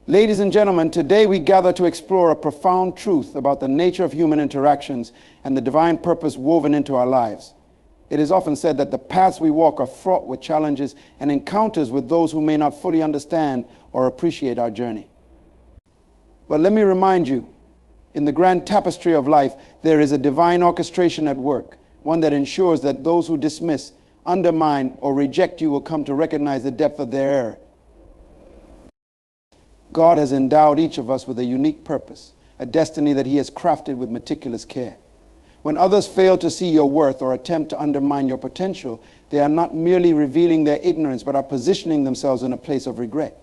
Ladies and gentlemen, today we gather to explore a profound truth about the nature of human interactions and the divine purpose woven into our lives. It is often said that the paths we walk are fraught with challenges and encounters with those who may not fully understand or appreciate our journey. But let me remind you, in the grand tapestry of life, there is a divine orchestration at work, one that ensures that those who dismiss, undermine, or reject you will come to recognize the depth of their error. God has endowed each of us with a unique purpose, a destiny that He has crafted with meticulous care. When others fail to see your worth or attempt to undermine your potential, they are not merely revealing their ignorance, but are positioning themselves in a place of regret.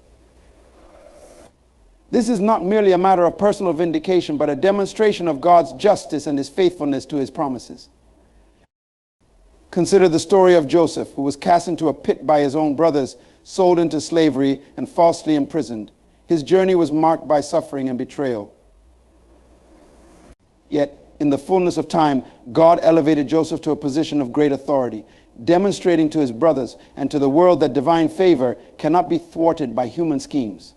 This is not merely a matter of personal vindication, but a demonstration of God's justice and His faithfulness to His promises. Consider the story of Joseph, who was cast into a pit by his own brothers, sold into slavery, and falsely imprisoned. His journey was marked by suffering and betrayal. Yet, in the fullness of time, God elevated Joseph to a position of great authority, demonstrating to his brothers and to the world that divine favor cannot be thwarted by human schemes.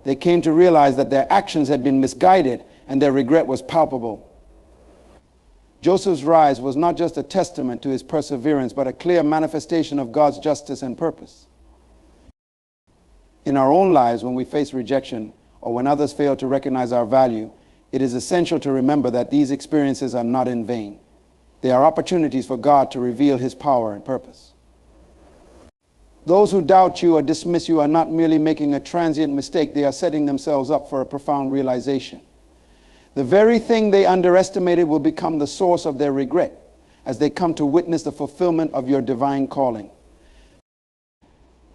They came to realize that their actions had been misguided and their regret was palpable. Joseph's rise was not just a testament to his perseverance, but a clear manifestation of God's justice and purpose. In our own lives, when we face rejection or when others fail to recognize our value, it is essential to remember that these experiences are not in vain. They are opportunities for God to reveal His power and purpose. Those who doubt you or dismiss you are not merely making a transient mistake, they are setting themselves up for a profound realization. The very thing they underestimated will become the source of their regret as they come to witness the fulfillment of your divine calling.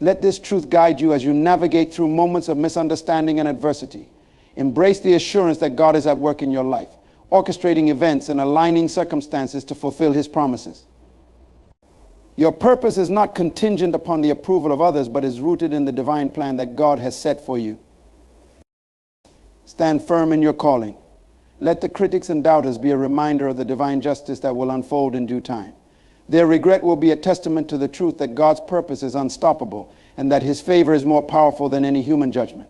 Let this truth guide you as you navigate through moments of misunderstanding and adversity. Embrace the assurance that God is at work in your life, orchestrating events and aligning circumstances to fulfill His promises. Your purpose is not contingent upon the approval of others, but is rooted in the divine plan that God has set for you. Stand firm in your calling. Let the critics and doubters be a reminder of the divine justice that will unfold in due time. Their regret will be a testament to the truth that God's purpose is unstoppable and that His favor is more powerful than any human judgment.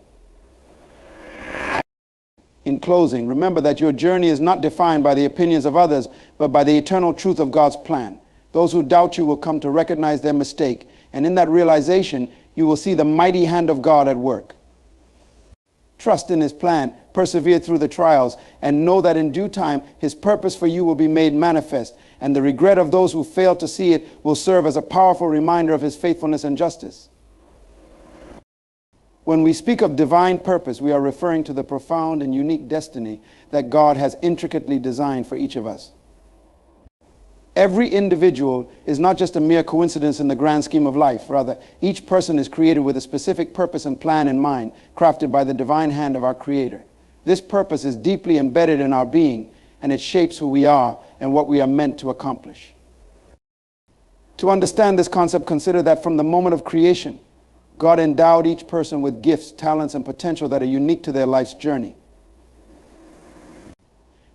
In closing, remember that your journey is not defined by the opinions of others, but by the eternal truth of God's plan. Those who doubt you will come to recognize their mistake, and in that realization, you will see the mighty hand of God at work. Trust in His plan, persevere through the trials, and know that in due time, His purpose for you will be made manifest, and the regret of those who fail to see it will serve as a powerful reminder of His faithfulness and justice. When we speak of divine purpose, we are referring to the profound and unique destiny that God has intricately designed for each of us. Every individual is not just a mere coincidence in the grand scheme of life. Rather, each person is created with a specific purpose and plan in mind, crafted by the divine hand of our Creator. This purpose is deeply embedded in our being, and it shapes who we are and what we are meant to accomplish. To understand this concept, consider that from the moment of creation, God endowed each person with gifts, talents, and potential that are unique to their life's journey.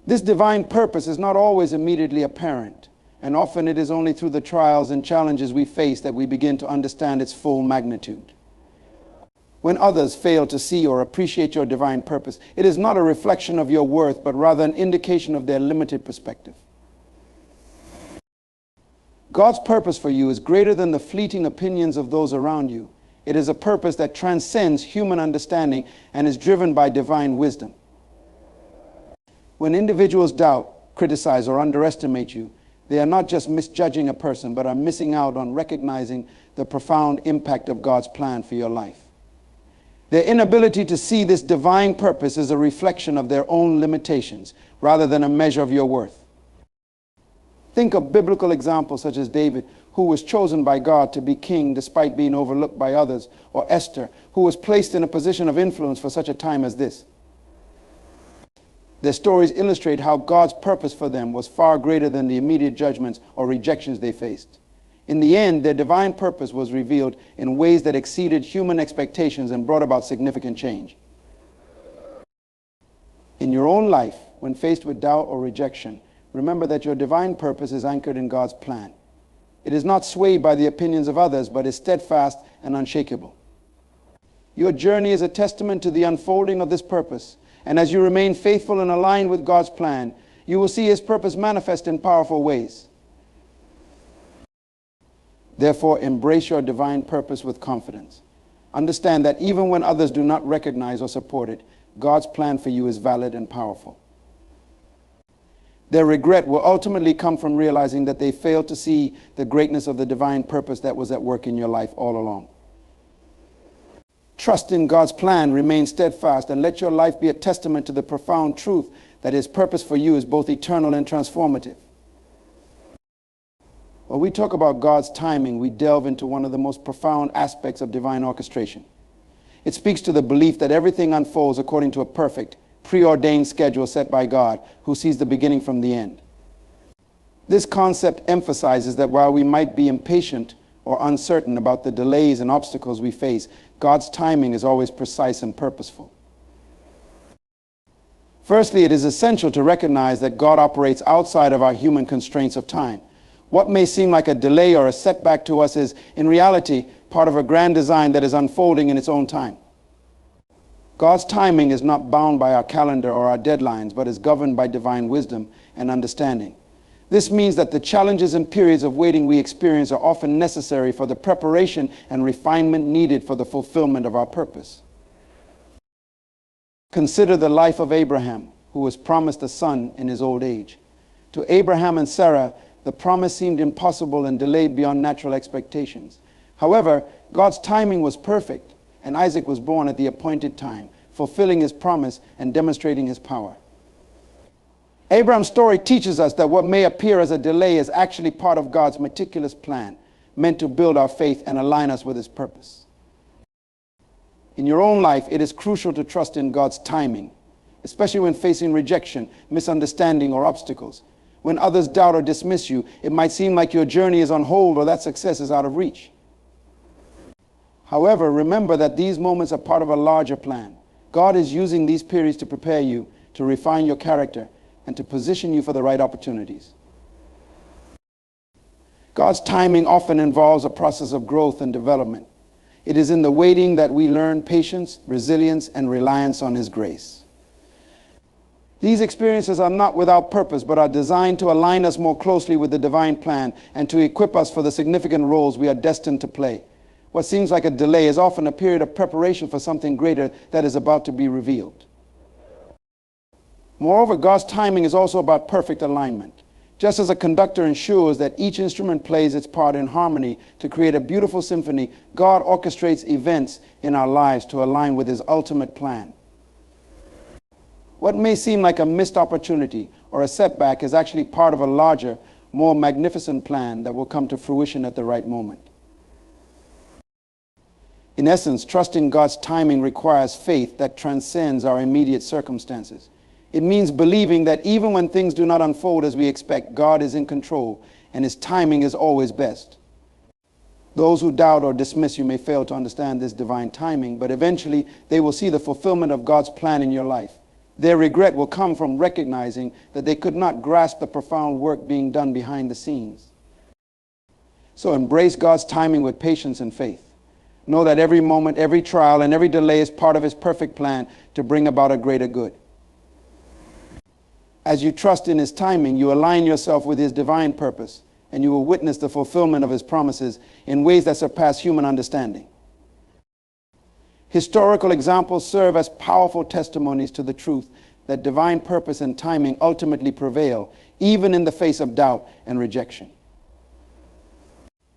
This divine purpose is not always immediately apparent, and often it is only through the trials and challenges we face that we begin to understand its full magnitude. When others fail to see or appreciate your divine purpose, it is not a reflection of your worth, but rather an indication of their limited perspective. God's purpose for you is greater than the fleeting opinions of those around you. It is a purpose that transcends human understanding and is driven by divine wisdom. When individuals doubt, criticize, or underestimate you, they are not just misjudging a person, but are missing out on recognizing the profound impact of God's plan for your life. Their inability to see this divine purpose is a reflection of their own limitations, rather than a measure of your worth. Think of biblical examples such as David, who was chosen by God to be king despite being overlooked by others, or Esther, who was placed in a position of influence for such a time as this. Their stories illustrate how God's purpose for them was far greater than the immediate judgments or rejections they faced. In the end, their divine purpose was revealed in ways that exceeded human expectations and brought about significant change. In your own life, when faced with doubt or rejection, remember that your divine purpose is anchored in God's plan. It is not swayed by the opinions of others, but is steadfast and unshakable. Your journey is a testament to the unfolding of this purpose. And as you remain faithful and aligned with God's plan, you will see His purpose manifest in powerful ways. Therefore, embrace your divine purpose with confidence. Understand that even when others do not recognize or support it, God's plan for you is valid and powerful. Their regret will ultimately come from realizing that they failed to see the greatness of the divine purpose that was at work in your life all along. Trust in God's plan, remain steadfast, and let your life be a testament to the profound truth that His purpose for you is both eternal and transformative. When we talk about God's timing, we delve into one of the most profound aspects of divine orchestration. It speaks to the belief that everything unfolds according to a perfect, preordained schedule set by God, who sees the beginning from the end. This concept emphasizes that while we might be impatient or uncertain about the delays and obstacles we face, God's timing is always precise and purposeful. Firstly, it is essential to recognize that God operates outside of our human constraints of time. What may seem like a delay or a setback to us is, in reality, part of a grand design that is unfolding in its own time. God's timing is not bound by our calendar or our deadlines, but is governed by divine wisdom and understanding. This means that the challenges and periods of waiting we experience are often necessary for the preparation and refinement needed for the fulfillment of our purpose. Consider the life of Abraham, who was promised a son in his old age. To Abraham and Sarah, the promise seemed impossible and delayed beyond natural expectations. However, God's timing was perfect, and Isaac was born at the appointed time, fulfilling His promise and demonstrating His power. Abraham's story teaches us that what may appear as a delay is actually part of God's meticulous plan, meant to build our faith and align us with His purpose. In your own life, it is crucial to trust in God's timing, especially when facing rejection, misunderstanding, or obstacles. When others doubt or dismiss you, it might seem like your journey is on hold or that success is out of reach. However, remember that these moments are part of a larger plan. God is using these periods to prepare you, to refine your character, and to position you for the right opportunities. God's timing often involves a process of growth and development. It is in the waiting that we learn patience, resilience, and reliance on His grace. These experiences are not without purpose, but are designed to align us more closely with the divine plan and to equip us for the significant roles we are destined to play. What seems like a delay is often a period of preparation for something greater that is about to be revealed. Moreover, God's timing is also about perfect alignment. Just as a conductor ensures that each instrument plays its part in harmony to create a beautiful symphony, God orchestrates events in our lives to align with His ultimate plan. What may seem like a missed opportunity or a setback is actually part of a larger, more magnificent plan that will come to fruition at the right moment. In essence, trusting God's timing requires faith that transcends our immediate circumstances. It means believing that even when things do not unfold as we expect, God is in control and His timing is always best. Those who doubt or dismiss you may fail to understand this divine timing, but eventually they will see the fulfillment of God's plan in your life. Their regret will come from recognizing that they could not grasp the profound work being done behind the scenes. So embrace God's timing with patience and faith. Know that every moment, every trial, and every delay is part of His perfect plan to bring about a greater good. As you trust in His timing, you align yourself with His divine purpose, and you will witness the fulfillment of His promises in ways that surpass human understanding. Historical examples serve as powerful testimonies to the truth that divine purpose and timing ultimately prevail, even in the face of doubt and rejection.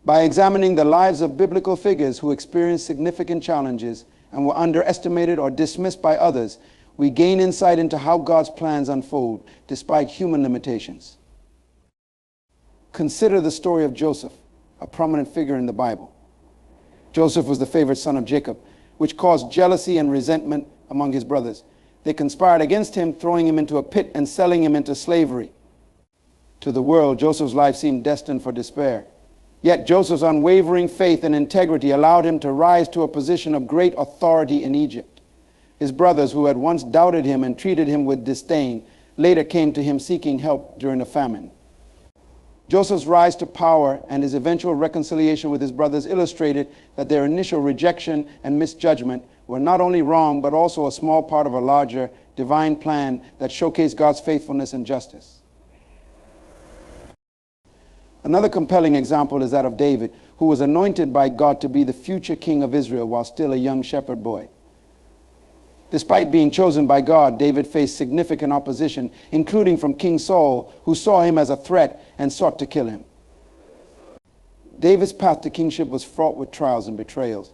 By examining the lives of biblical figures who experienced significant challenges and were underestimated or dismissed by others, we gain insight into how God's plans unfold despite human limitations. Consider the story of Joseph, a prominent figure in the Bible. Joseph was the favorite son of Jacob, which caused jealousy and resentment among his brothers. They conspired against him, throwing him into a pit and selling him into slavery. To the world, Joseph's life seemed destined for despair. Yet Joseph's unwavering faith and integrity allowed him to rise to a position of great authority in Egypt. His brothers, who had once doubted him and treated him with disdain, later came to him seeking help during a famine. Joseph's rise to power and his eventual reconciliation with his brothers illustrated that their initial rejection and misjudgment were not only wrong, but also a small part of a larger divine plan that showcased God's faithfulness and justice. Another compelling example is that of David, who was anointed by God to be the future king of Israel while still a young shepherd boy. Despite being chosen by God, David faced significant opposition, including from King Saul, who saw him as a threat and sought to kill him. David's path to kingship was fraught with trials and betrayals.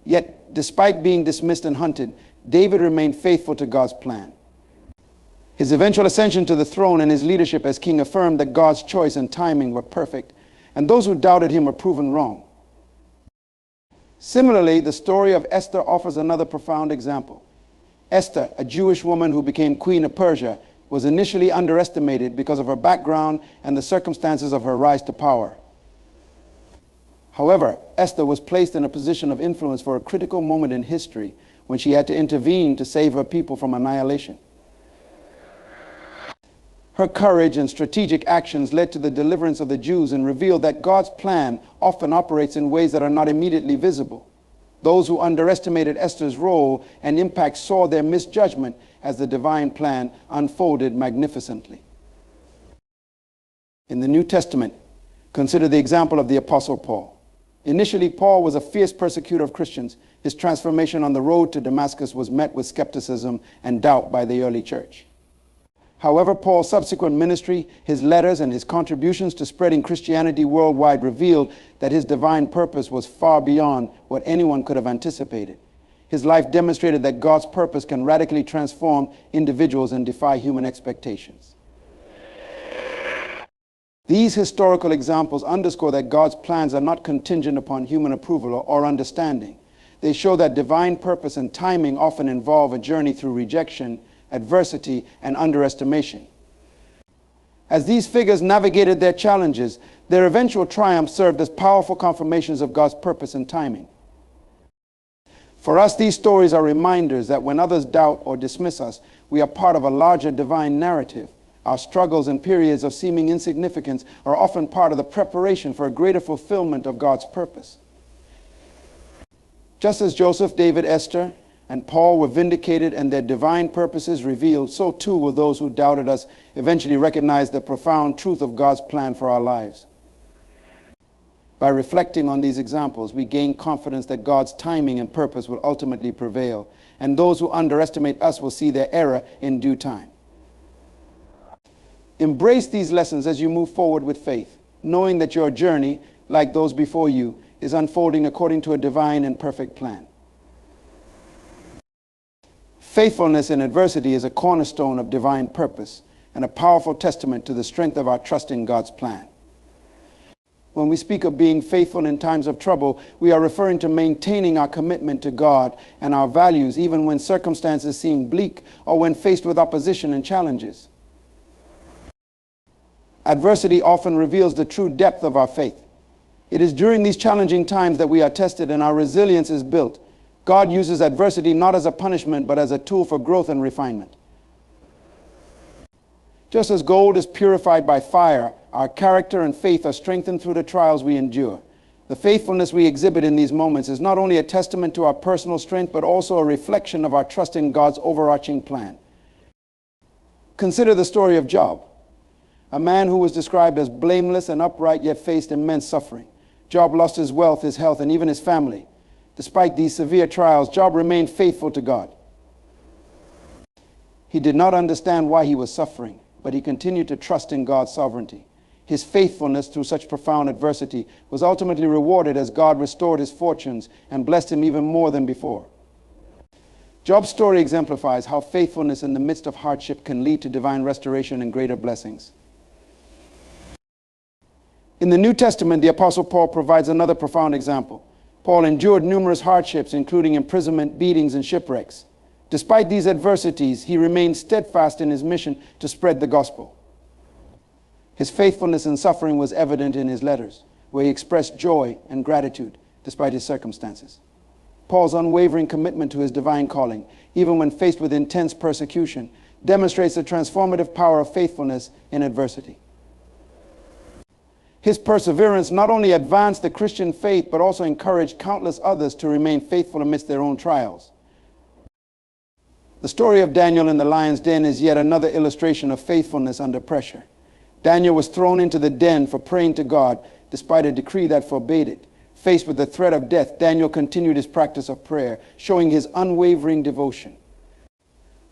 Yet, despite being dismissed and hunted, David remained faithful to God's plan. His eventual ascension to the throne and his leadership as king affirmed that God's choice and timing were perfect, and those who doubted him were proven wrong. Similarly, the story of Esther offers another profound example. Esther, a Jewish woman who became queen of Persia, was initially underestimated because of her background and the circumstances of her rise to power. However, Esther was placed in a position of influence for a critical moment in history when she had to intervene to save her people from annihilation. Her courage and strategic actions led to the deliverance of the Jews and revealed that God's plan often operates in ways that are not immediately visible. Those who underestimated Esther's role and impact saw their misjudgment as the divine plan unfolded magnificently. In the New Testament, consider the example of the Apostle Paul. Initially, Paul was a fierce persecutor of Christians. His transformation on the road to Damascus was met with skepticism and doubt by the early church. However, Paul's subsequent ministry, his letters, and his contributions to spreading Christianity worldwide revealed that his divine purpose was far beyond what anyone could have anticipated. His life demonstrated that God's purpose can radically transform individuals and defy human expectations. These historical examples underscore that God's plans are not contingent upon human approval or understanding. They show that divine purpose and timing often involve a journey through rejection, adversity, and underestimation. As these figures navigated their challenges, their eventual triumph served as powerful confirmations of God's purpose and timing. For us, these stories are reminders that when others doubt or dismiss us, we are part of a larger divine narrative. Our struggles and periods of seeming insignificance are often part of the preparation for a greater fulfillment of God's purpose. Just as Joseph, David, Esther, and Paul were vindicated and their divine purposes revealed, so too will those who doubted us eventually recognize the profound truth of God's plan for our lives. By reflecting on these examples, we gain confidence that God's timing and purpose will ultimately prevail, and those who underestimate us will see their error in due time. Embrace these lessons as you move forward with faith, knowing that your journey, like those before you, is unfolding according to a divine and perfect plan. Faithfulness in adversity is a cornerstone of divine purpose and a powerful testament to the strength of our trust in God's plan. When we speak of being faithful in times of trouble, we are referring to maintaining our commitment to God and our values even when circumstances seem bleak or when faced with opposition and challenges. Adversity often reveals the true depth of our faith. It is during these challenging times that we are tested and our resilience is built. God uses adversity not as a punishment, but as a tool for growth and refinement. Just as gold is purified by fire, our character and faith are strengthened through the trials we endure. The faithfulness we exhibit in these moments is not only a testament to our personal strength, but also a reflection of our trust in God's overarching plan. Consider the story of Job, a man who was described as blameless and upright, yet faced immense suffering. Job lost his wealth, his health, and even his family. Despite these severe trials, Job remained faithful to God. He did not understand why he was suffering, but he continued to trust in God's sovereignty. His faithfulness through such profound adversity was ultimately rewarded as God restored his fortunes and blessed him even more than before. Job's story exemplifies how faithfulness in the midst of hardship can lead to divine restoration and greater blessings. In the New Testament, the Apostle Paul provides another profound example. Paul endured numerous hardships, including imprisonment, beatings, and shipwrecks. Despite these adversities, he remained steadfast in his mission to spread the gospel. His faithfulness in suffering was evident in his letters, where he expressed joy and gratitude despite his circumstances. Paul's unwavering commitment to his divine calling, even when faced with intense persecution, demonstrates the transformative power of faithfulness in adversity. His perseverance not only advanced the Christian faith, but also encouraged countless others to remain faithful amidst their own trials. The story of Daniel in the lion's den is yet another illustration of faithfulness under pressure. Daniel was thrown into the den for praying to God, despite a decree that forbade it. Faced with the threat of death, Daniel continued his practice of prayer, showing his unwavering devotion.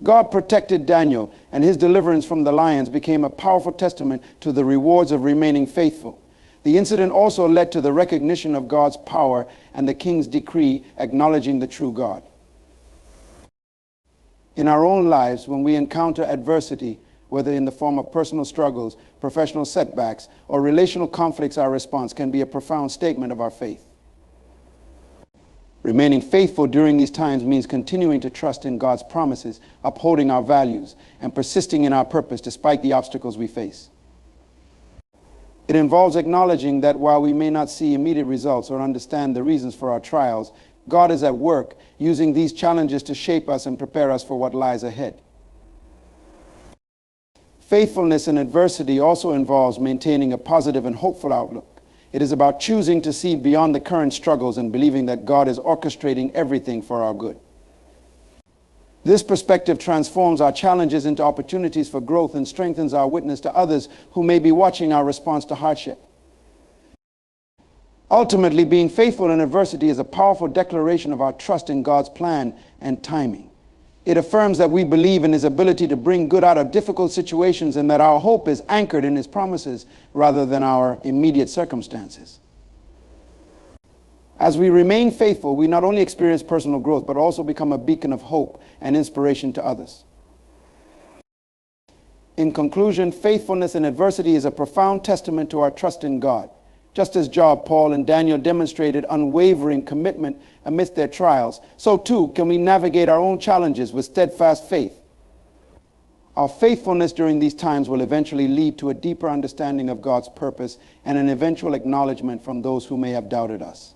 God protected Daniel, and his deliverance from the lions became a powerful testament to the rewards of remaining faithful. The incident also led to the recognition of God's power and the king's decree acknowledging the true God. In our own lives, when we encounter adversity, whether in the form of personal struggles, professional setbacks, or relational conflicts, our response can be a profound statement of our faith. Remaining faithful during these times means continuing to trust in God's promises, upholding our values, and persisting in our purpose despite the obstacles we face. It involves acknowledging that while we may not see immediate results or understand the reasons for our trials, God is at work using these challenges to shape us and prepare us for what lies ahead. Faithfulness in adversity also involves maintaining a positive and hopeful outlook. It is about choosing to see beyond the current struggles and believing that God is orchestrating everything for our good. This perspective transforms our challenges into opportunities for growth and strengthens our witness to others who may be watching our response to hardship. Ultimately, being faithful in adversity is a powerful declaration of our trust in God's plan and timing. It affirms that we believe in His ability to bring good out of difficult situations and that our hope is anchored in His promises rather than our immediate circumstances. As we remain faithful, we not only experience personal growth, but also become a beacon of hope and inspiration to others. In conclusion, faithfulness in adversity is a profound testament to our trust in God. Just as Job, Paul, and Daniel demonstrated unwavering commitment amidst their trials, so too can we navigate our own challenges with steadfast faith. Our faithfulness during these times will eventually lead to a deeper understanding of God's purpose and an eventual acknowledgement from those who may have doubted us.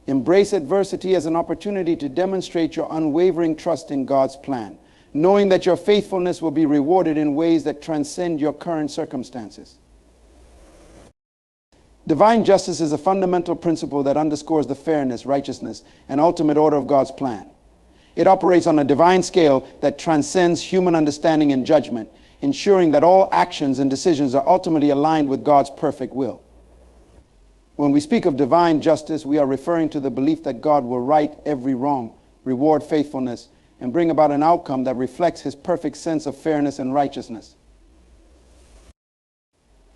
Embrace adversity as an opportunity to demonstrate your unwavering trust in God's plan, knowing that your faithfulness will be rewarded in ways that transcend your current circumstances. Divine justice is a fundamental principle that underscores the fairness, righteousness, and ultimate order of God's plan. It operates on a divine scale that transcends human understanding and judgment, ensuring that all actions and decisions are ultimately aligned with God's perfect will. When we speak of divine justice, we are referring to the belief that God will right every wrong, reward faithfulness, and bring about an outcome that reflects His perfect sense of fairness and righteousness.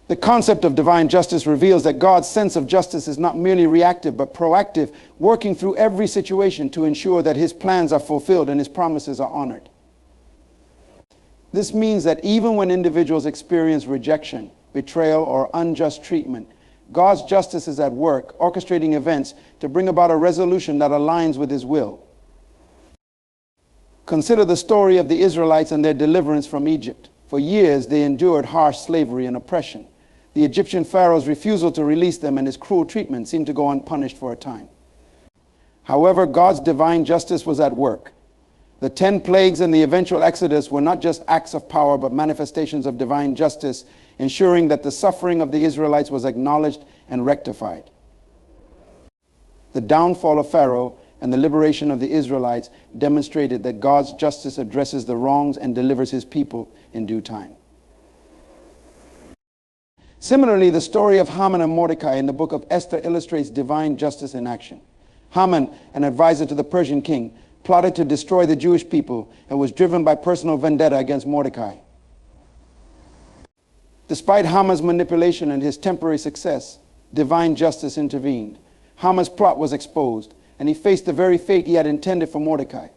The concept of divine justice reveals that God's sense of justice is not merely reactive, but proactive, working through every situation to ensure that His plans are fulfilled and His promises are honored. This means that even when individuals experience rejection, betrayal, or unjust treatment, God's justice is at work, orchestrating events to bring about a resolution that aligns with His will. Consider the story of the Israelites and their deliverance from Egypt. For years, they endured harsh slavery and oppression. The Egyptian Pharaoh's refusal to release them and his cruel treatment seemed to go unpunished for a time. However, God's divine justice was at work. The 10 plagues and the eventual Exodus were not just acts of power, but manifestations of divine justice, ensuring that the suffering of the Israelites was acknowledged and rectified. The downfall of Pharaoh and the liberation of the Israelites demonstrated that God's justice addresses the wrongs and delivers His people in due time. Similarly, the story of Haman and Mordecai in the book of Esther illustrates divine justice in action. Haman, an advisor to the Persian king, plotted to destroy the Jewish people and was driven by personal vendetta against Mordecai. Despite Haman's manipulation and his temporary success, divine justice intervened. Haman's plot was exposed, and he faced the very fate he had intended for Mordecai.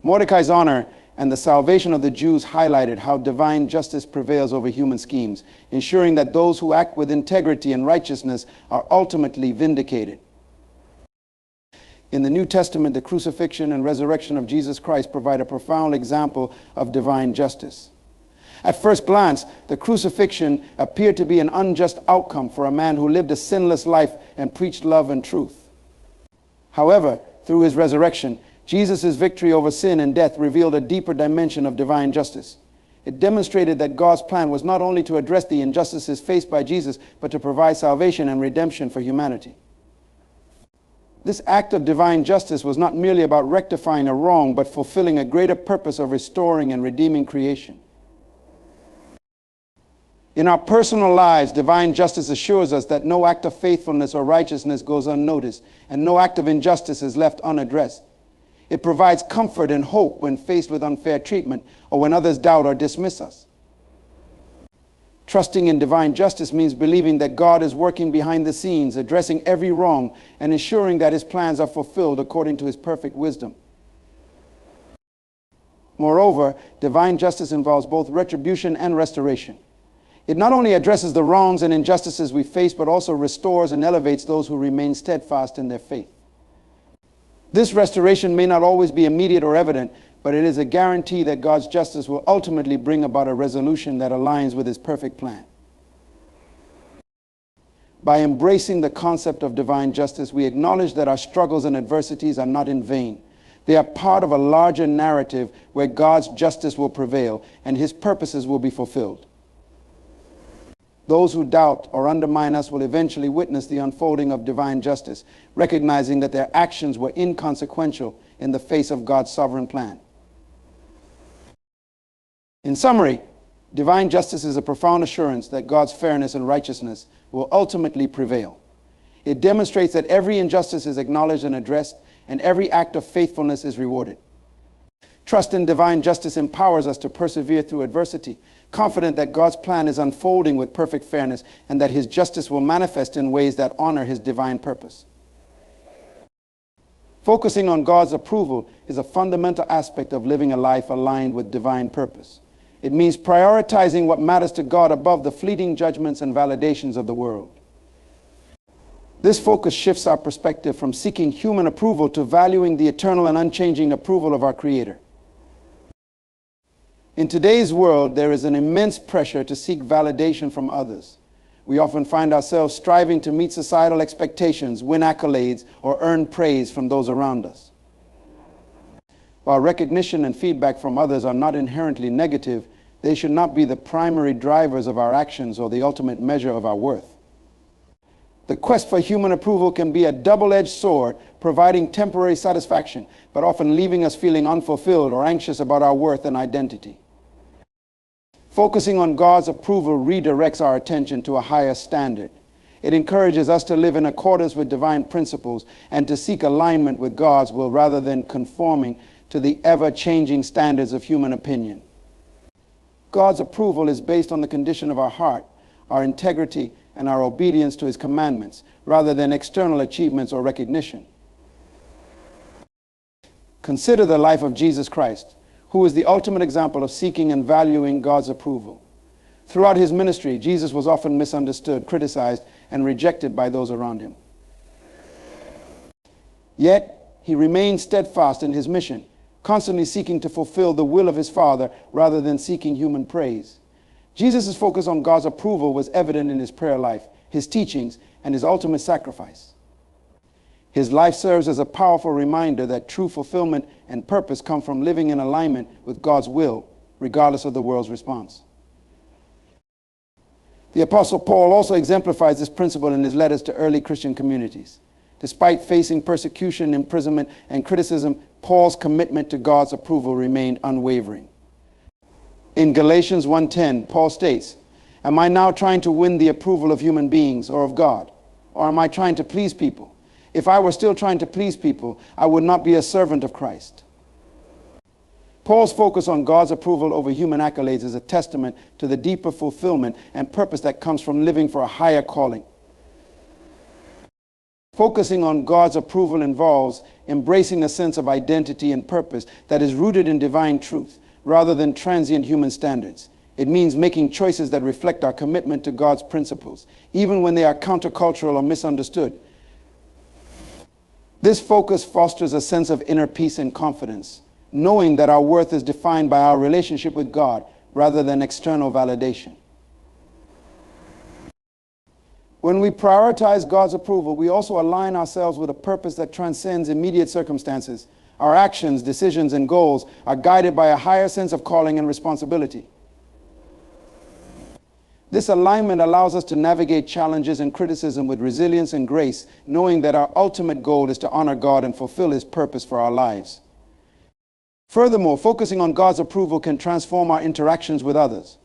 Mordecai's honor and the salvation of the Jews highlighted how divine justice prevails over human schemes, ensuring that those who act with integrity and righteousness are ultimately vindicated. In the New Testament, the crucifixion and resurrection of Jesus Christ provide a profound example of divine justice. At first glance, the crucifixion appeared to be an unjust outcome for a man who lived a sinless life and preached love and truth. However, through His resurrection, Jesus' victory over sin and death revealed a deeper dimension of divine justice. It demonstrated that God's plan was not only to address the injustices faced by Jesus, but to provide salvation and redemption for humanity. This act of divine justice was not merely about rectifying a wrong, but fulfilling a greater purpose of restoring and redeeming creation. In our personal lives, divine justice assures us that no act of faithfulness or righteousness goes unnoticed, and no act of injustice is left unaddressed. It provides comfort and hope when faced with unfair treatment or when others doubt or dismiss us. Trusting in divine justice means believing that God is working behind the scenes, addressing every wrong, and ensuring that his plans are fulfilled according to his perfect wisdom. Moreover, divine justice involves both retribution and restoration. It not only addresses the wrongs and injustices we face, but also restores and elevates those who remain steadfast in their faith. This restoration may not always be immediate or evident, but it is a guarantee that God's justice will ultimately bring about a resolution that aligns with his perfect plan. By embracing the concept of divine justice, we acknowledge that our struggles and adversities are not in vain. They are part of a larger narrative where God's justice will prevail and his purposes will be fulfilled. Those who doubt or undermine us will eventually witness the unfolding of divine justice, recognizing that their actions were inconsequential in the face of God's sovereign plan. In summary, divine justice is a profound assurance that God's fairness and righteousness will ultimately prevail. It demonstrates that every injustice is acknowledged and addressed, and every act of faithfulness is rewarded. Trust in divine justice empowers us to persevere through adversity, confident that God's plan is unfolding with perfect fairness and that his justice will manifest in ways that honor his divine purpose. Focusing on God's approval is a fundamental aspect of living a life aligned with divine purpose. It means prioritizing what matters to God above the fleeting judgments and validations of the world. This focus shifts our perspective from seeking human approval to valuing the eternal and unchanging approval of our Creator. In today's world, there is an immense pressure to seek validation from others. We often find ourselves striving to meet societal expectations, win accolades, or earn praise from those around us. While recognition and feedback from others are not inherently negative, they should not be the primary drivers of our actions or the ultimate measure of our worth. The quest for human approval can be a double-edged sword, providing temporary satisfaction, but often leaving us feeling unfulfilled or anxious about our worth and identity. Focusing on God's approval redirects our attention to a higher standard. It encourages us to live in accordance with divine principles and to seek alignment with God's will rather than conforming to the ever-changing standards of human opinion. God's approval is based on the condition of our heart, our integrity, and our obedience to his commandments, rather than external achievements or recognition. Consider the life of Jesus Christ, who is the ultimate example of seeking and valuing God's approval. Throughout his ministry, Jesus was often misunderstood, criticized, and rejected by those around him. Yet, he remained steadfast in his mission, constantly seeking to fulfill the will of his Father rather than seeking human praise. Jesus' focus on God's approval was evident in his prayer life, his teachings, and his ultimate sacrifice. His life serves as a powerful reminder that true fulfillment and purpose come from living in alignment with God's will, regardless of the world's response. The Apostle Paul also exemplifies this principle in his letters to early Christian communities. Despite facing persecution, imprisonment, and criticism, Paul's commitment to God's approval remained unwavering. In Galatians 1:10, Paul states, "Am I now trying to win the approval of human beings or of God? Or am I trying to please people? If I were still trying to please people, I would not be a servant of Christ." Paul's focus on God's approval over human accolades is a testament to the deeper fulfillment and purpose that comes from living for a higher calling. Focusing on God's approval involves embracing a sense of identity and purpose that is rooted in divine truth, rather than transient human standards. It means making choices that reflect our commitment to God's principles, even when they are countercultural or misunderstood. This focus fosters a sense of inner peace and confidence, knowing that our worth is defined by our relationship with God rather than external validation. When we prioritize God's approval, we also align ourselves with a purpose that transcends immediate circumstances. Our actions, decisions, and goals are guided by a higher sense of calling and responsibility. This alignment allows us to navigate challenges and criticism with resilience and grace, knowing that our ultimate goal is to honor God and fulfill His purpose for our lives. Furthermore, focusing on God's approval can transform our interactions with others.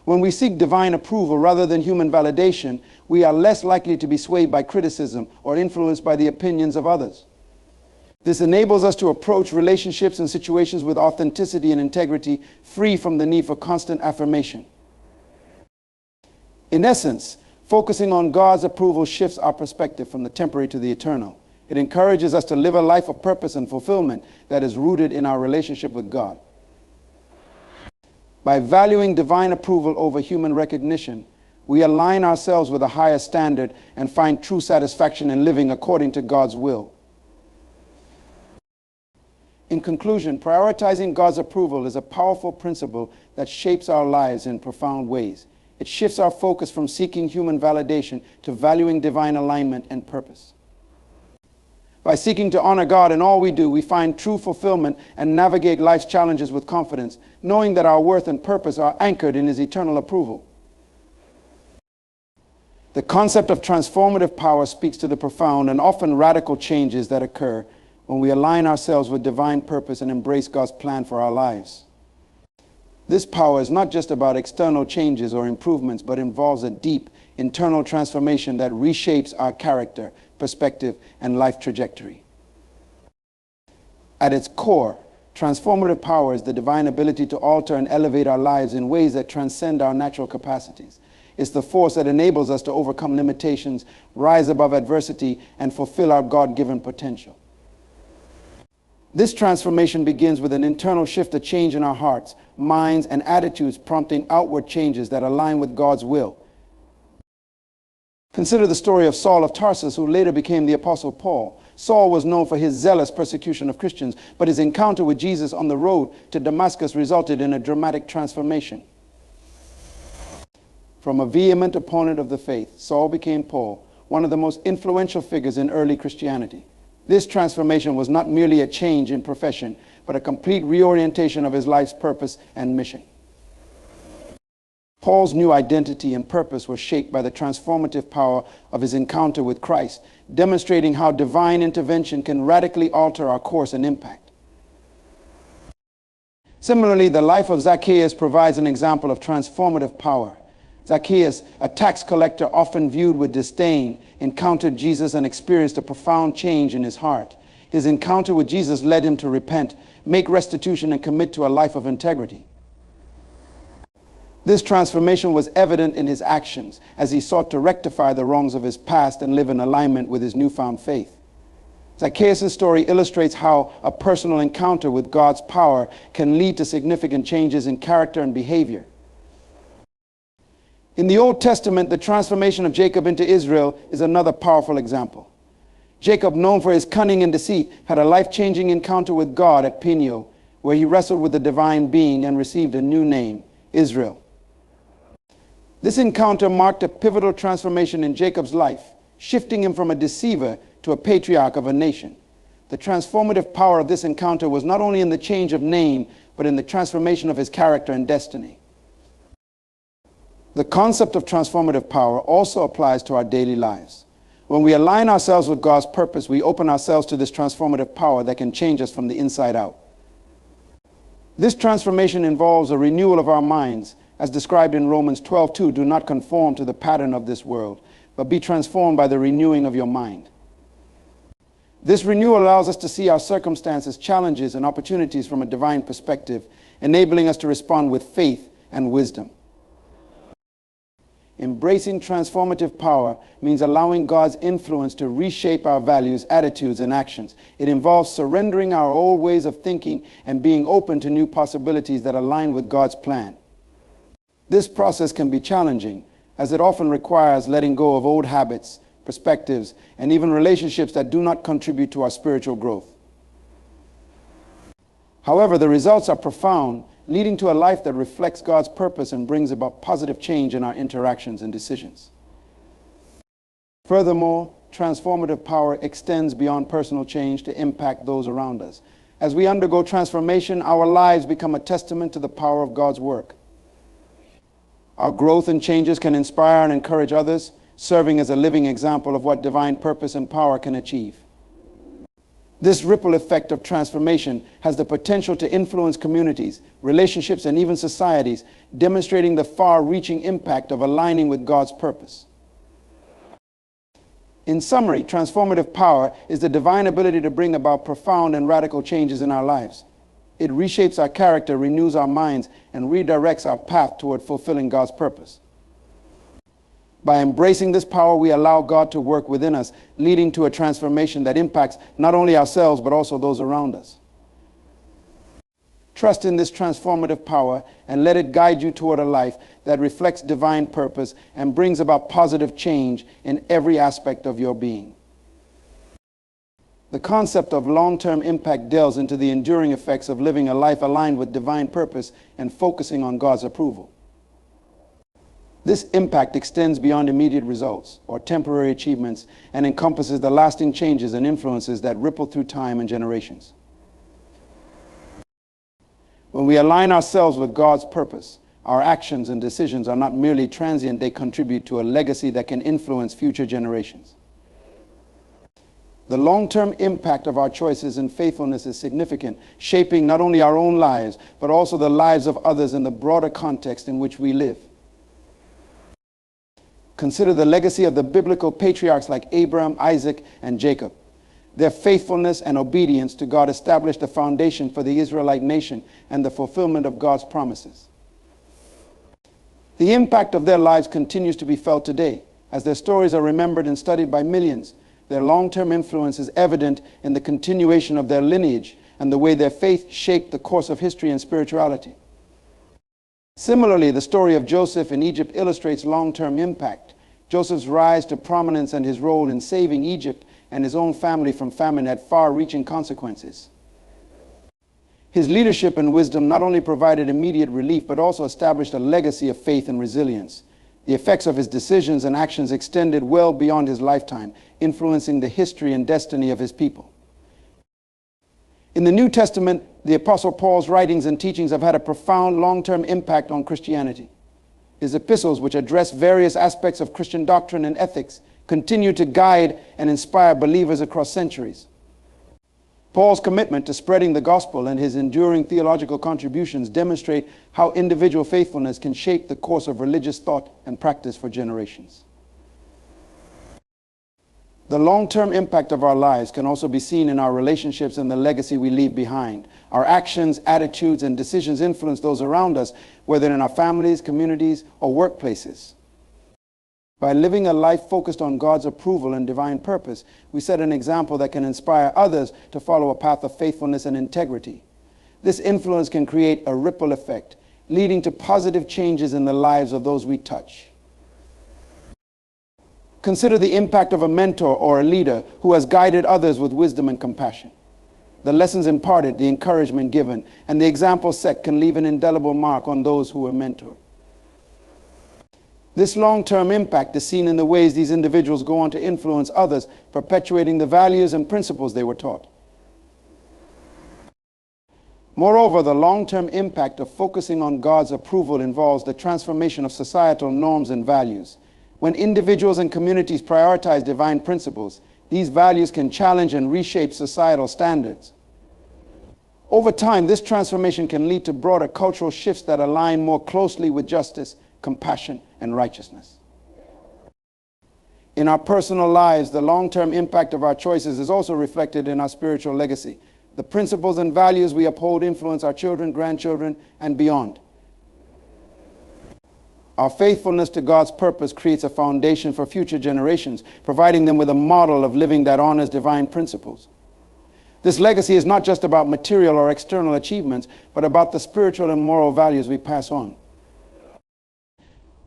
When we seek divine approval rather than human validation, we are less likely to be swayed by criticism or influenced by the opinions of others. This enables us to approach relationships and situations with authenticity and integrity, free from the need for constant affirmation. In essence, focusing on God's approval shifts our perspective from the temporary to the eternal. It encourages us to live a life of purpose and fulfillment that is rooted in our relationship with God. By valuing divine approval over human recognition, we align ourselves with a higher standard and find true satisfaction in living according to God's will. In conclusion, prioritizing God's approval is a powerful principle that shapes our lives in profound ways. It shifts our focus from seeking human validation to valuing divine alignment and purpose. By seeking to honor God in all we do, we find true fulfillment and navigate life's challenges with confidence, knowing that our worth and purpose are anchored in His eternal approval. The concept of transformative power speaks to the profound and often radical changes that occur when we align ourselves with divine purpose and embrace God's plan for our lives. This power is not just about external changes or improvements, but involves a deep internal transformation that reshapes our character, perspective, and life trajectory. At its core, transformative power is the divine ability to alter and elevate our lives in ways that transcend our natural capacities. It's the force that enables us to overcome limitations, rise above adversity, and fulfill our God-given potential. This transformation begins with an internal shift, a change in our hearts, minds, and attitudes, prompting outward changes that align with God's will. Consider the story of Saul of Tarsus, who later became the Apostle Paul. Saul was known for his zealous persecution of Christians, but his encounter with Jesus on the road to Damascus resulted in a dramatic transformation. From a vehement opponent of the faith, Saul became Paul, one of the most influential figures in early Christianity. This transformation was not merely a change in profession, but a complete reorientation of his life's purpose and mission. Paul's new identity and purpose were shaped by the transformative power of his encounter with Christ, demonstrating how divine intervention can radically alter our course and impact. Similarly, the life of Zacchaeus provides an example of transformative power. Zacchaeus, a tax collector often viewed with disdain, encountered Jesus and experienced a profound change in his heart. His encounter with Jesus led him to repent, make restitution, and commit to a life of integrity. This transformation was evident in his actions as he sought to rectify the wrongs of his past and live in alignment with his newfound faith. Zacchaeus' story illustrates how a personal encounter with God's power can lead to significant changes in character and behavior. In the Old Testament, the transformation of Jacob into Israel is another powerful example. Jacob, known for his cunning and deceit, had a life-changing encounter with God at Peniel, where he wrestled with the divine being and received a new name, Israel. This encounter marked a pivotal transformation in Jacob's life, shifting him from a deceiver to a patriarch of a nation. The transformative power of this encounter was not only in the change of name, but in the transformation of his character and destiny. The concept of transformative power also applies to our daily lives. When we align ourselves with God's purpose, we open ourselves to this transformative power that can change us from the inside out. This transformation involves a renewal of our minds, as described in Romans 12:2. Do not conform to the pattern of this world, but be transformed by the renewing of your mind. This renewal allows us to see our circumstances, challenges, and opportunities from a divine perspective, enabling us to respond with faith and wisdom. Embracing transformative power means allowing God's influence to reshape our values, attitudes, and actions. It involves surrendering our old ways of thinking and being open to new possibilities that align with God's plan. This process can be challenging, as it often requires letting go of old habits, perspectives, and even relationships that do not contribute to our spiritual growth. However, the results are profound, leading to a life that reflects God's purpose and brings about positive change in our interactions and decisions. Furthermore, transformative power extends beyond personal change to impact those around us. As we undergo transformation, our lives become a testament to the power of God's work. Our growth and changes can inspire and encourage others, serving as a living example of what divine purpose and power can achieve. This ripple effect of transformation has the potential to influence communities, relationships, and even societies, demonstrating the far-reaching impact of aligning with God's purpose. In summary, transformative power is the divine ability to bring about profound and radical changes in our lives. It reshapes our character, renews our minds, and redirects our path toward fulfilling God's purpose. By embracing this power, we allow God to work within us, leading to a transformation that impacts not only ourselves, but also those around us. Trust in this transformative power and let it guide you toward a life that reflects divine purpose and brings about positive change in every aspect of your being. The concept of long-term impact delves into the enduring effects of living a life aligned with divine purpose and focusing on God's approval. This impact extends beyond immediate results or temporary achievements and encompasses the lasting changes and influences that ripple through time and generations. When we align ourselves with God's purpose, our actions and decisions are not merely transient, they contribute to a legacy that can influence future generations. The long-term impact of our choices and faithfulness is significant, shaping not only our own lives, but also the lives of others in the broader context in which we live. Consider the legacy of the biblical patriarchs like Abraham, Isaac, and Jacob. Their faithfulness and obedience to God established the foundation for the Israelite nation and the fulfillment of God's promises. The impact of their lives continues to be felt today. As their stories are remembered and studied by millions, their long-term influence is evident in the continuation of their lineage and the way their faith shaped the course of history and spirituality. Similarly, the story of Joseph in Egypt illustrates long-term impact. Joseph's rise to prominence and his role in saving Egypt and his own family from famine had far-reaching consequences. His leadership and wisdom not only provided immediate relief, but also established a legacy of faith and resilience. The effects of his decisions and actions extended well beyond his lifetime, influencing the history and destiny of his people. In the New Testament, the Apostle Paul's writings and teachings have had a profound long-term impact on Christianity. His epistles, which address various aspects of Christian doctrine and ethics, continue to guide and inspire believers across centuries. Paul's commitment to spreading the gospel and his enduring theological contributions demonstrate how individual faithfulness can shape the course of religious thought and practice for generations. The long-term impact of our lives can also be seen in our relationships and the legacy we leave behind. Our actions, attitudes, and decisions influence those around us, whether in our families, communities, or workplaces. By living a life focused on God's approval and divine purpose, we set an example that can inspire others to follow a path of faithfulness and integrity. This influence can create a ripple effect, leading to positive changes in the lives of those we touch. Consider the impact of a mentor or a leader who has guided others with wisdom and compassion. The lessons imparted, the encouragement given, and the example set can leave an indelible mark on those who were mentored. This long-term impact is seen in the ways these individuals go on to influence others, perpetuating the values and principles they were taught. Moreover, the long-term impact of focusing on God's approval involves the transformation of societal norms and values. When individuals and communities prioritize divine principles, these values can challenge and reshape societal standards. Over time, this transformation can lead to broader cultural shifts that align more closely with justice, compassion, and righteousness. In our personal lives, the long-term impact of our choices is also reflected in our spiritual legacy. The principles and values we uphold influence our children, grandchildren, and beyond. Our faithfulness to God's purpose creates a foundation for future generations, providing them with a model of living that honors divine principles. This legacy is not just about material or external achievements, but about the spiritual and moral values we pass on.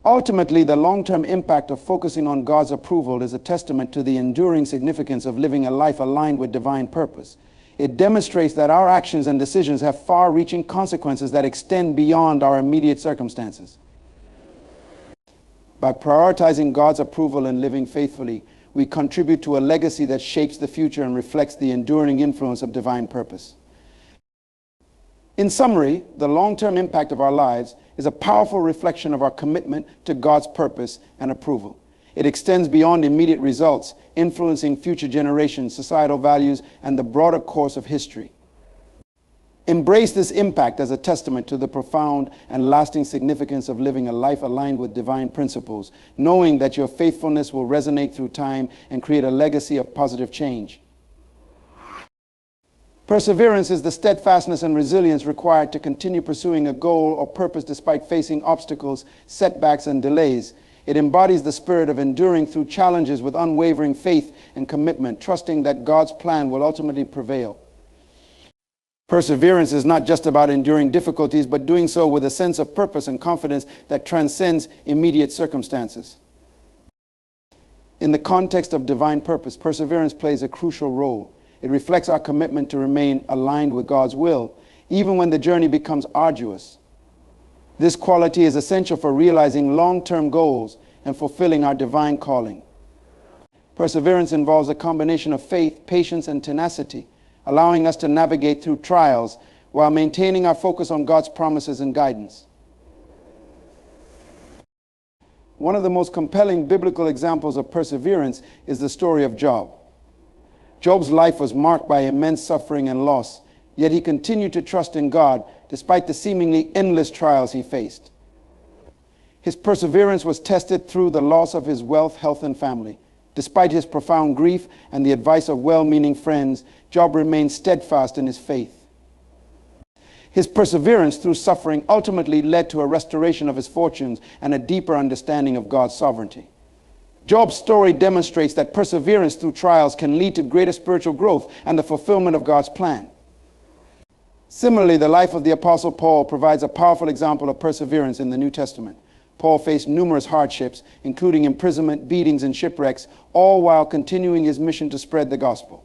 Ultimately, the long-term impact of focusing on God's approval is a testament to the enduring significance of living a life aligned with divine purpose. It demonstrates that our actions and decisions have far-reaching consequences that extend beyond our immediate circumstances. By prioritizing God's approval and living faithfully, we contribute to a legacy that shapes the future and reflects the enduring influence of divine purpose. In summary, the long-term impact of our lives is a powerful reflection of our commitment to God's purpose and approval. It extends beyond immediate results, influencing future generations, societal values, and the broader course of history. Embrace this impact as a testament to the profound and lasting significance of living a life aligned with divine principles, knowing that your faithfulness will resonate through time and create a legacy of positive change. Perseverance is the steadfastness and resilience required to continue pursuing a goal or purpose despite facing obstacles, setbacks, and delays. It embodies the spirit of enduring through challenges with unwavering faith and commitment, trusting that God's plan will ultimately prevail. Perseverance is not just about enduring difficulties, but doing so with a sense of purpose and confidence that transcends immediate circumstances. In the context of divine purpose, perseverance plays a crucial role. It reflects our commitment to remain aligned with God's will, even when the journey becomes arduous. This quality is essential for realizing long-term goals and fulfilling our divine calling. Perseverance involves a combination of faith, patience, and tenacity, allowing us to navigate through trials while maintaining our focus on God's promises and guidance. One of the most compelling biblical examples of perseverance is the story of Job. Job's life was marked by immense suffering and loss, yet he continued to trust in God despite the seemingly endless trials he faced. His perseverance was tested through the loss of his wealth, health, and family. Despite his profound grief and the advice of well-meaning friends, Job remained steadfast in his faith. His perseverance through suffering ultimately led to a restoration of his fortunes and a deeper understanding of God's sovereignty. Job's story demonstrates that perseverance through trials can lead to greater spiritual growth and the fulfillment of God's plan. Similarly, the life of the Apostle Paul provides a powerful example of perseverance in the New Testament. Paul faced numerous hardships, including imprisonment, beatings, and shipwrecks, all while continuing his mission to spread the gospel.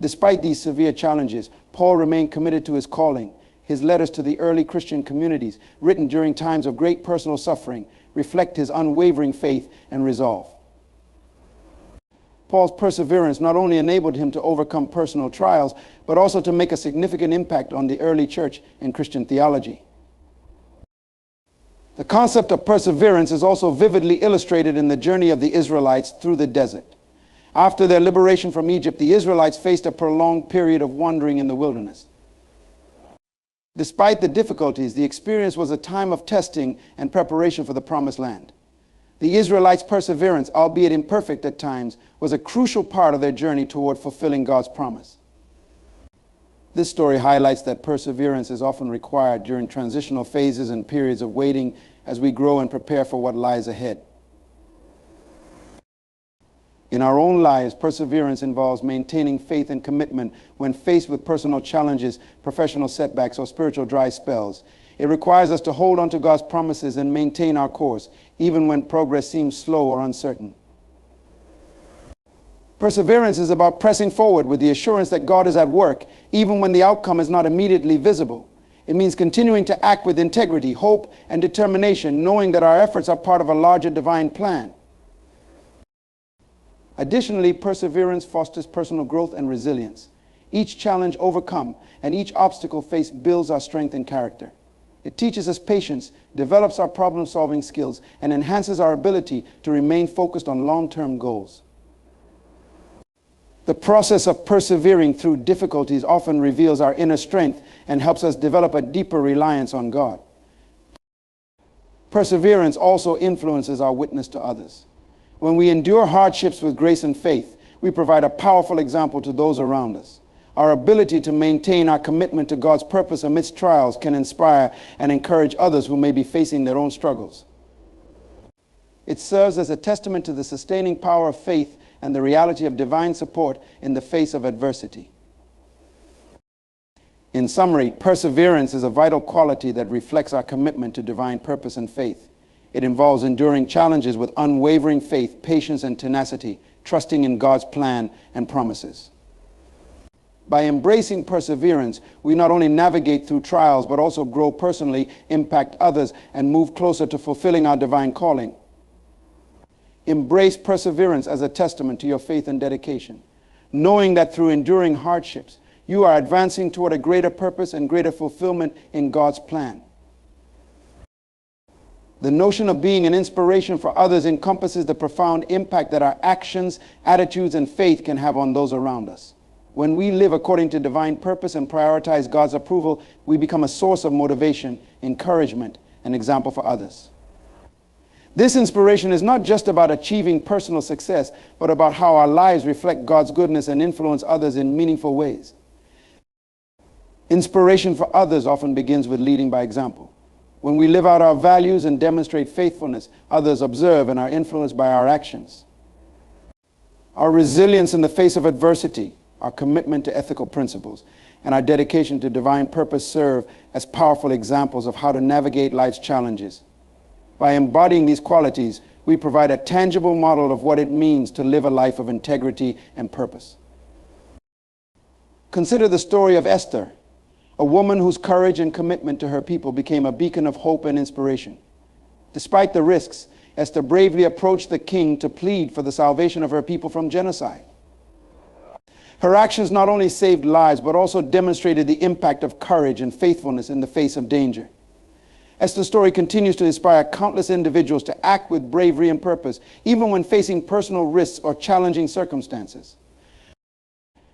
Despite these severe challenges, Paul remained committed to his calling. His letters to the early Christian communities, written during times of great personal suffering, reflect his unwavering faith and resolve. Paul's perseverance not only enabled him to overcome personal trials, but also to make a significant impact on the early church and Christian theology. The concept of perseverance is also vividly illustrated in the journey of the Israelites through the desert. After their liberation from Egypt, the Israelites faced a prolonged period of wandering in the wilderness. Despite the difficulties, the experience was a time of testing and preparation for the promised land. The Israelites' perseverance, albeit imperfect at times, was a crucial part of their journey toward fulfilling God's promise. This story highlights that perseverance is often required during transitional phases and periods of waiting as we grow and prepare for what lies ahead. In our own lives, perseverance involves maintaining faith and commitment when faced with personal challenges, professional setbacks, or spiritual dry spells. It requires us to hold on to God's promises and maintain our course, even when progress seems slow or uncertain. Perseverance is about pressing forward with the assurance that God is at work, even when the outcome is not immediately visible. It means continuing to act with integrity, hope, and determination, knowing that our efforts are part of a larger divine plan. Additionally, perseverance fosters personal growth and resilience. Each challenge overcome and each obstacle faced builds our strength and character. It teaches us patience, develops our problem-solving skills, and enhances our ability to remain focused on long-term goals. The process of persevering through difficulties often reveals our inner strength and helps us develop a deeper reliance on God. Perseverance also influences our witness to others. When we endure hardships with grace and faith, we provide a powerful example to those around us. Our ability to maintain our commitment to God's purpose amidst trials can inspire and encourage others who may be facing their own struggles. It serves as a testament to the sustaining power of faith and the reality of divine support in the face of adversity. In summary, perseverance is a vital quality that reflects our commitment to divine purpose and faith. It involves enduring challenges with unwavering faith, patience, and tenacity, trusting in God's plan and promises. By embracing perseverance, we not only navigate through trials, but also grow personally, impact others, and move closer to fulfilling our divine calling. Embrace perseverance as a testament to your faith and dedication, knowing that through enduring hardships, You are advancing toward a greater purpose and greater fulfillment in God's plan. The notion of being an inspiration for others encompasses the profound impact that our actions, attitudes, and faith can have on those around us. When we live according to divine purpose and prioritize God's approval, we become a source of motivation, encouragement, and example for others. This inspiration is not just about achieving personal success, but about how our lives reflect God's goodness and influence others in meaningful ways. Inspiration for others often begins with leading by example. When we live out our values and demonstrate faithfulness, others observe and are influenced by our actions. Our resilience in the face of adversity, our commitment to ethical principles, and our dedication to divine purpose serve as powerful examples of how to navigate life's challenges. By embodying these qualities, we provide a tangible model of what it means to live a life of integrity and purpose. Consider the story of Esther, a woman whose courage and commitment to her people became a beacon of hope and inspiration. Despite the risks, Esther bravely approached the king to plead for the salvation of her people from genocide. Her actions not only saved lives, but also demonstrated the impact of courage and faithfulness in the face of danger. Esther's story continues to inspire countless individuals to act with bravery and purpose, even when facing personal risks or challenging circumstances.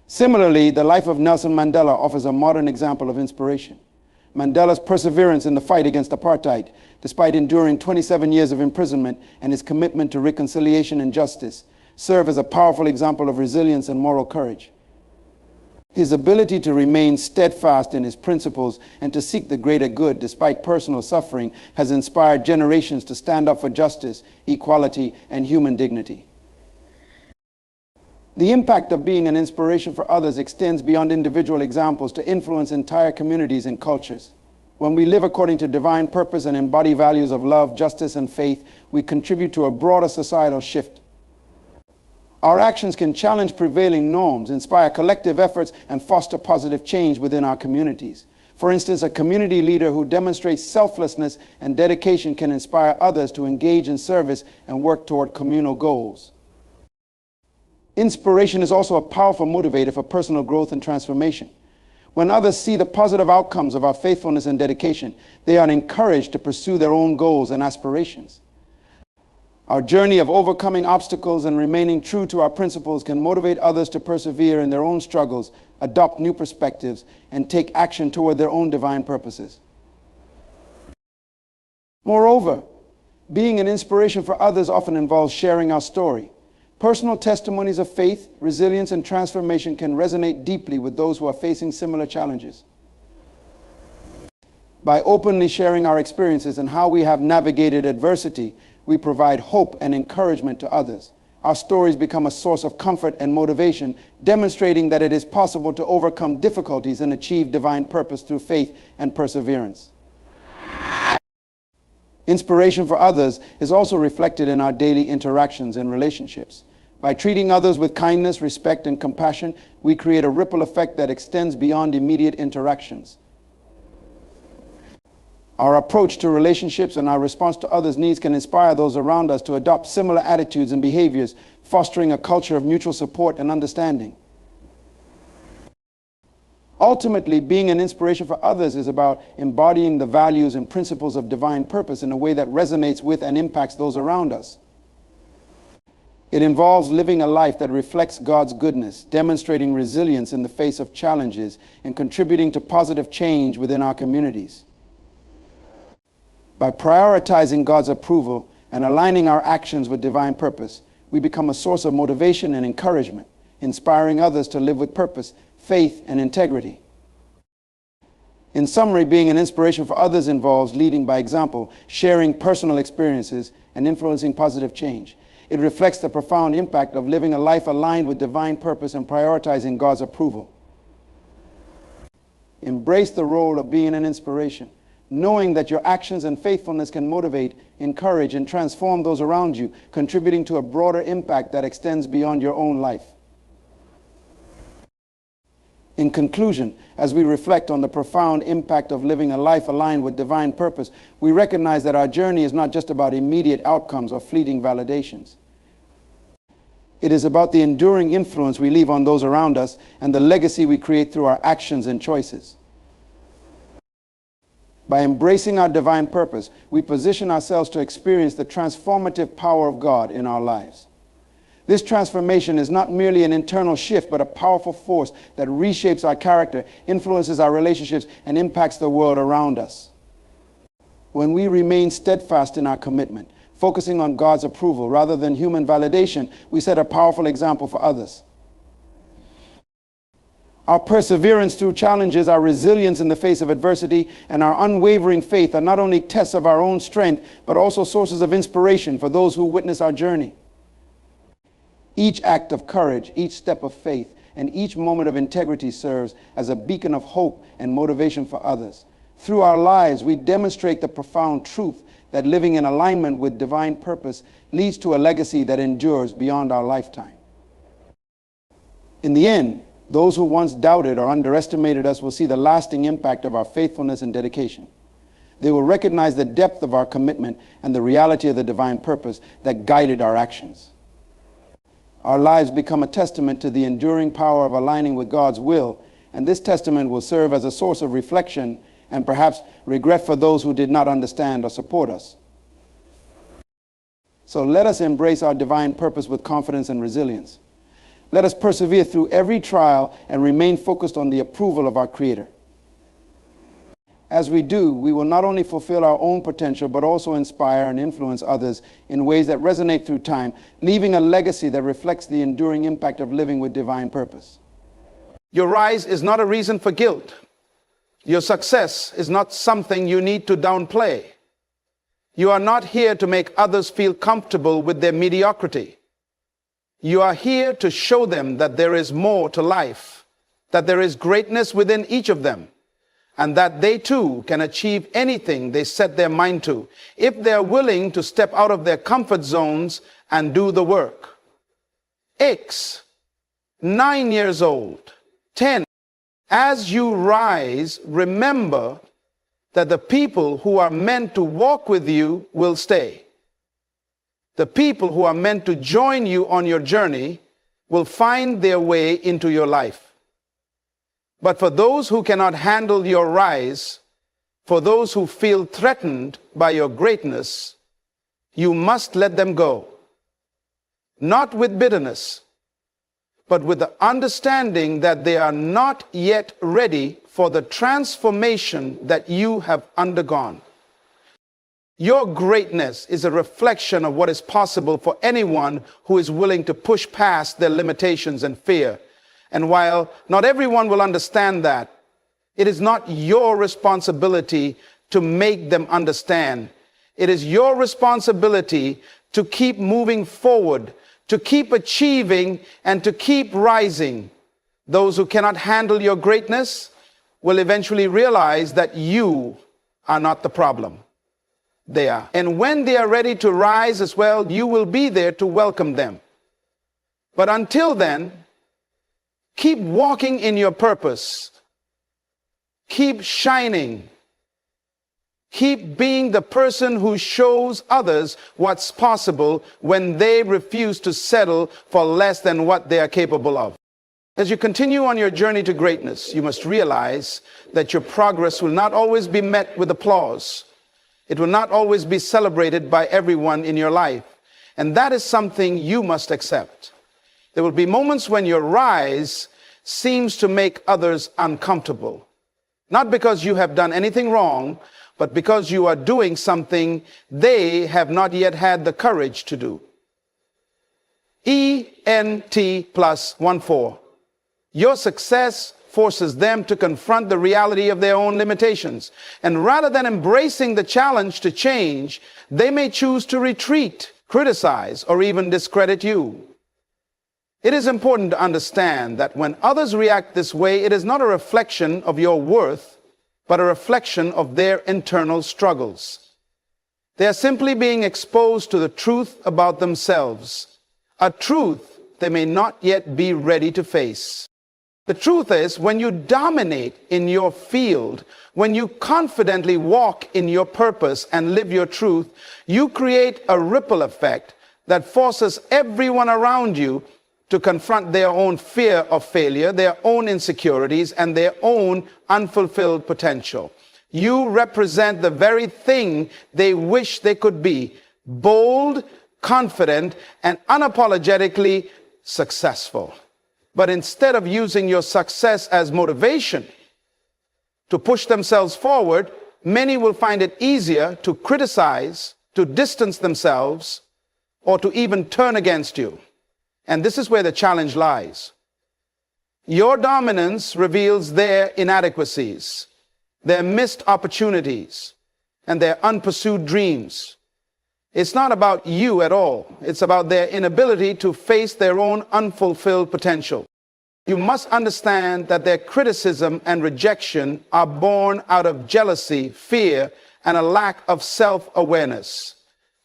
Similarly, the life of Nelson Mandela offers a modern example of inspiration. Mandela's perseverance in the fight against apartheid, despite enduring 27 years of imprisonment, and his commitment to reconciliation and justice, serve as a powerful example of resilience and moral courage. His ability to remain steadfast in his principles and to seek the greater good despite personal suffering has inspired generations to stand up for justice, equality, and human dignity. The impact of being an inspiration for others extends beyond individual examples to influence entire communities and cultures. When we live according to divine purpose and embody values of love, justice, and faith, we contribute to a broader societal shift. Our actions can challenge prevailing norms, inspire collective efforts, and foster positive change within our communities. For instance, a community leader who demonstrates selflessness and dedication can inspire others to engage in service and work toward communal goals. Inspiration is also a powerful motivator for personal growth and transformation. When others see the positive outcomes of our faithfulness and dedication, they are encouraged to pursue their own goals and aspirations. Our journey of overcoming obstacles and remaining true to our principles can motivate others to persevere in their own struggles, adopt new perspectives, and take action toward their own divine purposes. Moreover, being an inspiration for others often involves sharing our story. Personal testimonies of faith, resilience, and transformation can resonate deeply with those who are facing similar challenges. By openly sharing our experiences and how we have navigated adversity, we provide hope and encouragement to others. Our stories become a source of comfort and motivation, demonstrating that it is possible to overcome difficulties and achieve divine purpose through faith and perseverance. Inspiration for others is also reflected in our daily interactions and relationships. By treating others with kindness, respect, and compassion, we create a ripple effect that extends beyond immediate interactions. Our approach to relationships and our response to others' needs can inspire those around us to adopt similar attitudes and behaviors, fostering a culture of mutual support and understanding. Ultimately, being an inspiration for others is about embodying the values and principles of divine purpose in a way that resonates with and impacts those around us. It involves living a life that reflects God's goodness, demonstrating resilience in the face of challenges, and contributing to positive change within our communities. By prioritizing God's approval and aligning our actions with divine purpose, we become a source of motivation and encouragement, inspiring others to live with purpose, faith, and integrity. In summary, being an inspiration for others involves leading by example, sharing personal experiences, and influencing positive change. It reflects the profound impact of living a life aligned with divine purpose and prioritizing God's approval. Embrace the role of being an inspiration, knowing that your actions and faithfulness can motivate, encourage, and transform those around you, contributing to a broader impact that extends beyond your own life. In conclusion, as we reflect on the profound impact of living a life aligned with divine purpose, we recognize that our journey is not just about immediate outcomes or fleeting validations. It is about the enduring influence we leave on those around us and the legacy we create through our actions and choices. By embracing our divine purpose, we position ourselves to experience the transformative power of God in our lives. This transformation is not merely an internal shift, but a powerful force that reshapes our character, influences our relationships, and impacts the world around us. When we remain steadfast in our commitment, focusing on God's approval rather than human validation, we set a powerful example for others. Our perseverance through challenges, our resilience in the face of adversity, and our unwavering faith are not only tests of our own strength, but also sources of inspiration for those who witness our journey. Each act of courage, each step of faith, and each moment of integrity serves as a beacon of hope and motivation for others. Through our lives, we demonstrate the profound truth that living in alignment with divine purpose leads to a legacy that endures beyond our lifetime. In the end, those who once doubted or underestimated us will see the lasting impact of our faithfulness and dedication. They will recognize the depth of our commitment and the reality of the divine purpose that guided our actions. Our lives become a testament to the enduring power of aligning with God's will, and this testament will serve as a source of reflection and perhaps regret for those who did not understand or support us. So let us embrace our divine purpose with confidence and resilience. Let us persevere through every trial and remain focused on the approval of our Creator. As we do, we will not only fulfill our own potential, but also inspire and influence others in ways that resonate through time, leaving a legacy that reflects the enduring impact of living with divine purpose. Your rise is not a reason for guilt. Your success is not something you need to downplay. You are not here to make others feel comfortable with their mediocrity. You are here to show them that there is more to life, that there is greatness within each of them, and that they too can achieve anything they set their mind to, if they are willing to step out of their comfort zones and do the work. X, 9 years old, 10. As you rise, remember that the people who are meant to walk with you will stay. The people who are meant to join you on your journey will find their way into your life. But for those who cannot handle your rise, for those who feel threatened by your greatness, you must let them go. Not with bitterness, but with the understanding that they are not yet ready for the transformation that you have undergone. Your greatness is a reflection of what is possible for anyone who is willing to push past their limitations and fear. And while not everyone will understand that, it is not your responsibility to make them understand. It is your responsibility to keep moving forward, to keep achieving, and to keep rising. Those who cannot handle your greatness will eventually realize that you are not the problem. They are. And when they are ready to rise as well, you will be there to welcome them. But until then, keep walking in your purpose. Keep shining. Keep being the person who shows others what's possible when they refuse to settle for less than what they are capable of. As you continue on your journey to greatness, you must realize that your progress will not always be met with applause. It will not always be celebrated by everyone in your life. And that is something you must accept. There will be moments when your rise seems to make others uncomfortable. Not because you have done anything wrong, but because you are doing something they have not yet had the courage to do. ENT+14. Your success forces them to confront the reality of their own limitations. And rather than embracing the challenge to change, they may choose to retreat, criticize, or even discredit you. It is important to understand that when others react this way, it is not a reflection of your worth, but a reflection of their internal struggles. They are simply being exposed to the truth about themselves, a truth they may not yet be ready to face. The truth is, when you dominate in your field, when you confidently walk in your purpose and live your truth, you create a ripple effect that forces everyone around you to confront their own fear of failure, their own insecurities, and their own unfulfilled potential. You represent the very thing they wish they could be: bold, confident, and unapologetically successful. But instead of using your success as motivation to push themselves forward, many will find it easier to criticize, to distance themselves, or to even turn against you. And this is where the challenge lies. Your dominance reveals their inadequacies, their missed opportunities, and their unpursued dreams. It's not about you at all. It's about their inability to face their own unfulfilled potential. You must understand that their criticism and rejection are born out of jealousy, fear, and a lack of self-awareness.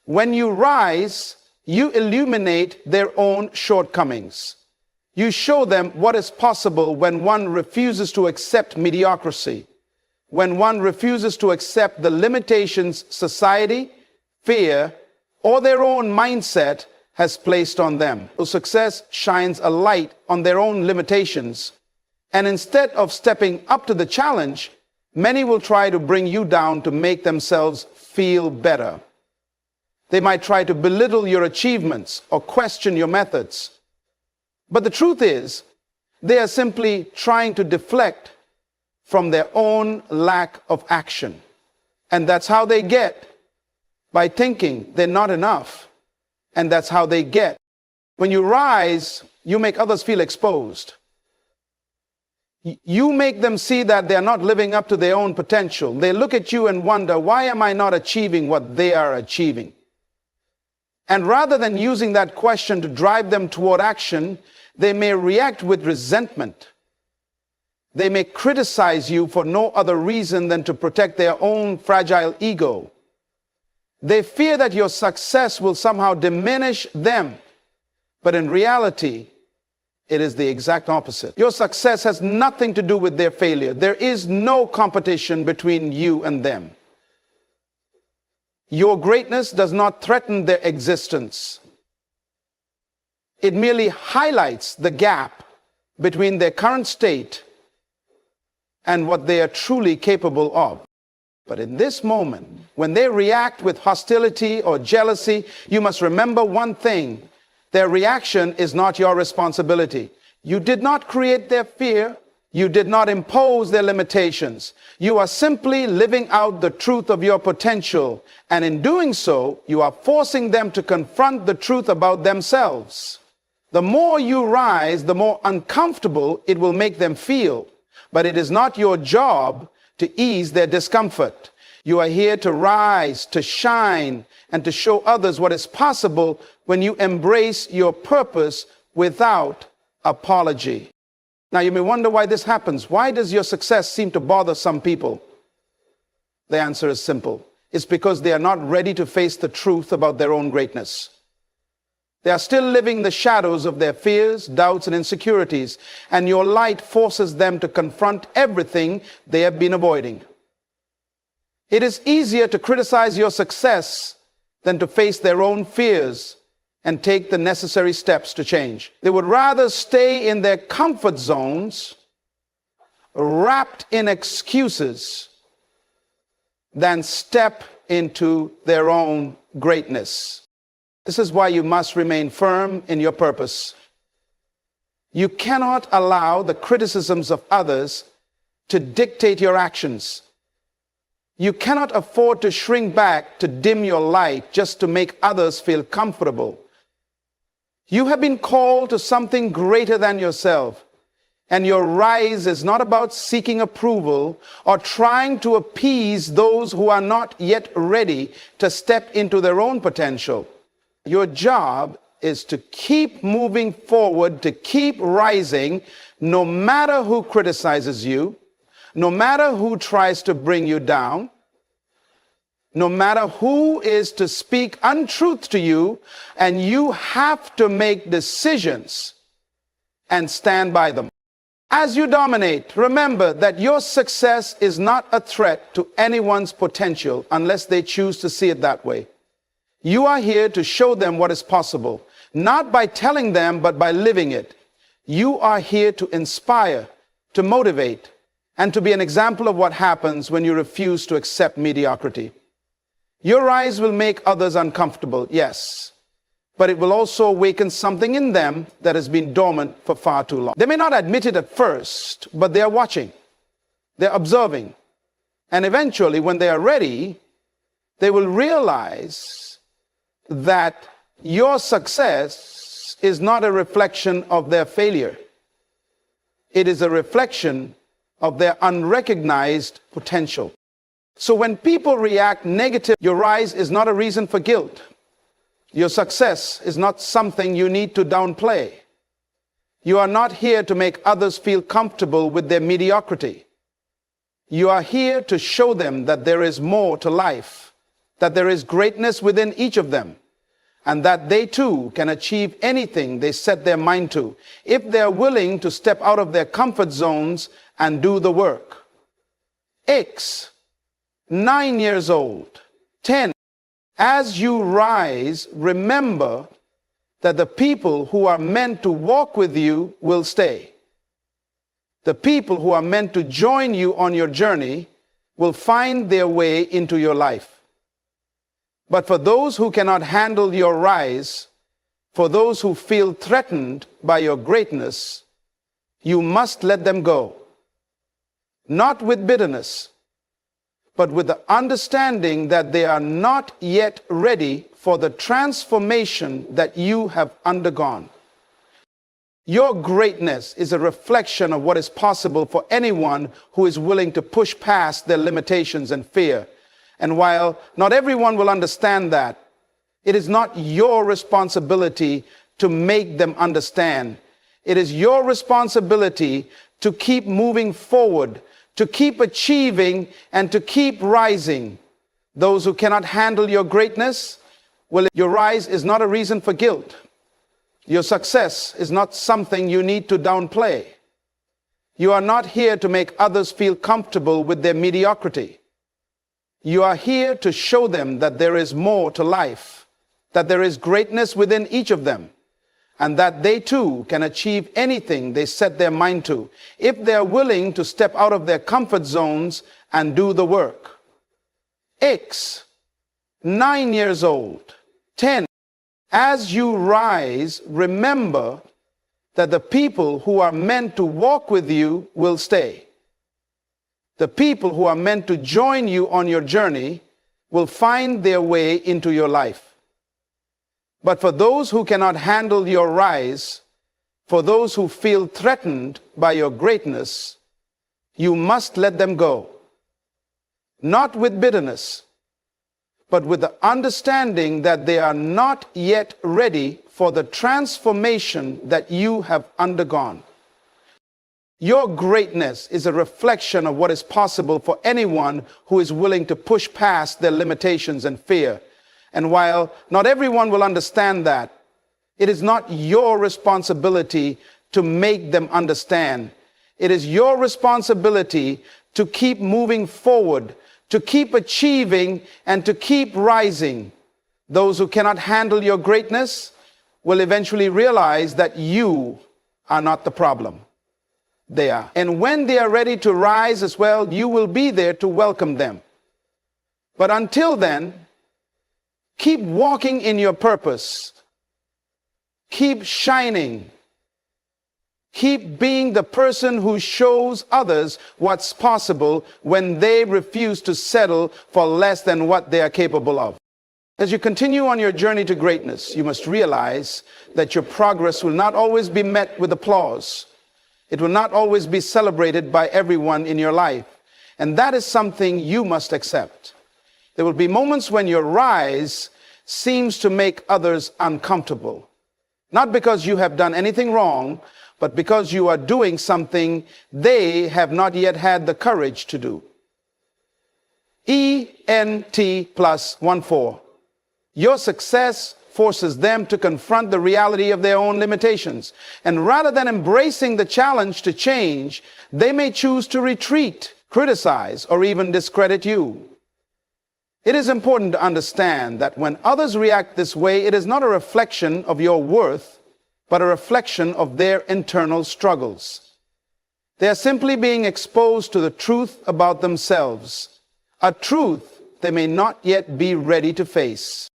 When you rise, you illuminate their own shortcomings. You show them what is possible when one refuses to accept mediocrity, when one refuses to accept the limitations society, fear, or their own mindset has placed on them. So success shines a light on their own limitations, and instead of stepping up to the challenge, many will try to bring you down to make themselves feel better. They might try to belittle your achievements or question your methods. But the truth is, they are simply trying to deflect from their own lack of action. And that's how they get, by thinking they're not enough. And that's how they get. When you rise, you make others feel exposed. You make them see that they're not living up to their own potential. They look at you and wonder, why am I not achieving what they are achieving? And rather than using that question to drive them toward action, they may react with resentment. They may criticize you for no other reason than to protect their own fragile ego. They fear that your success will somehow diminish them. But in reality, it is the exact opposite. Your success has nothing to do with their failure. There is no competition between you and them. Your greatness does not threaten their existence. It merely highlights the gap between their current state and what they are truly capable of. But in this moment, when they react with hostility or jealousy, you must remember one thing: their reaction is not your responsibility. You did not create their fear. You did not impose their limitations. You are simply living out the truth of your potential. And in doing so, you are forcing them to confront the truth about themselves. The more you rise, the more uncomfortable it will make them feel. But it is not your job to ease their discomfort. You are here to rise, to shine, and to show others what is possible when you embrace your purpose without apology. Now, you may wonder why this happens. Why does your success seem to bother some people? The answer is simple. It's because they are not ready to face the truth about their own greatness. They are still living the shadows of their fears, doubts, and insecurities, and your light forces them to confront everything they have been avoiding. It is easier to criticize your success than to face their own fears and take the necessary steps to change. They would rather stay in their comfort zones, wrapped in excuses, than step into their own greatness. This is why you must remain firm in your purpose. You cannot allow the criticisms of others to dictate your actions. You cannot afford to shrink back to dim your light just to make others feel comfortable. You have been called to something greater than yourself, and your rise is not about seeking approval or trying to appease those who are not yet ready to step into their own potential. Your job is to keep moving forward, to keep rising, no matter who criticizes you, no matter who tries to bring you down, no matter who is to speak untruth to you, and you have to make decisions and stand by them. As you dominate, remember that your success is not a threat to anyone's potential unless they choose to see it that way. You are here to show them what is possible, not by telling them, but by living it. You are here to inspire, to motivate, and to be an example of what happens when you refuse to accept mediocrity. Your rise will make others uncomfortable, yes, but it will also awaken something in them that has been dormant for far too long. They may not admit it at first, but they are watching, they're observing, and eventually, when they are ready, they will realize that your success is not a reflection of their failure. It is a reflection of their unrecognized potential. So when people react negative, your rise is not a reason for guilt. Your success is not something you need to downplay. You are not here to make others feel comfortable with their mediocrity. You are here to show them that there is more to life, that there is greatness within each of them, and that they too can achieve anything they set their mind to, if they are willing to step out of their comfort zones and do the work. X, 9 years old, 10. As you rise, remember that the people who are meant to walk with you will stay. The people who are meant to join you on your journey will find their way into your life. But for those who cannot handle your rise, for those who feel threatened by your greatness, you must let them go. Not with bitterness, but with the understanding that they are not yet ready for the transformation that you have undergone. Your greatness is a reflection of what is possible for anyone who is willing to push past their limitations and fear. And while not everyone will understand that, it is not your responsibility to make them understand. It is your responsibility to keep moving forward, to keep achieving, and to keep rising. Those who cannot handle your greatness, well, your rise is not a reason for guilt. Your success is not something you need to downplay. You are not here to make others feel comfortable with their mediocrity. You are here to show them that there is more to life, that there is greatness within each of them, and that they too can achieve anything they set their mind to, if they are willing to step out of their comfort zones and do the work. X, 9 years old, 10. As you rise, remember that the people who are meant to walk with you will stay. The people who are meant to join you on your journey will find their way into your life. But for those who cannot handle your rise, for those who feel threatened by your greatness, you must let them go. Not with bitterness, but with the understanding that they are not yet ready for the transformation that you have undergone. Your greatness is a reflection of what is possible for anyone who is willing to push past their limitations and fear. And while not everyone will understand that, it is not your responsibility to make them understand. It is your responsibility to keep moving forward, to keep achieving, and to keep rising. Those who cannot handle your greatness will eventually realize that you are not the problem. They are. And when they are ready to rise as well, you will be there to welcome them. But until then, keep walking in your purpose. Keep shining. Keep being the person who shows others what's possible when they refuse to settle for less than what they are capable of. As you continue on your journey to greatness, you must realize that your progress will not always be met with applause. It will not always be celebrated by everyone in your life. And that is something you must accept. There will be moments when your rise seems to make others uncomfortable. Not because you have done anything wrong, but because you are doing something they have not yet had the courage to do. ENT+14. Your success forces them to confront the reality of their own limitations. And rather than embracing the challenge to change, they may choose to retreat, criticize, or even discredit you. It is important to understand that when others react this way, it is not a reflection of your worth, but a reflection of their internal struggles. They are simply being exposed to the truth about themselves, a truth they may not yet be ready to face.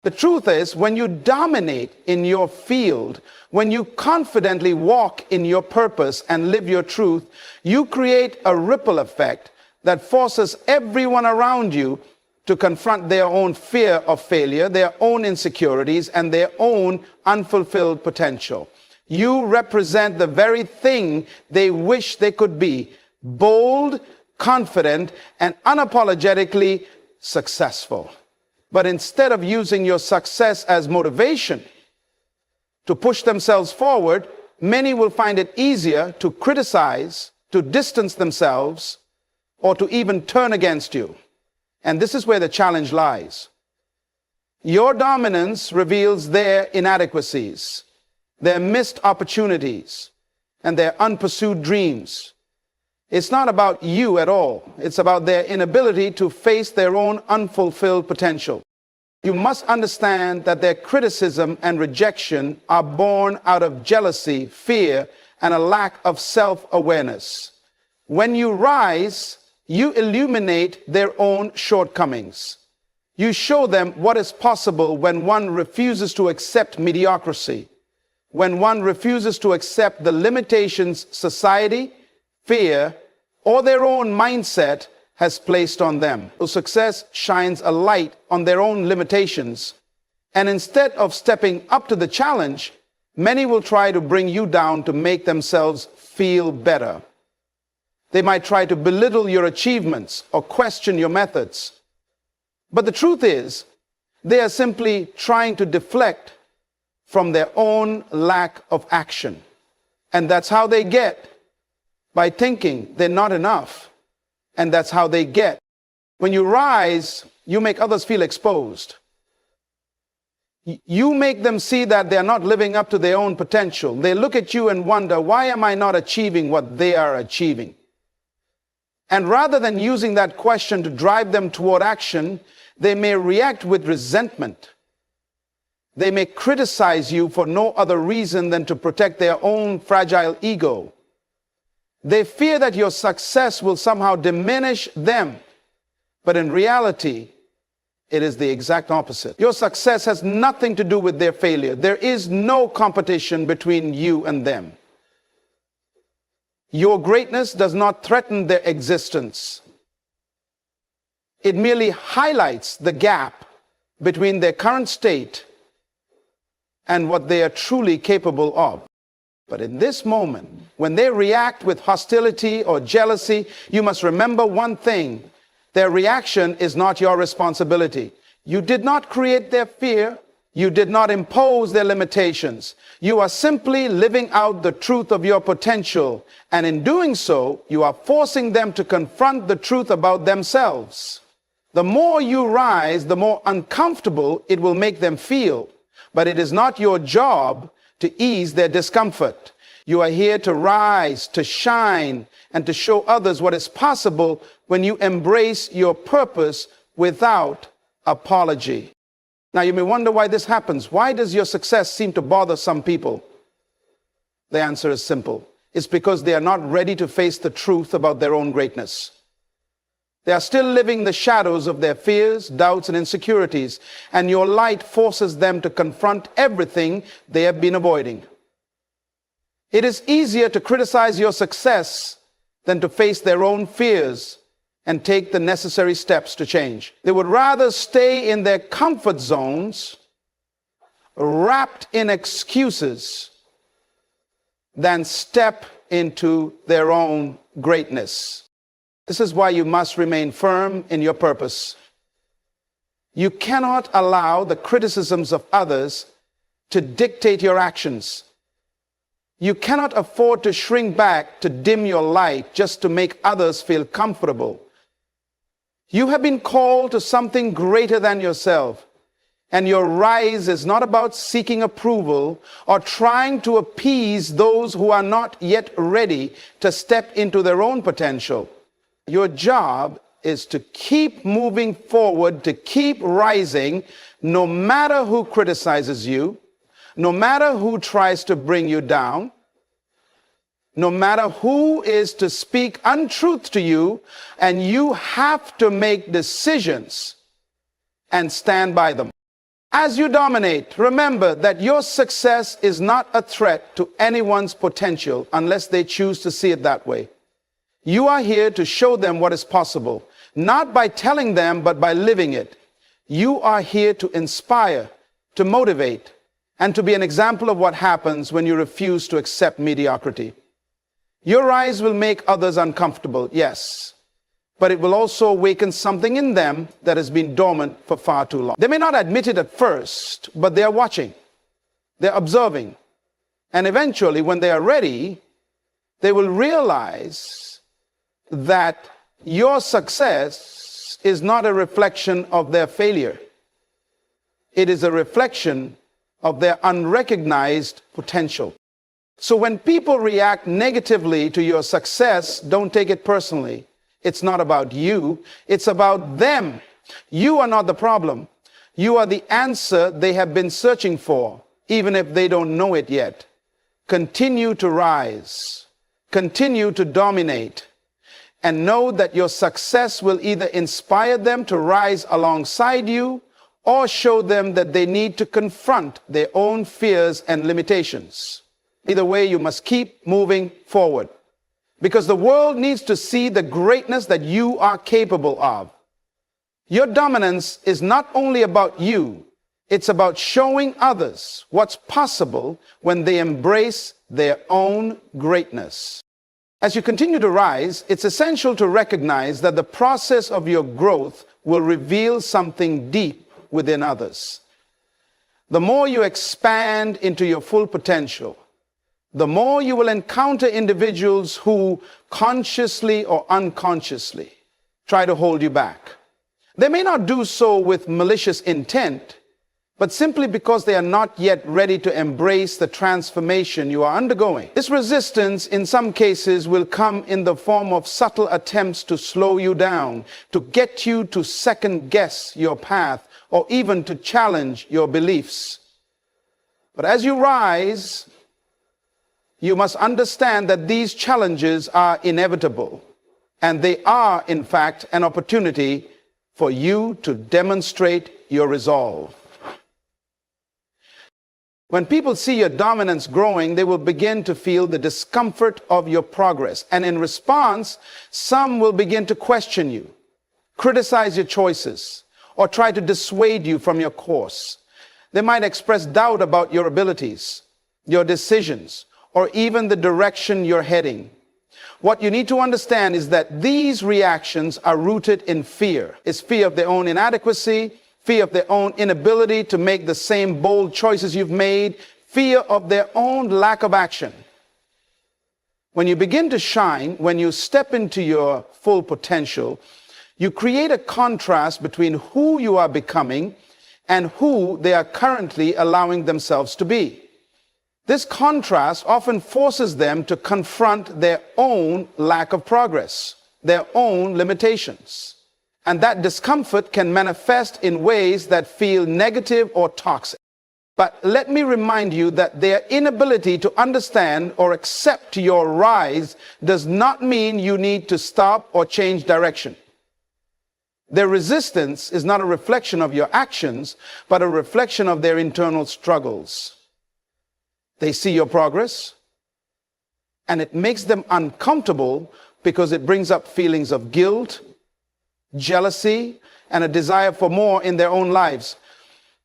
The truth is, when you dominate in your field, when you confidently walk in your purpose and live your truth, you create a ripple effect that forces everyone around you to confront their own fear of failure, their own insecurities, and their own unfulfilled potential. You represent the very thing they wish they could be: bold, confident, and unapologetically successful. But instead of using your success as motivation to push themselves forward, many will find it easier to criticize, to distance themselves, or to even turn against you. And this is where the challenge lies. Your dominance reveals their inadequacies, their missed opportunities, and their unpursued dreams. It's not about you at all. It's about their inability to face their own unfulfilled potential. You must understand that their criticism and rejection are born out of jealousy, fear, and a lack of self-awareness. When you rise, you illuminate their own shortcomings. You show them what is possible when one refuses to accept mediocrity, when one refuses to accept the limitations society, fear, or their own mindset has placed on them. So success shines a light on their own limitations, and instead of stepping up to the challenge, many will try to bring you down to make themselves feel better. They might try to belittle your achievements or question your methods. But the truth is, they are simply trying to deflect from their own lack of action. And that's how they get, by thinking they're not enough. And that's how they get. When you rise, you make others feel exposed. You make them see that they're not living up to their own potential. They look at you and wonder, why am I not achieving what they are achieving? And rather than using that question to drive them toward action, they may react with resentment. They may criticize you for no other reason than to protect their own fragile ego. They fear that your success will somehow diminish them. But in reality, it is the exact opposite. Your success has nothing to do with their failure. There is no competition between you and them. Your greatness does not threaten their existence. It merely highlights the gap between their current state and what they are truly capable of. But in this moment, when they react with hostility or jealousy, you must remember one thing: their reaction is not your responsibility. You did not create their fear. You did not impose their limitations. You are simply living out the truth of your potential. And in doing so, you are forcing them to confront the truth about themselves. The more you rise, the more uncomfortable it will make them feel. But it is not your job to ease their discomfort. You are here to rise, to shine, and to show others what is possible when you embrace your purpose without apology. Now, you may wonder why this happens. Why does your success seem to bother some people? The answer is simple. It's because they are not ready to face the truth about their own greatness. They are still living the shadows of their fears, doubts, and insecurities, and your light forces them to confront everything they have been avoiding. It is easier to criticize your success than to face their own fears and take the necessary steps to change. They would rather stay in their comfort zones, wrapped in excuses, than step into their own greatness. This is why you must remain firm in your purpose. You cannot allow the criticisms of others to dictate your actions. You cannot afford to shrink back to dim your light just to make others feel comfortable. You have been called to something greater than yourself, and your rise is not about seeking approval or trying to appease those who are not yet ready to step into their own potential. Your job is to keep moving forward, to keep rising, no matter who criticizes you, no matter who tries to bring you down, no matter who is to speak untruth to you, and you have to make decisions and stand by them. As you dominate, remember that your success is not a threat to anyone's potential unless they choose to see it that way. You are here to show them what is possible, not by telling them, but by living it. You are here to inspire, to motivate, and to be an example of what happens when you refuse to accept mediocrity. Your rise will make others uncomfortable, yes, but it will also awaken something in them that has been dormant for far too long. They may not admit it at first, but they are watching, they're observing, and eventually, when they are ready, they will realize that your success is not a reflection of their failure. It is a reflection of their unrecognized potential. So when people react negatively to your success, don't take it personally. It's not about you, it's about them. You are not the problem. You are the answer they have been searching for, even if they don't know it yet. Continue to rise, continue to dominate, and know that your success will either inspire them to rise alongside you or show them that they need to confront their own fears and limitations. Either way, you must keep moving forward, because the world needs to see the greatness that you are capable of. Your dominance is not only about you, it's about showing others what's possible when they embrace their own greatness. As you continue to rise, it's essential to recognize that the process of your growth will reveal something deep within others. The more you expand into your full potential, the more you will encounter individuals who consciously or unconsciously try to hold you back. They may not do so with malicious intent, but simply because they are not yet ready to embrace the transformation you are undergoing. This resistance, in some cases, will come in the form of subtle attempts to slow you down, to get you to second guess your path, or even to challenge your beliefs. But as you rise, you must understand that these challenges are inevitable, and they are, in fact, an opportunity for you to demonstrate your resolve. When people see your dominance growing, they will begin to feel the discomfort of your progress. And in response, some will begin to question you, criticize your choices, or try to dissuade you from your course. They might express doubt about your abilities, your decisions, or even the direction you're heading. What you need to understand is that these reactions are rooted in fear. It's fear of their own inadequacy, fear of their own inability to make the same bold choices you've made, fear of their own lack of action. When you begin to shine, when you step into your full potential, you create a contrast between who you are becoming and who they are currently allowing themselves to be. This contrast often forces them to confront their own lack of progress, their own limitations. And that discomfort can manifest in ways that feel negative or toxic. But let me remind you that their inability to understand or accept your rise does not mean you need to stop or change direction. Their resistance is not a reflection of your actions, but a reflection of their internal struggles. They see your progress, and it makes them uncomfortable because it brings up feelings of guilt, jealousy, and a desire for more in their own lives.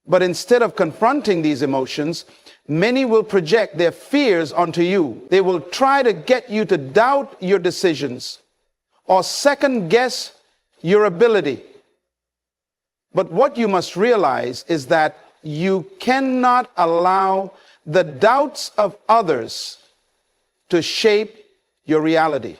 But instead of confronting these emotions, many will project their fears onto you. They will try to get you to doubt your decisions or second guess your ability. But what you must realize is that you cannot allow the doubts of others to shape your reality.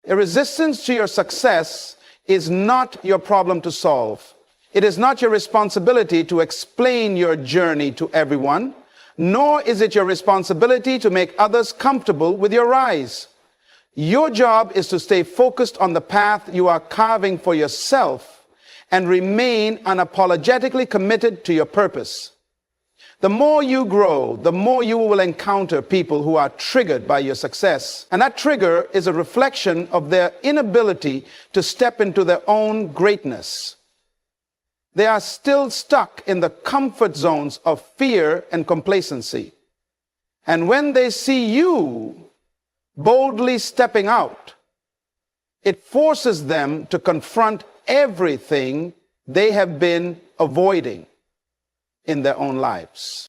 A resistance to your success is not your problem to solve. It is not your responsibility to explain your journey to everyone, nor is it your responsibility to make others comfortable with your rise. Your job is to stay focused on the path you are carving for yourself and remain unapologetically committed to your purpose. The more you grow, the more you will encounter people who are triggered by your success. And that trigger is a reflection of their inability to step into their own greatness. They are still stuck in the comfort zones of fear and complacency. And when they see you boldly stepping out, it forces them to confront everything they have been avoiding in their own lives.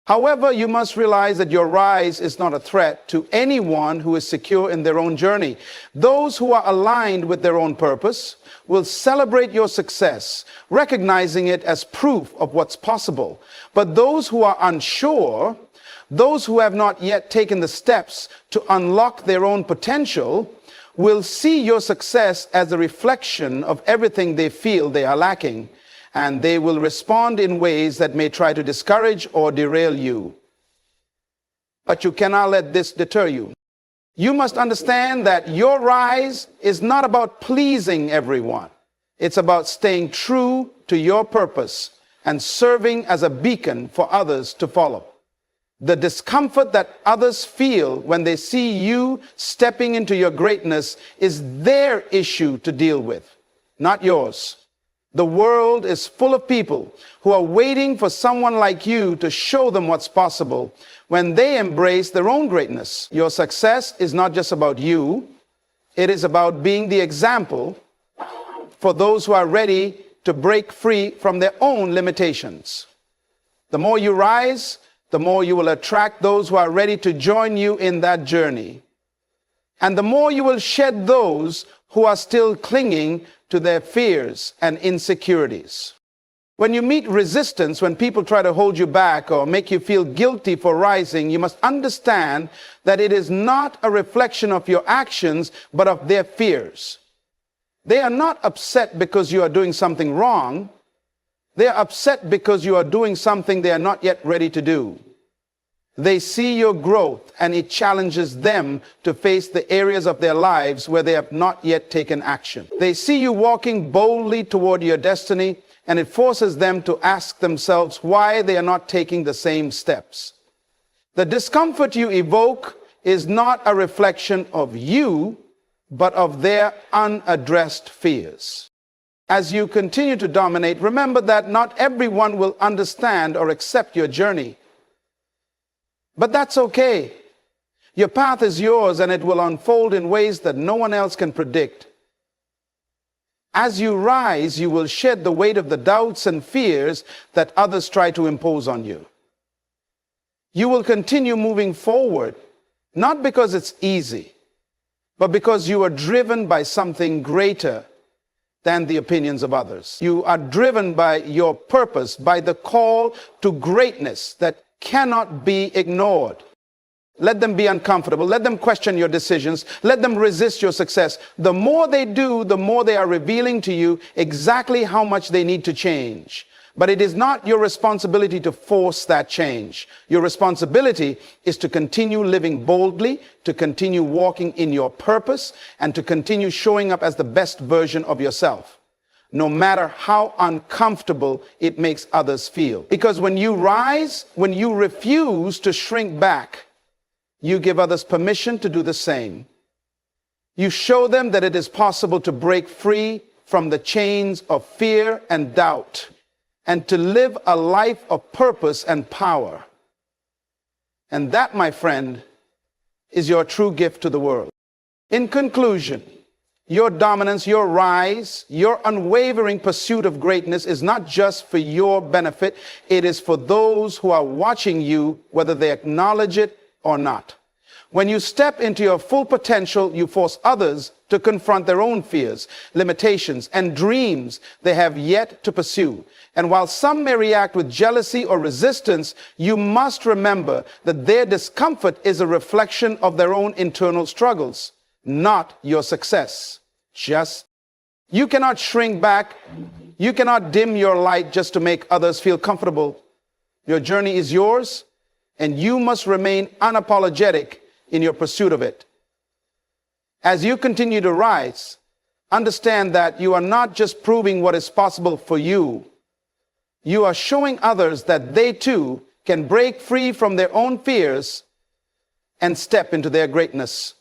However, you must realize that your rise is not a threat to anyone who is secure in their own journey. Those who are aligned with their own purpose will celebrate your success, recognizing it as proof of what's possible. But those who are unsure, those who have not yet taken the steps to unlock their own potential, will see your success as a reflection of everything they feel they are lacking, and they will respond in ways that may try to discourage or derail you. But you cannot let this deter you. You must understand that your rise is not about pleasing everyone. It's about staying true to your purpose and serving as a beacon for others to follow. The discomfort that others feel when they see you stepping into your greatness is their issue to deal with, not yours. The world is full of people who are waiting for someone like you to show them what's possible when they embrace their own greatness. Your success is not just about you. It is about being the example for those who are ready to break free from their own limitations. The more you rise, the more you will attract those who are ready to join you in that journey. And the more you will shed those who are still clinging to their fears and insecurities. When you meet resistance, when people try to hold you back or make you feel guilty for rising, you must understand that it is not a reflection of your actions, but of their fears. They are not upset because you are doing something wrong. They are upset because you are doing something they are not yet ready to do. They see your growth, and it challenges them to face the areas of their lives where they have not yet taken action. They see you walking boldly toward your destiny, and it forces them to ask themselves why they are not taking the same steps. The discomfort you evoke is not a reflection of you, but of their unaddressed fears. As you continue to dominate, remember that not everyone will understand or accept your journey. But that's okay. Your path is yours, and it will unfold in ways that no one else can predict. As you rise, you will shed the weight of the doubts and fears that others try to impose on you. You will continue moving forward, not because it's easy, but because you are driven by something greater than the opinions of others. You are driven by your purpose, by the call to greatness that cannot be ignored. Let them be uncomfortable. Let them question your decisions. Let them resist your success. The more they do, the more they are revealing to you exactly how much they need to change. But it is not your responsibility to force that change. Your responsibility is to continue living boldly, to continue walking in your purpose, and to continue showing up as the best version of yourself, no matter how uncomfortable it makes others feel. Because when you rise, when you refuse to shrink back, you give others permission to do the same. You show them that it is possible to break free from the chains of fear and doubt, and to live a life of purpose and power. And that, my friend, is your true gift to the world. In conclusion, your dominance, your rise, your unwavering pursuit of greatness is not just for your benefit. It is for those who are watching you, whether they acknowledge it or not. When you step into your full potential, you force others to confront their own fears, limitations, and dreams they have yet to pursue. And while some may react with jealousy or resistance, you must remember that their discomfort is a reflection of their own internal struggles, not your success. You cannot shrink back. You cannot dim your light just to make others feel comfortable. Your journey is yours, and you must remain unapologetic in your pursuit of it. As you continue to rise, understand that you are not just proving what is possible for you. You are showing others that they too can break free from their own fears and step into their greatness.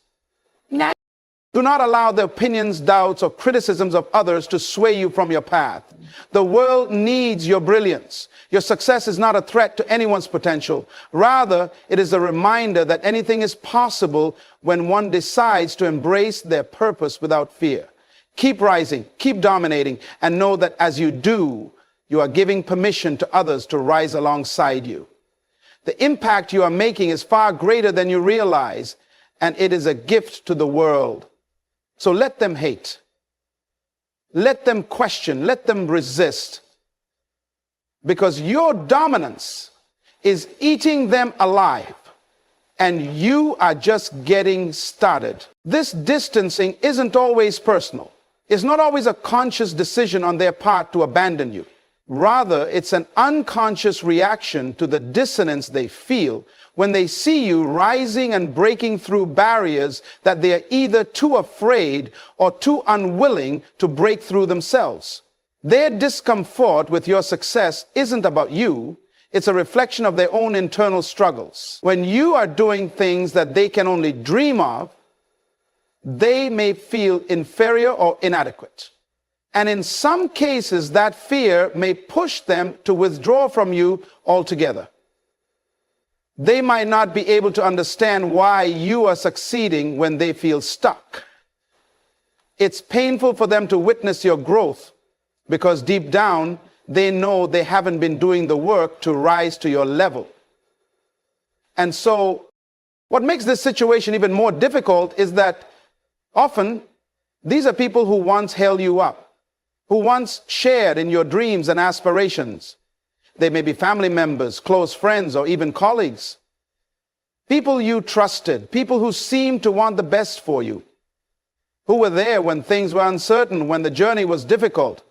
Do not allow the opinions, doubts, or criticisms of others to sway you from your path. The world needs your brilliance. Your success is not a threat to anyone's potential. Rather, it is a reminder that anything is possible when one decides to embrace their purpose without fear. Keep rising, keep dominating, and know that as you do, you are giving permission to others to rise alongside you. The impact you are making is far greater than you realize, and it is a gift to the world. So let them hate. Let them question. Let them resist. Because your dominance is eating them alive, and you are just getting started. This distancing isn't always personal. It's not always a conscious decision on their part to abandon you. Rather, it's an unconscious reaction to the dissonance they feel when they see you rising and breaking through barriers that they are either too afraid or too unwilling to break through themselves. Their discomfort with your success isn't about you. It's a reflection of their own internal struggles. When you are doing things that they can only dream of, they may feel inferior or inadequate. And in some cases, that fear may push them to withdraw from you altogether. They might not be able to understand why you are succeeding when they feel stuck. It's painful for them to witness your growth because deep down, they know they haven't been doing the work to rise to your level. And so, what makes this situation even more difficult is that often these are people who once held you up, who once shared in your dreams and aspirations. They may be family members, close friends, or even colleagues. People you trusted, people who seemed to want the best for you, who were there when things were uncertain, when the journey was difficult.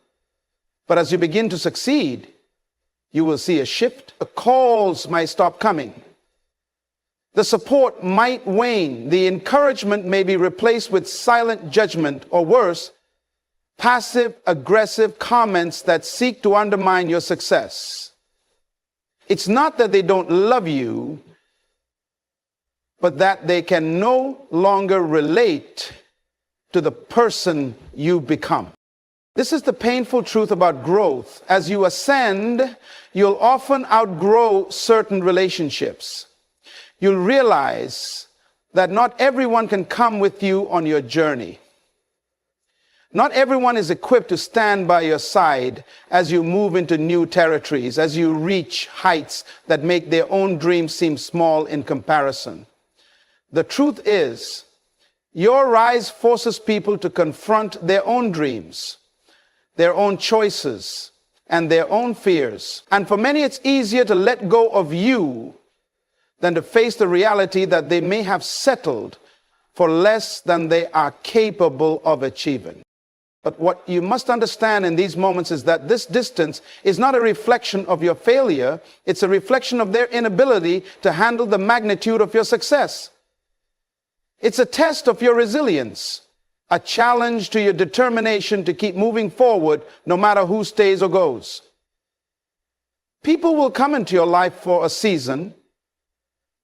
But as you begin to succeed, you will see a shift. The calls might stop coming. The support might wane. The encouragement may be replaced with silent judgment, or worse, passive, aggressive comments that seek to undermine your success. It's not that they don't love you, but that they can no longer relate to the person you become. This is the painful truth about growth. As you ascend, you'll often outgrow certain relationships. You'll realize that not everyone can come with you on your journey. Not everyone is equipped to stand by your side as you move into new territories, as you reach heights that make their own dreams seem small in comparison. The truth is, your rise forces people to confront their own dreams, their own choices, and their own fears. And for many, it's easier to let go of you than to face the reality that they may have settled for less than they are capable of achieving. But what you must understand in these moments is that this distance is not a reflection of your failure. It's a reflection of their inability to handle the magnitude of your success. It's a test of your resilience, a challenge to your determination to keep moving forward no matter who stays or goes. People will come into your life for a season,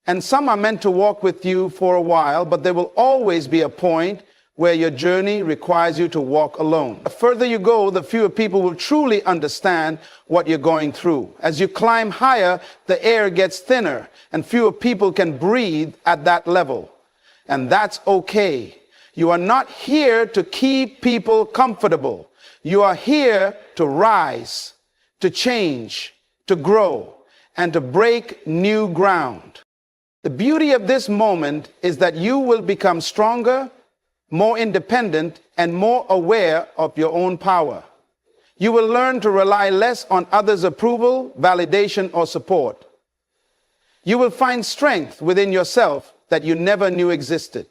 and some are meant to walk with you for a while, but there will always be a point where your journey requires you to walk alone. The further you go, the fewer people will truly understand what you're going through. As you climb higher, the air gets thinner, and fewer people can breathe at that level. And that's okay. You are not here to keep people comfortable. You are here to rise, to change, to grow, and to break new ground. The beauty of this moment is that you will become stronger, more independent, and more aware of your own power. You will learn to rely less on others' approval, validation, or support. You will find strength within yourself that you never knew existed.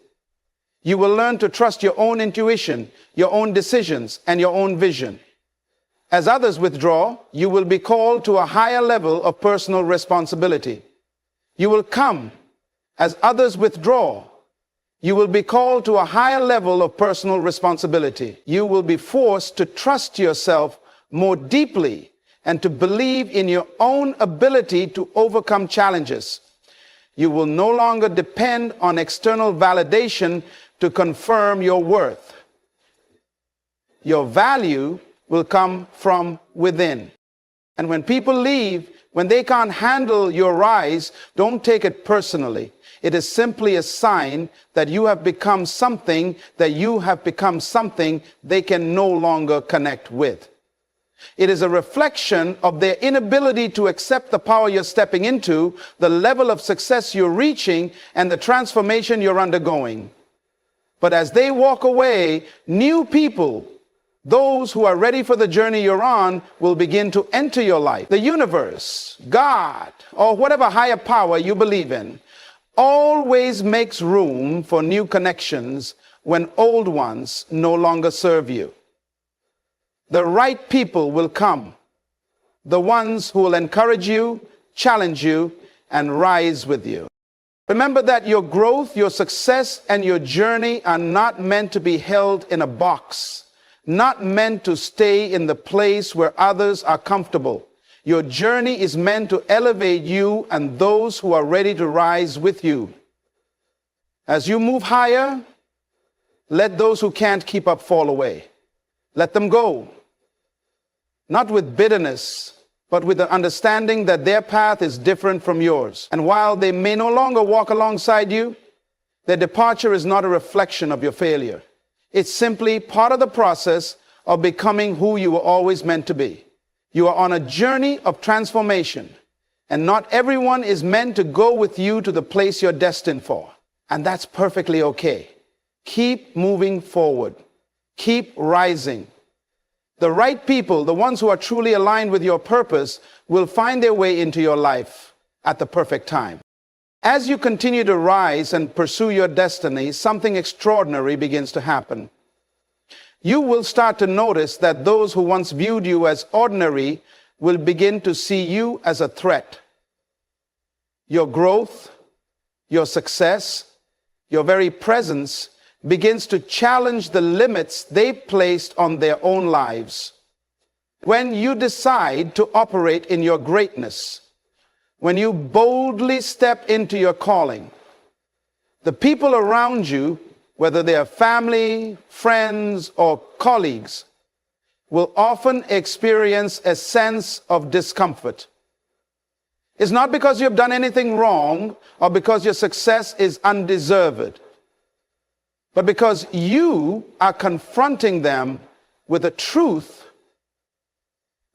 You will learn to trust your own intuition, your own decisions, and your own vision. As others withdraw, you will be called to a higher level of personal responsibility. You will come as others withdraw. You will be called to a higher level of personal responsibility. You will be forced to trust yourself more deeply and to believe in your own ability to overcome challenges. You will no longer depend on external validation to confirm your worth. Your value will come from within. And when people leave, when they can't handle your rise, don't take it personally. It is simply a sign that you have become something they can no longer connect with. It is a reflection of their inability to accept the power you're stepping into, the level of success you're reaching, and the transformation you're undergoing. But as they walk away, new people, those who are ready for the journey you're on, will begin to enter your life. The universe, God, or whatever higher power you believe in, always makes room for new connections when old ones no longer serve you. The right people will come, the ones who will encourage you, challenge you, and rise with you. Remember that your growth, your success, and your journey are not meant to be held in a box, not meant to stay in the place where others are comfortable. Your journey is meant to elevate you and those who are ready to rise with you. As you move higher, let those who can't keep up fall away. Let them go. Not with bitterness, but with the understanding that their path is different from yours. And while they may no longer walk alongside you, their departure is not a reflection of your failure. It's simply part of the process of becoming who you were always meant to be. You are on a journey of transformation, and not everyone is meant to go with you to the place you're destined for. And that's perfectly okay. Keep moving forward. Keep rising. The right people, the ones who are truly aligned with your purpose, will find their way into your life at the perfect time. As you continue to rise and pursue your destiny, something extraordinary begins to happen. You will start to notice that those who once viewed you as ordinary will begin to see you as a threat. Your growth, your success, your very presence begins to challenge the limits they placed on their own lives. When you decide to operate in your greatness, when you boldly step into your calling, the people around you, whether they are family, friends, or colleagues, will often experience a sense of discomfort. It's not because you have done anything wrong or because your success is undeserved, but because you are confronting them with a truth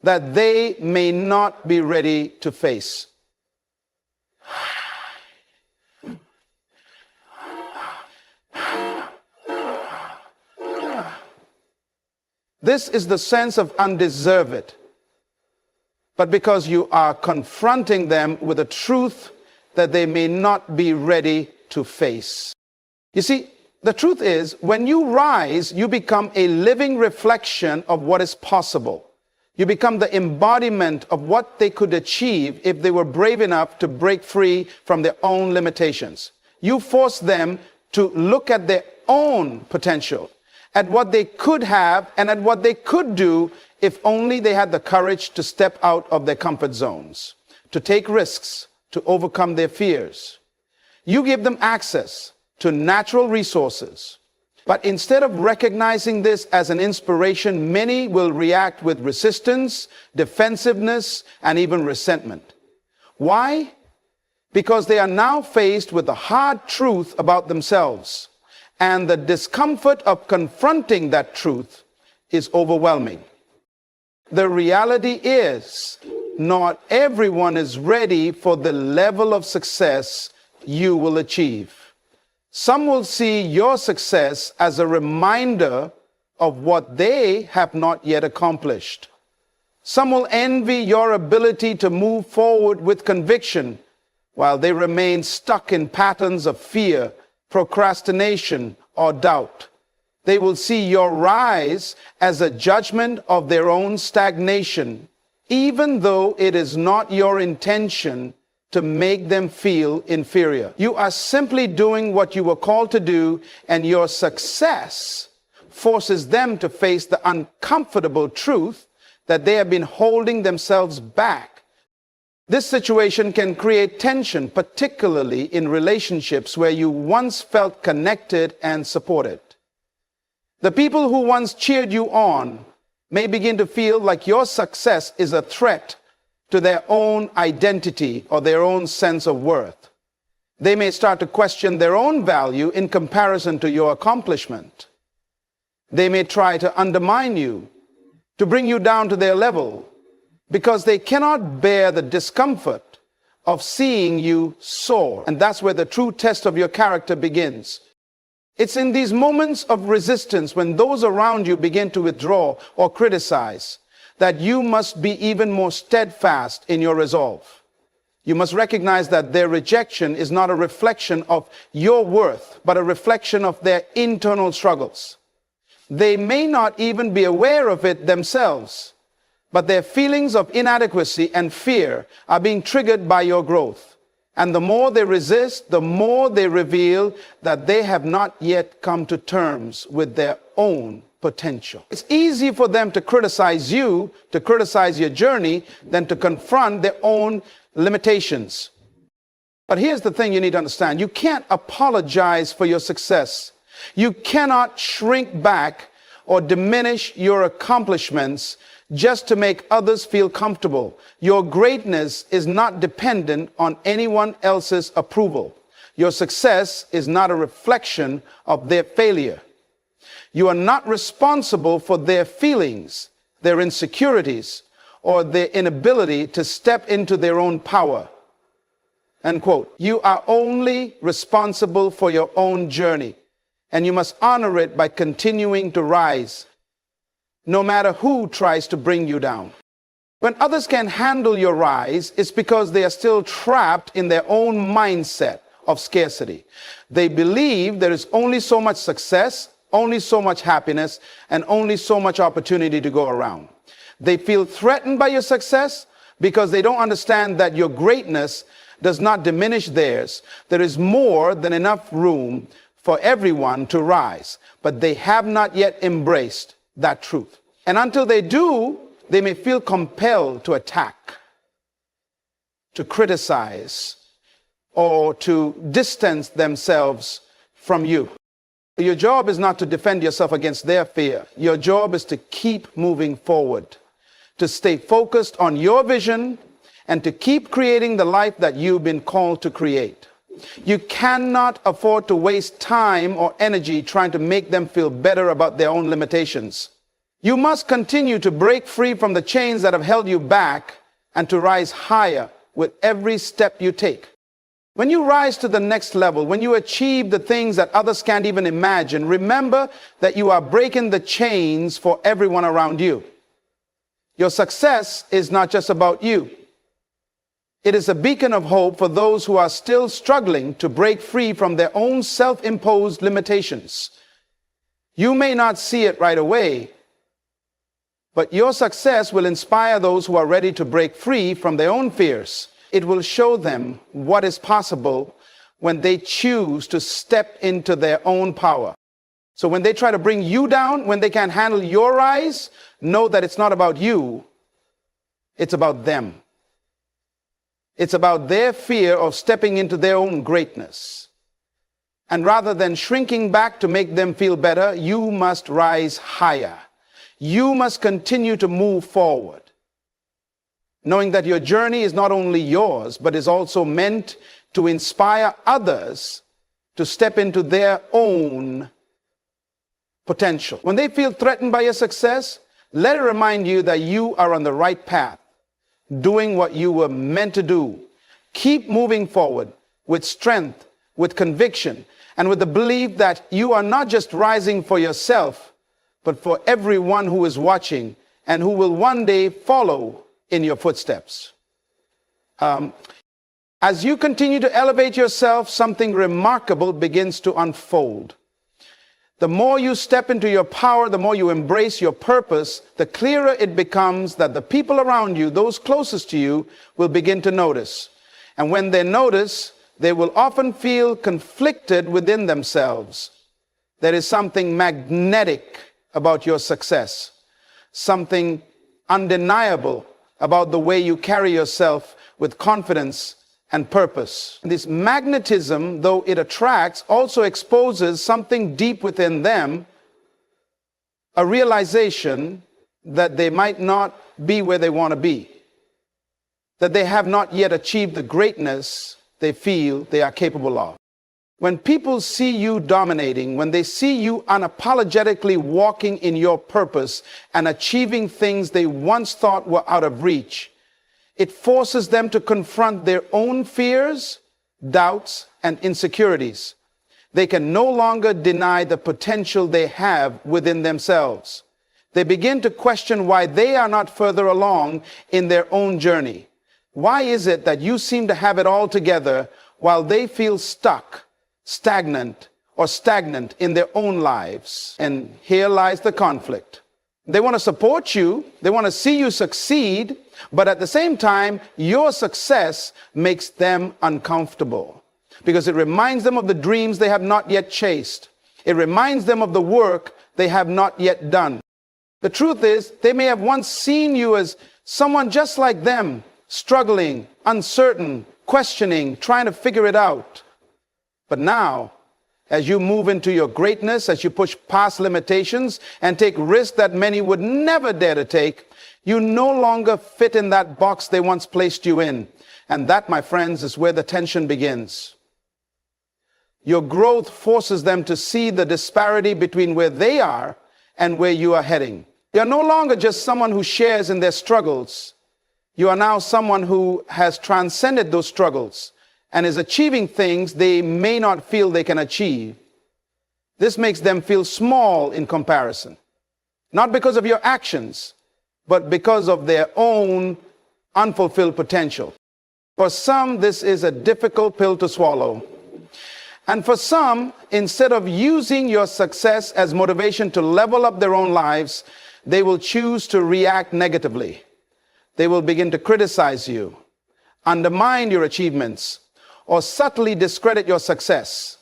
that they may not be ready to face. This is the sense of undeserved, but because you are confronting them with a truth that they may not be ready to face. You see, the truth is, when you rise, you become a living reflection of what is possible. You become the embodiment of what they could achieve if they were brave enough to break free from their own limitations. You force them to look at their own potential, at what they could have and at what they could do if only they had the courage to step out of their comfort zones, to take risks, to overcome their fears. You give them access to natural resources. But instead of recognizing this as an inspiration, many will react with resistance, defensiveness, and even resentment. Why? Because they are now faced with the hard truth about themselves, and the discomfort of confronting that truth is overwhelming. The reality is, not everyone is ready for the level of success you will achieve. Some will see your success as a reminder of what they have not yet accomplished. Some will envy your ability to move forward with conviction while they remain stuck in patterns of fear, procrastination, or doubt. They will see your rise as a judgment of their own stagnation, even though it is not your intention to make them feel inferior. You are simply doing what you were called to do, and your success forces them to face the uncomfortable truth that they have been holding themselves back. This situation can create tension, particularly in relationships where you once felt connected and supported. The people who once cheered you on may begin to feel like your success is a threat to their own identity or their own sense of worth. They may start to question their own value in comparison to your accomplishment. They may try to undermine you, to bring you down to their level, because they cannot bear the discomfort of seeing you soar. And that's where the true test of your character begins. It's in these moments of resistance, when those around you begin to withdraw or criticize, that you must be even more steadfast in your resolve. You must recognize that their rejection is not a reflection of your worth, but a reflection of their internal struggles. They may not even be aware of it themselves, but their feelings of inadequacy and fear are being triggered by your growth. And the more they resist, the more they reveal that they have not yet come to terms with their own potential. It's easy for them to criticize you, to criticize your journey, than to confront their own limitations. But here's the thing you need to understand. You can't apologize for your success. You cannot shrink back or diminish your accomplishments just to make others feel comfortable. Your greatness is not dependent on anyone else's approval. Your success is not a reflection of their failure. You are not responsible for their feelings, their insecurities, or their inability to step into their own power. End quote. You are only responsible for your own journey, and you must honor it by continuing to rise, no matter who tries to bring you down. When others can handle your rise, it's because they are still trapped in their own mindset of scarcity. They believe there is only so much success, only so much happiness, and only so much opportunity to go around. They feel threatened by your success because they don't understand that your greatness does not diminish theirs. There is more than enough room for everyone to rise, but they have not yet embraced that truth. And until they do, they may feel compelled to attack, to criticize, or to distance themselves from you. Your job is not to defend yourself against their fear. Your job is to keep moving forward, to stay focused on your vision, and to keep creating the life that you've been called to create. You cannot afford to waste time or energy trying to make them feel better about their own limitations. You must continue to break free from the chains that have held you back and to rise higher with every step you take. When you rise to the next level, when you achieve the things that others can't even imagine, remember that you are breaking the chains for everyone around you. Your success is not just about you. It is a beacon of hope for those who are still struggling to break free from their own self-imposed limitations. You may not see it right away, but your success will inspire those who are ready to break free from their own fears. It will show them what is possible when they choose to step into their own power. So when they try to bring you down, when they can't handle your rise, know that it's not about you, it's about them. It's about their fear of stepping into their own greatness. And rather than shrinking back to make them feel better, you must rise higher. You must continue to move forward, knowing that your journey is not only yours, but is also meant to inspire others to step into their own potential. When they feel threatened by your success, let it remind you that you are on the right path, doing what you were meant to do. Keep moving forward with strength, with conviction, and with the belief that you are not just rising for yourself, but for everyone who is watching and who will one day follow in your footsteps. As you continue to elevate yourself, something remarkable begins to unfold. The more you step into your power, the more you embrace your purpose, the clearer it becomes that the people around you, those closest to you, will begin to notice. And when they notice, they will often feel conflicted within themselves. There is something magnetic about your success, something undeniable about the way you carry yourself with confidence and purpose. This magnetism, though it attracts, also exposes something deep within them, a realization that they might not be where they want to be, that they have not yet achieved the greatness they feel they are capable of. When people see you dominating, when they see you unapologetically walking in your purpose and achieving things they once thought were out of reach, it forces them to confront their own fears, doubts, and insecurities. They can no longer deny the potential they have within themselves. They begin to question why they are not further along in their own journey. Why is it that you seem to have it all together while they feel stuck, stagnant in their own lives? And here lies the conflict. They want to support you, they want to see you succeed, but at the same time, your success makes them uncomfortable because it reminds them of the dreams they have not yet chased. It reminds them of the work they have not yet done. The truth is, they may have once seen you as someone just like them, struggling, uncertain, questioning, trying to figure it out. But now, as you move into your greatness, as you push past limitations and take risks that many would never dare to take, you no longer fit in that box they once placed you in. And that, my friends, is where the tension begins. Your growth forces them to see the disparity between where they are and where you are heading. You're no longer just someone who shares in their struggles. You are now someone who has transcended those struggles and is achieving things they may not feel they can achieve. This makes them feel small in comparison, not because of your actions, but because of their own unfulfilled potential. For some, this is a difficult pill to swallow. And for some, instead of using your success as motivation to level up their own lives, they will choose to react negatively. They will begin to criticize you, undermine your achievements, or subtly discredit your success.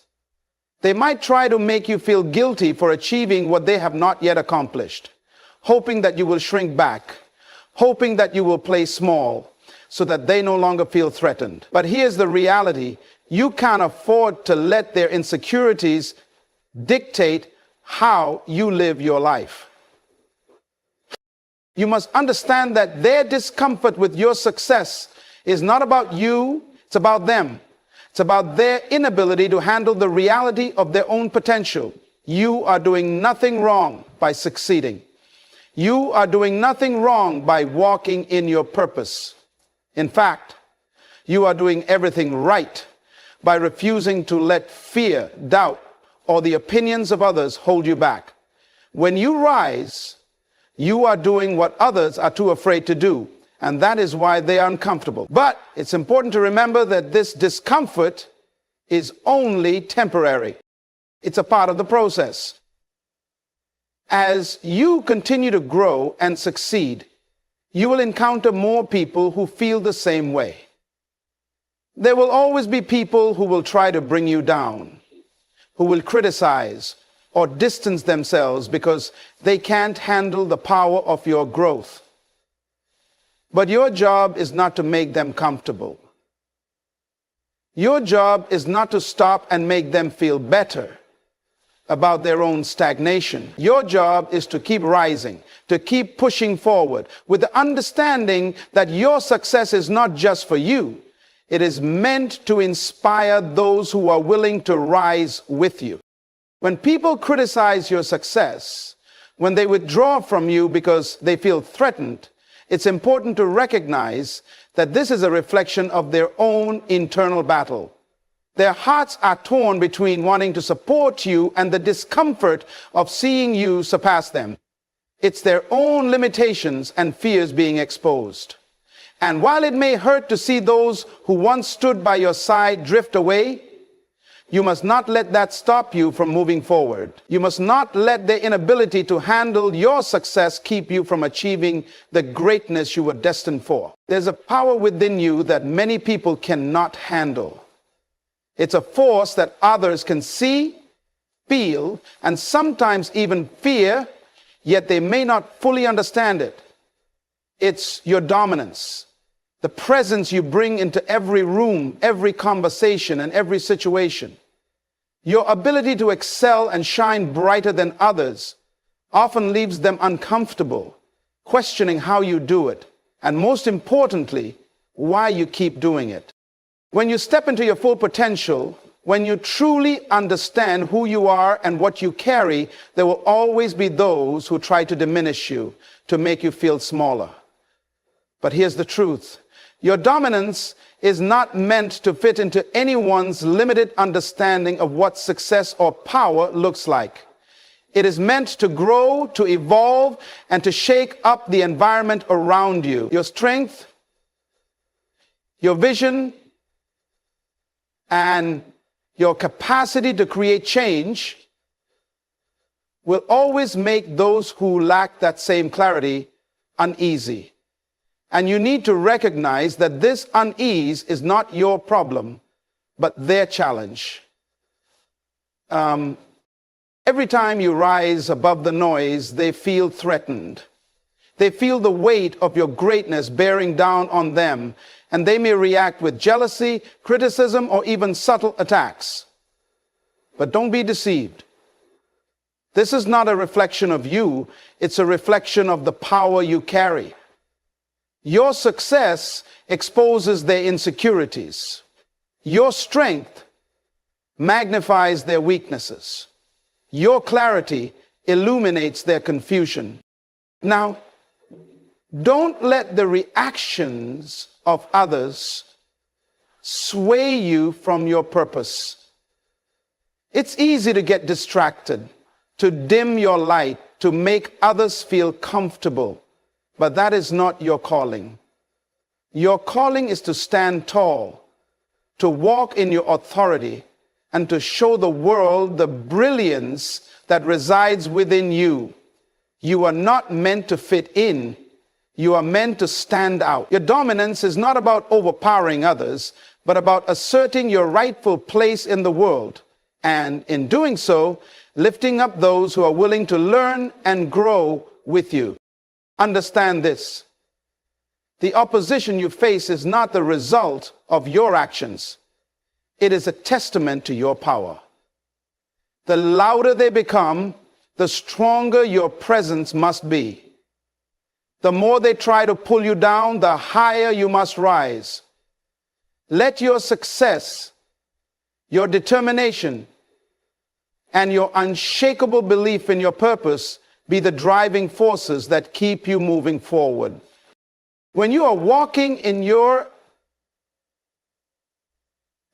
They might try to make you feel guilty for achieving what they have not yet accomplished, hoping that you will shrink back, hoping that you will play small so that they no longer feel threatened. But here's the reality. You can't afford to let their insecurities dictate how you live your life. You must understand that their discomfort with your success is not about you, it's about them. It's about their inability to handle the reality of their own potential. You are doing nothing wrong by succeeding. You are doing nothing wrong by walking in your purpose. In fact, you are doing everything right by refusing to let fear, doubt, or the opinions of others hold you back. When you rise, you are doing what others are too afraid to do, and that is why they are uncomfortable. But it's important to remember that this discomfort is only temporary. It's a part of the process. As you continue to grow and succeed, you will encounter more people who feel the same way. There will always be people who will try to bring you down, who will criticize or distance themselves because they can't handle the power of your growth. But your job is not to make them comfortable. Your job is not to stop and make them feel better about their own stagnation. Your job is to keep rising, to keep pushing forward with the understanding that your success is not just for you. It is meant to inspire those who are willing to rise with you. When people criticize your success, when they withdraw from you because they feel threatened, it's important to recognize that this is a reflection of their own internal battle. Their hearts are torn between wanting to support you and the discomfort of seeing you surpass them. It's their own limitations and fears being exposed. And while it may hurt to see those who once stood by your side drift away, You must not let that stop you from moving forward. You must not let the inability to handle your success keep you from achieving the greatness you were destined for. There's a power within you that many people cannot handle. It's a force that others can see, feel, and sometimes even fear, yet they may not fully understand it. It's your dominance, the presence you bring into every room, every conversation, and every situation. Your ability to excel and shine brighter than others often leaves them uncomfortable, questioning how you do it, and most importantly, why you keep doing it. When you step into your full potential, when you truly understand who you are and what you carry, there will always be those who try to diminish you, to make you feel smaller. But here's the truth. Your dominance is not meant to fit into anyone's limited understanding of what success or power looks like. It is meant to grow, to evolve, and to shake up the environment around you. Your strength, your vision, and your capacity to create change will always make those who lack that same clarity uneasy. And you need to recognize that this unease is not your problem, but their challenge. Every time you rise above the noise, they feel threatened. They feel the weight of your greatness bearing down on them, and they may react with jealousy, criticism, or even subtle attacks. But don't be deceived. This is not a reflection of you, it's a reflection of the power you carry. Your success exposes their insecurities. Your strength magnifies their weaknesses. Your clarity illuminates their confusion. Now, don't let the reactions of others sway you from your purpose. It's easy to get distracted, to dim your light, to make others feel comfortable. But that is not your calling. Your calling is to stand tall, to walk in your authority, and to show the world the brilliance that resides within you. You are not meant to fit in. You are meant to stand out. Your dominance is not about overpowering others, but about asserting your rightful place in the world. And in doing so, lifting up those who are willing to learn and grow with you. Understand this. The opposition you face is not the result of your actions. It is a testament to your power. The louder they become, the stronger your presence must be. The more they try to pull you down, the higher you must rise. Let your success, your determination, and your unshakable belief in your purpose be the driving forces that keep you moving forward. When you are walking in your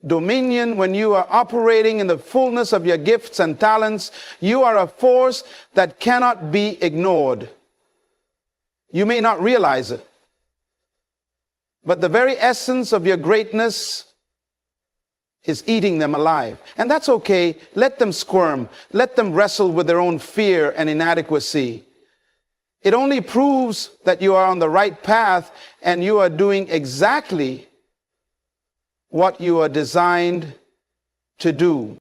dominion, when you are operating in the fullness of your gifts and talents, you are a force that cannot be ignored. You may not realize it, but the very essence of your greatness is eating them alive. And that's okay. Let them squirm. Let them wrestle with their own fear and inadequacy. It only proves that you are on the right path and you are doing exactly what you are designed to do.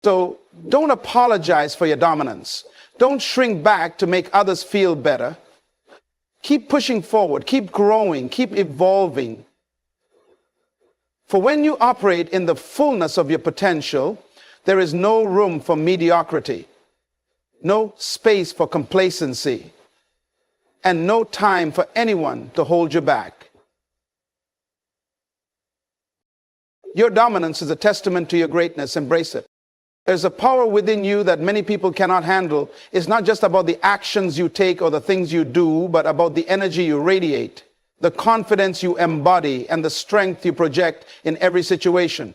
So don't apologize for your dominance. Don't shrink back to make others feel better. Keep pushing forward. Keep growing. Keep evolving. For when you operate in the fullness of your potential, there is no room for mediocrity, no space for complacency, and no time for anyone to hold you back. Your dominance is a testament to your greatness. Embrace it. There's a power within you that many people cannot handle. It's not just about the actions you take or the things you do, but about the energy you radiate, the confidence you embody, and the strength you project in every situation.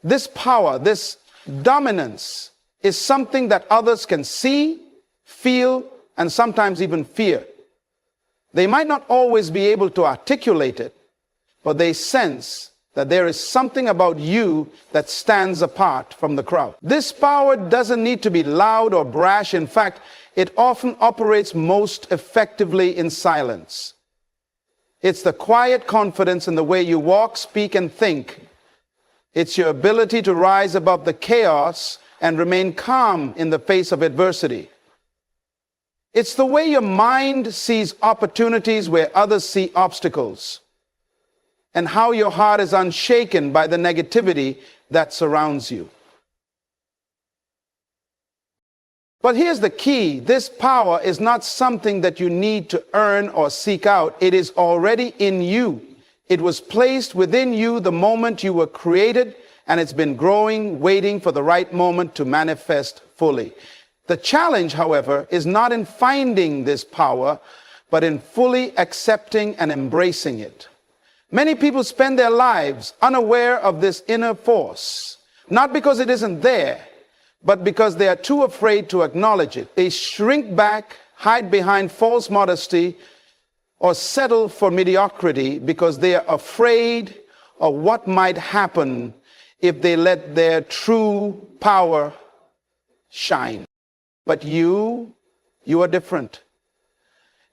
This power, this dominance, is something that others can see, feel, and sometimes even fear. They might not always be able to articulate it, but they sense that there is something about you that stands apart from the crowd. This power doesn't need to be loud or brash. In fact, it often operates most effectively in silence. It's the quiet confidence in the way you walk, speak, and think. It's your ability to rise above the chaos and remain calm in the face of adversity. It's the way your mind sees opportunities where others see obstacles, and how your heart is unshaken by the negativity that surrounds you. But here's the key. This power is not something that you need to earn or seek out. It is already in you. It was placed within you the moment you were created, and it's been growing, waiting for the right moment to manifest fully. The challenge, however, is not in finding this power, but in fully accepting and embracing it. Many people spend their lives unaware of this inner force, not because it isn't there, but because they are too afraid to acknowledge it. They shrink back, hide behind false modesty, or settle for mediocrity because they are afraid of what might happen if they let their true power shine. But you are different.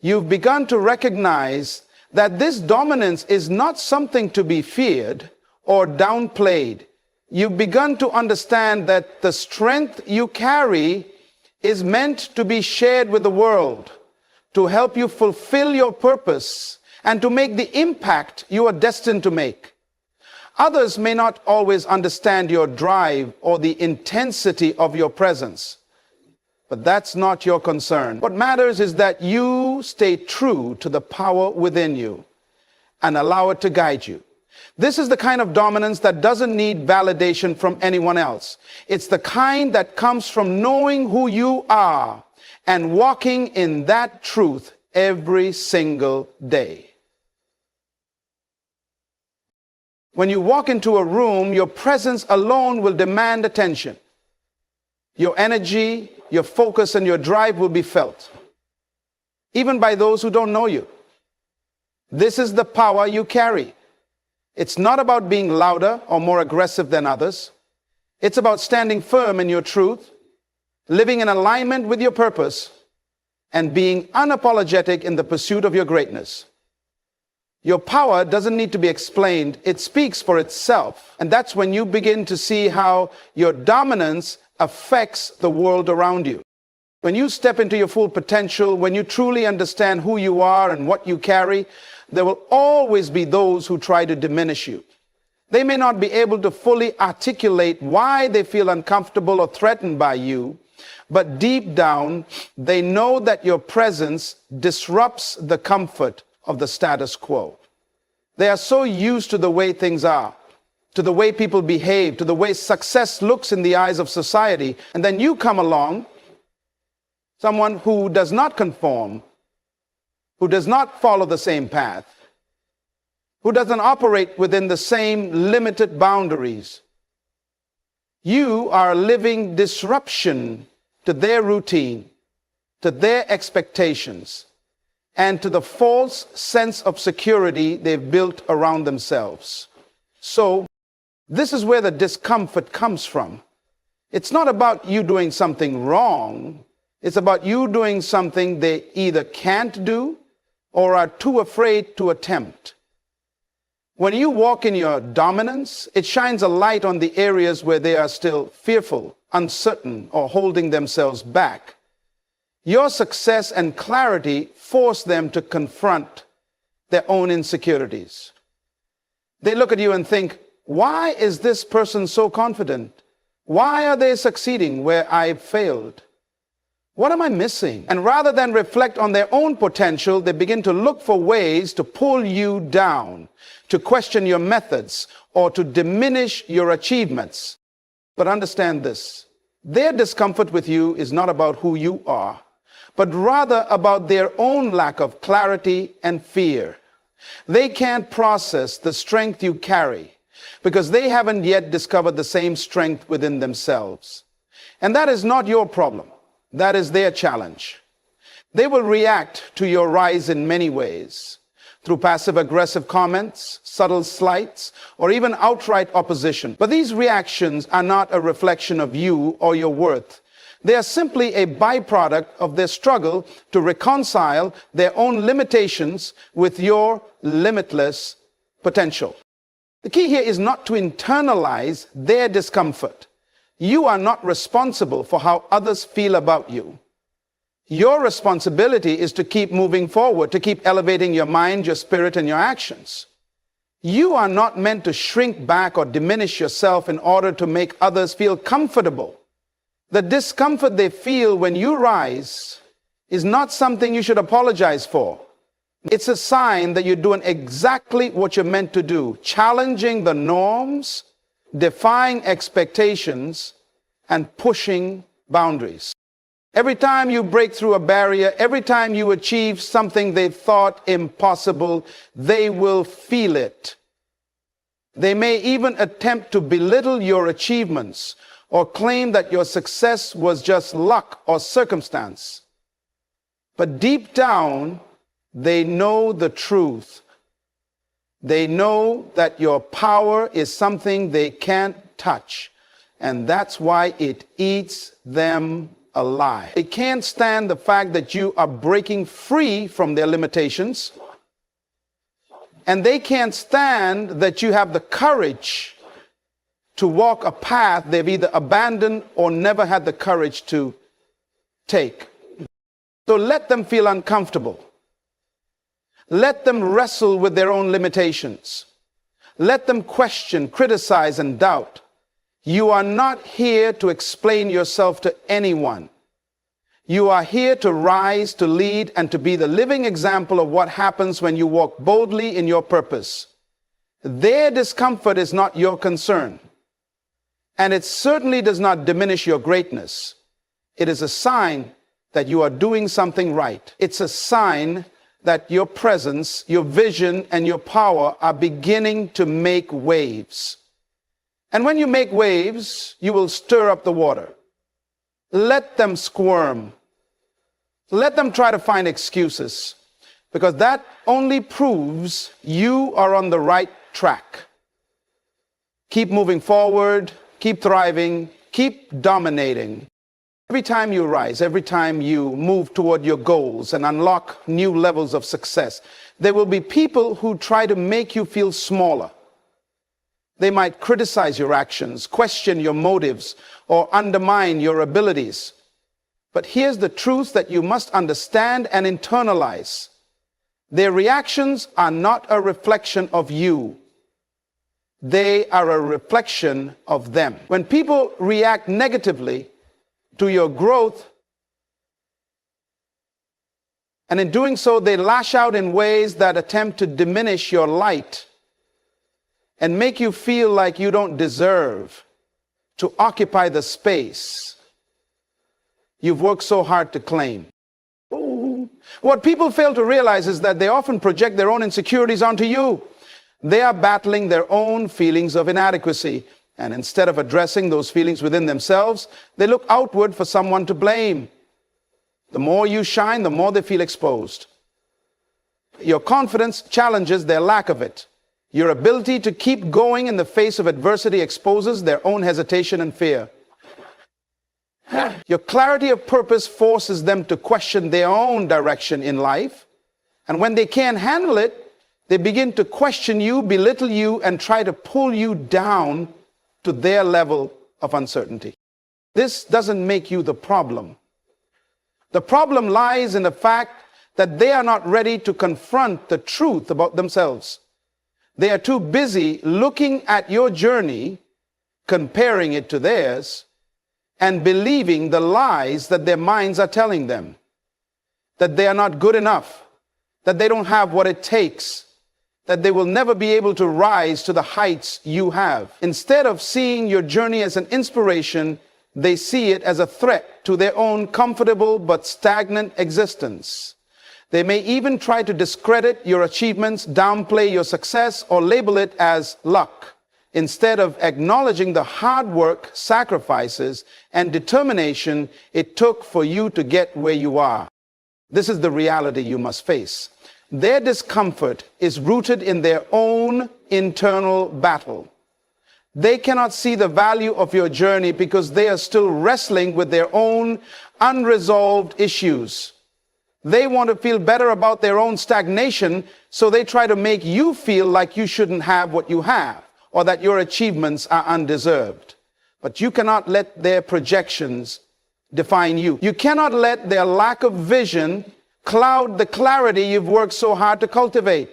You've begun to recognize that this dominance is not something to be feared or downplayed. You've begun to understand that the strength you carry is meant to be shared with the world, to help you fulfill your purpose and to make the impact you are destined to make. Others may not always understand your drive or the intensity of your presence, but that's not your concern. What matters is that you stay true to the power within you and allow it to guide you. This is the kind of dominance that doesn't need validation from anyone else. It's the kind that comes from knowing who you are and walking in that truth every single day. When you walk into a room, your presence alone will demand attention. Your energy, your focus, and your drive will be felt, even by those who don't know you. This is the power you carry. It's not about being louder or more aggressive than others. It's about standing firm in your truth, living in alignment with your purpose, and being unapologetic in the pursuit of your greatness. Your power doesn't need to be explained. It speaks for itself. And that's when you begin to see how your dominance affects the world around you. When you step into your full potential, when you truly understand who you are and what you carry, there will always be those who try to diminish you. They may not be able to fully articulate why they feel uncomfortable or threatened by you, but deep down, they know that your presence disrupts the comfort of the status quo. They are so used to the way things are, to the way people behave, to the way success looks in the eyes of society. And then you come along, someone who does not conform, who does not follow the same path, who doesn't operate within the same limited boundaries. You are a living disruption to their routine, to their expectations, and to the false sense of security they've built around themselves. So, this is where the discomfort comes from. It's not about you doing something wrong. It's about you doing something they either can't do or are too afraid to attempt. When you walk in your dominance, it shines a light on the areas where they are still fearful, uncertain, or holding themselves back. Your success and clarity force them to confront their own insecurities. They look at you and think, why is this person so confident? Why are they succeeding where I've failed? What am I missing? And rather than reflect on their own potential, they begin to look for ways to pull you down, to question your methods, or to diminish your achievements. But understand this, their discomfort with you is not about who you are, but rather about their own lack of clarity and fear. They can't process the strength you carry because they haven't yet discovered the same strength within themselves. And that is not your problem. That is their challenge. They will react to your rise in many ways. through passive-aggressive comments, subtle slights, or even outright opposition. But these reactions are not a reflection of you or your worth. They are simply a byproduct of their struggle to reconcile their own limitations with your limitless potential. The key here is not to internalize their discomfort. You are not responsible for how others feel about you. Your responsibility is to keep moving forward, to keep elevating your mind, your spirit, and your actions. You are not meant to shrink back or diminish yourself in order to make others feel comfortable. The discomfort they feel when you rise is not something you should apologize for. It's a sign that you're doing exactly what you're meant to do, challenging the norms, defying expectations, and pushing boundaries. Every time you break through a barrier, every time you achieve something they thought impossible, they will feel it. They may even attempt to belittle your achievements or claim that your success was just luck or circumstance. But deep down, they know the truth. They know that your power is something they can't touch, and that's why it eats them alive. They can't stand the fact that you are breaking free from their limitations, and they can't stand that you have the courage to walk a path they've either abandoned or never had the courage to take. So let them feel uncomfortable. Let them wrestle with their own limitations. Let them question, criticize, and doubt. You are not here to explain yourself to anyone. You are here to rise, to lead, and to be the living example of what happens when you walk boldly in your purpose. Their discomfort is not your concern. And it certainly does not diminish your greatness. It is a sign that you are doing something right. It's a sign that your presence, your vision, and your power are beginning to make waves. And when you make waves, you will stir up the water. Let them squirm. Let them try to find excuses, because that only proves you are on the right track. Keep moving forward. Keep thriving, keep dominating. Every time you rise, every time you move toward your goals and unlock new levels of success, there will be people who try to make you feel smaller. They might criticize your actions, question your motives, or undermine your abilities. But here's the truth that you must understand and internalize. Their reactions are not a reflection of you. They are a reflection of them. When people react negatively to your growth, and in doing so, they lash out in ways that attempt to diminish your light and make you feel like you don't deserve to occupy the space you've worked so hard to claim. What people fail to realize is that they often project their own insecurities onto you. They are battling their own feelings of inadequacy, and instead of addressing those feelings within themselves, they look outward for someone to blame. The more you shine, the more they feel exposed. Your confidence challenges their lack of it. Your ability to keep going in the face of adversity exposes their own hesitation and fear. Your clarity of purpose forces them to question their own direction in life, and when they can't handle it, they begin to question you, belittle you, and try to pull you down to their level of uncertainty. This doesn't make you the problem. The problem lies in the fact that they are not ready to confront the truth about themselves. They are too busy looking at your journey, comparing it to theirs, and believing the lies that their minds are telling them. That they are not good enough, that they don't have what it takes, that they will never be able to rise to the heights you have. Instead of seeing your journey as an inspiration, they see it as a threat to their own comfortable but stagnant existence. They may even try to discredit your achievements, downplay your success, or label it as luck, instead of acknowledging the hard work, sacrifices, and determination it took for you to get where you are. This is the reality you must face. Their discomfort is rooted in their own internal battle. They cannot see the value of your journey because they are still wrestling with their own unresolved issues. They want to feel better about their own stagnation, so they try to make you feel like you shouldn't have what you have, or that your achievements are undeserved. But you cannot let their projections define you. You cannot let their lack of vision cloud the clarity you've worked so hard to cultivate.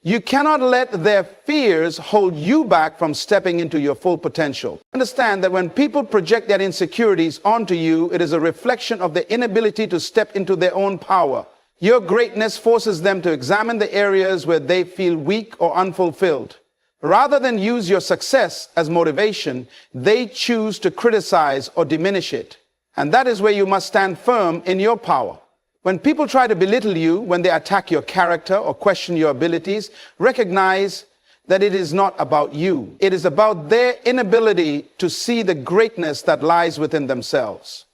You cannot let their fears hold you back from stepping into your full potential. Understand that when people project their insecurities onto you, it is a reflection of their inability to step into their own power. Your greatness forces them to examine the areas where they feel weak or unfulfilled. Rather than use your success as motivation, they choose to criticize or diminish it. And that is where you must stand firm in your power. When people try to belittle you, when they attack your character or question your abilities, recognize that it is not about you. It is about their inability to see the greatness that lies within themselves.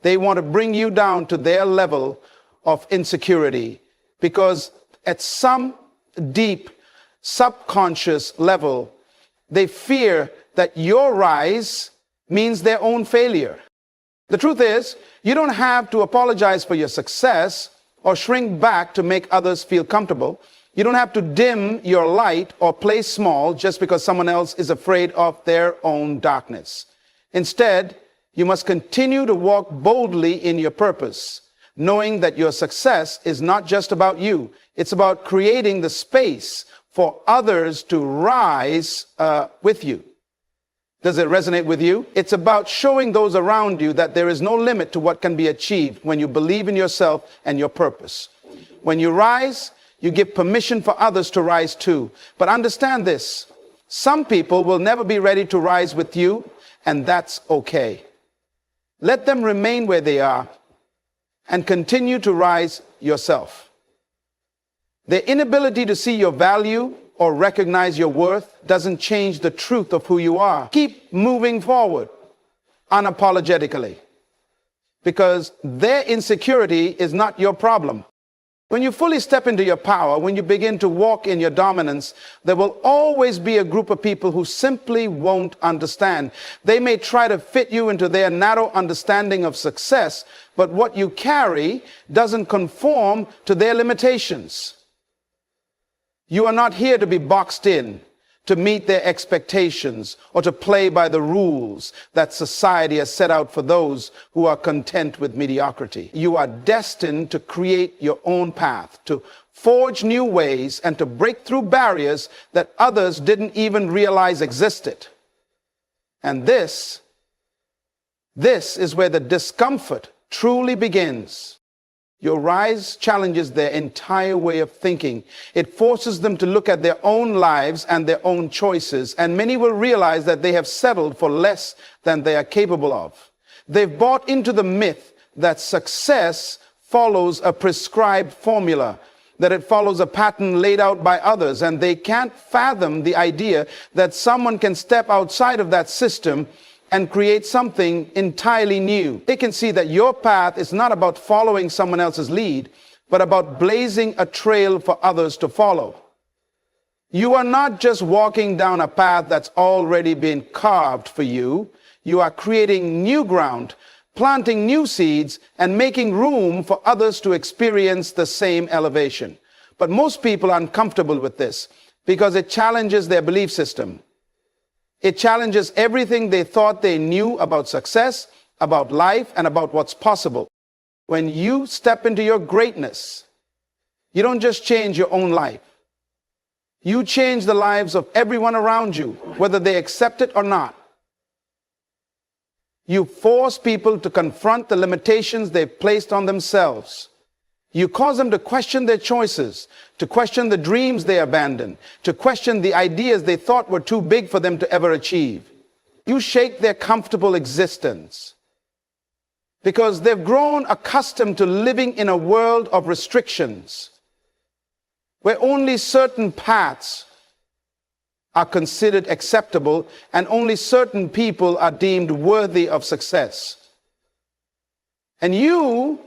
They want to bring you down to their level of insecurity because at some deep subconscious level, they fear that your rise means their own failure. The truth is, you don't have to apologize for your success or shrink back to make others feel comfortable. You don't have to dim your light or play small just because someone else is afraid of their own darkness. Instead, you must continue to walk boldly in your purpose, knowing that your success is not just about you. It's about creating the space for others to rise with you. Does it resonate with you? It's about showing those around you that there is no limit to what can be achieved when you believe in yourself and your purpose. When you rise, you give permission for others to rise too. But understand this, some people will never be ready to rise with you, and that's okay. Let them remain where they are and continue to rise yourself. Their inability to see your value or recognize your worth doesn't change the truth of who you are. Keep moving forward unapologetically, because their insecurity is not your problem. When you fully step into your power, when you begin to walk in your dominance, there will always be a group of people who simply won't understand. They may try to fit you into their narrow understanding of success, but what you carry doesn't conform to their limitations. You are not here to be boxed in, to meet their expectations, or to play by the rules that society has set out for those who are content with mediocrity. You are destined to create your own path, to forge new ways, and to break through barriers that others didn't even realize existed. And this is where the discomfort truly begins. Your rise challenges their entire way of thinking. It forces them to look at their own lives and their own choices, and many will realize that they have settled for less than they are capable of. They've bought into the myth that success follows a prescribed formula, that it follows a pattern laid out by others, and they can't fathom the idea that someone can step outside of that system and create something entirely new. They can see that your path is not about following someone else's lead, but about blazing a trail for others to follow. You are not just walking down a path that's already been carved for you. You are creating new ground, planting new seeds, and making room for others to experience the same elevation. But most people are uncomfortable with this because it challenges their belief system. It challenges everything they thought they knew about success, about life, and about what's possible. When you step into your greatness, you don't just change your own life. You change the lives of everyone around you, whether they accept it or not. You force people to confront the limitations they've placed on themselves. You cause them to question their choices, to question the dreams they abandoned, to question the ideas they thought were too big for them to ever achieve. You shake their comfortable existence because they've grown accustomed to living in a world of restrictions where only certain paths are considered acceptable and only certain people are deemed worthy of success. And you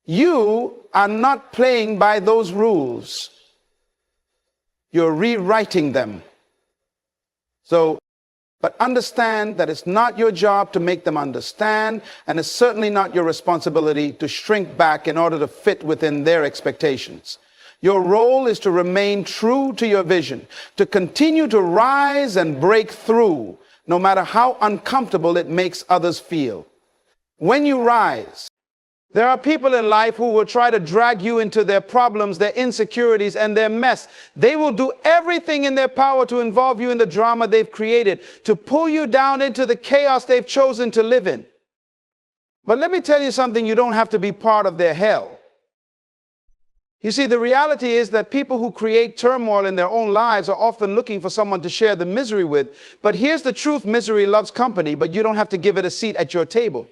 You are not playing by those rules. You're rewriting them. But understand that it's not your job to make them understand, and it's certainly not your responsibility to shrink back in order to fit within their expectations. Your role is to remain true to your vision, to continue to rise and break through, no matter how uncomfortable it makes others feel. When you rise, there are people in life who will try to drag you into their problems, their insecurities, and their mess. They will do everything in their power to involve you in the drama they've created, to pull you down into the chaos they've chosen to live in. But let me tell you something, you don't have to be part of their hell. You see, the reality is that people who create turmoil in their own lives are often looking for someone to share the misery with. But here's the truth, misery loves company, but you don't have to give it a seat at your table.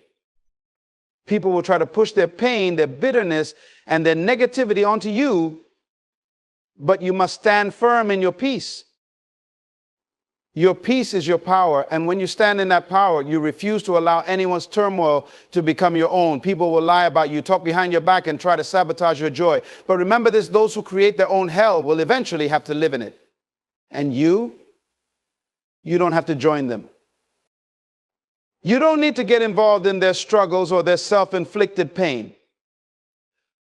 People will try to push their pain, their bitterness, and their negativity onto you, but you must stand firm in your peace. Your peace is your power, and when you stand in that power, you refuse to allow anyone's turmoil to become your own. People will lie about you, talk behind your back, and try to sabotage your joy. But remember this, those who create their own hell will eventually have to live in it. And you don't have to join them. You don't need to get involved in their struggles or their self-inflicted pain.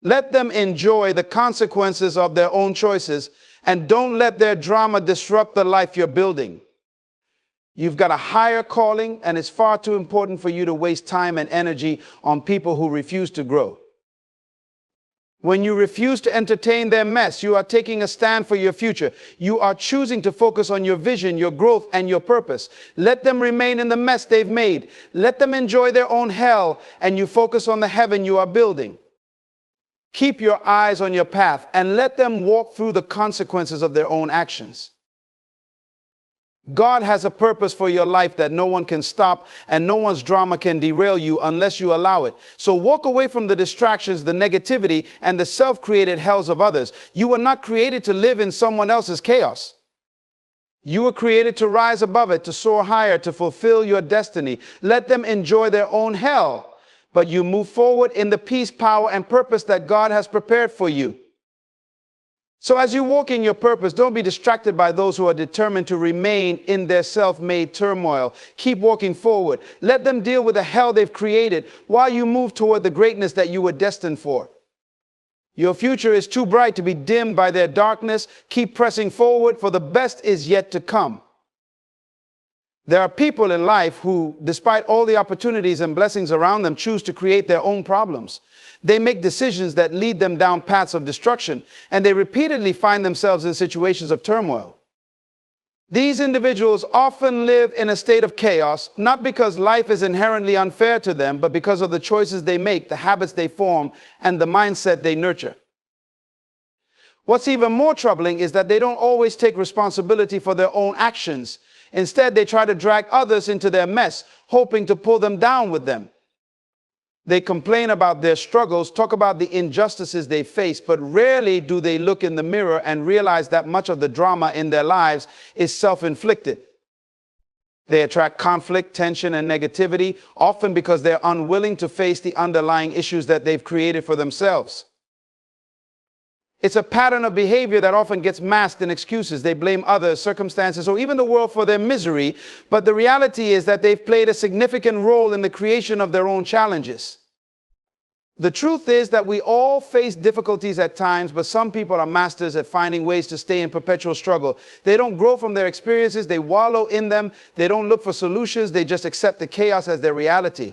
Let them enjoy the consequences of their own choices, and don't let their drama disrupt the life you're building. You've got a higher calling, and it's far too important for you to waste time and energy on people who refuse to grow. When you refuse to entertain their mess, you are taking a stand for your future. You are choosing to focus on your vision, your growth, and your purpose. Let them remain in the mess they've made. Let them enjoy their own hell, and you focus on the heaven you are building. Keep your eyes on your path, and let them walk through the consequences of their own actions. God has a purpose for your life that no one can stop, and no one's drama can derail you unless you allow it. So walk away from the distractions, the negativity, and the self-created hells of others. You were not created to live in someone else's chaos. You were created to rise above it, to soar higher, to fulfill your destiny. Let them enjoy their own hell, but you move forward in the peace, power, and purpose that God has prepared for you. So as you walk in your purpose, don't be distracted by those who are determined to remain in their self-made turmoil. Keep walking forward. Let them deal with the hell they've created while you move toward the greatness that you were destined for. Your future is too bright to be dimmed by their darkness. Keep pressing forward, for the best is yet to come. There are people in life who, despite all the opportunities and blessings around them, choose to create their own problems. They make decisions that lead them down paths of destruction, and they repeatedly find themselves in situations of turmoil. These individuals often live in a state of chaos, not because life is inherently unfair to them, but because of the choices they make, the habits they form, and the mindset they nurture. What's even more troubling is that they don't always take responsibility for their own actions. Instead, they try to drag others into their mess, hoping to pull them down with them. They complain about their struggles, talk about the injustices they face, but rarely do they look in the mirror and realize that much of the drama in their lives is self-inflicted. They attract conflict, tension, and negativity, often because they're unwilling to face the underlying issues that they've created for themselves. It's a pattern of behavior that often gets masked in excuses. They blame others, circumstances, or even the world for their misery. But the reality is that they've played a significant role in the creation of their own challenges. The truth is that we all face difficulties at times, but some people are masters at finding ways to stay in perpetual struggle. They don't grow from their experiences. They wallow in them. They don't look for solutions. They just accept the chaos as their reality.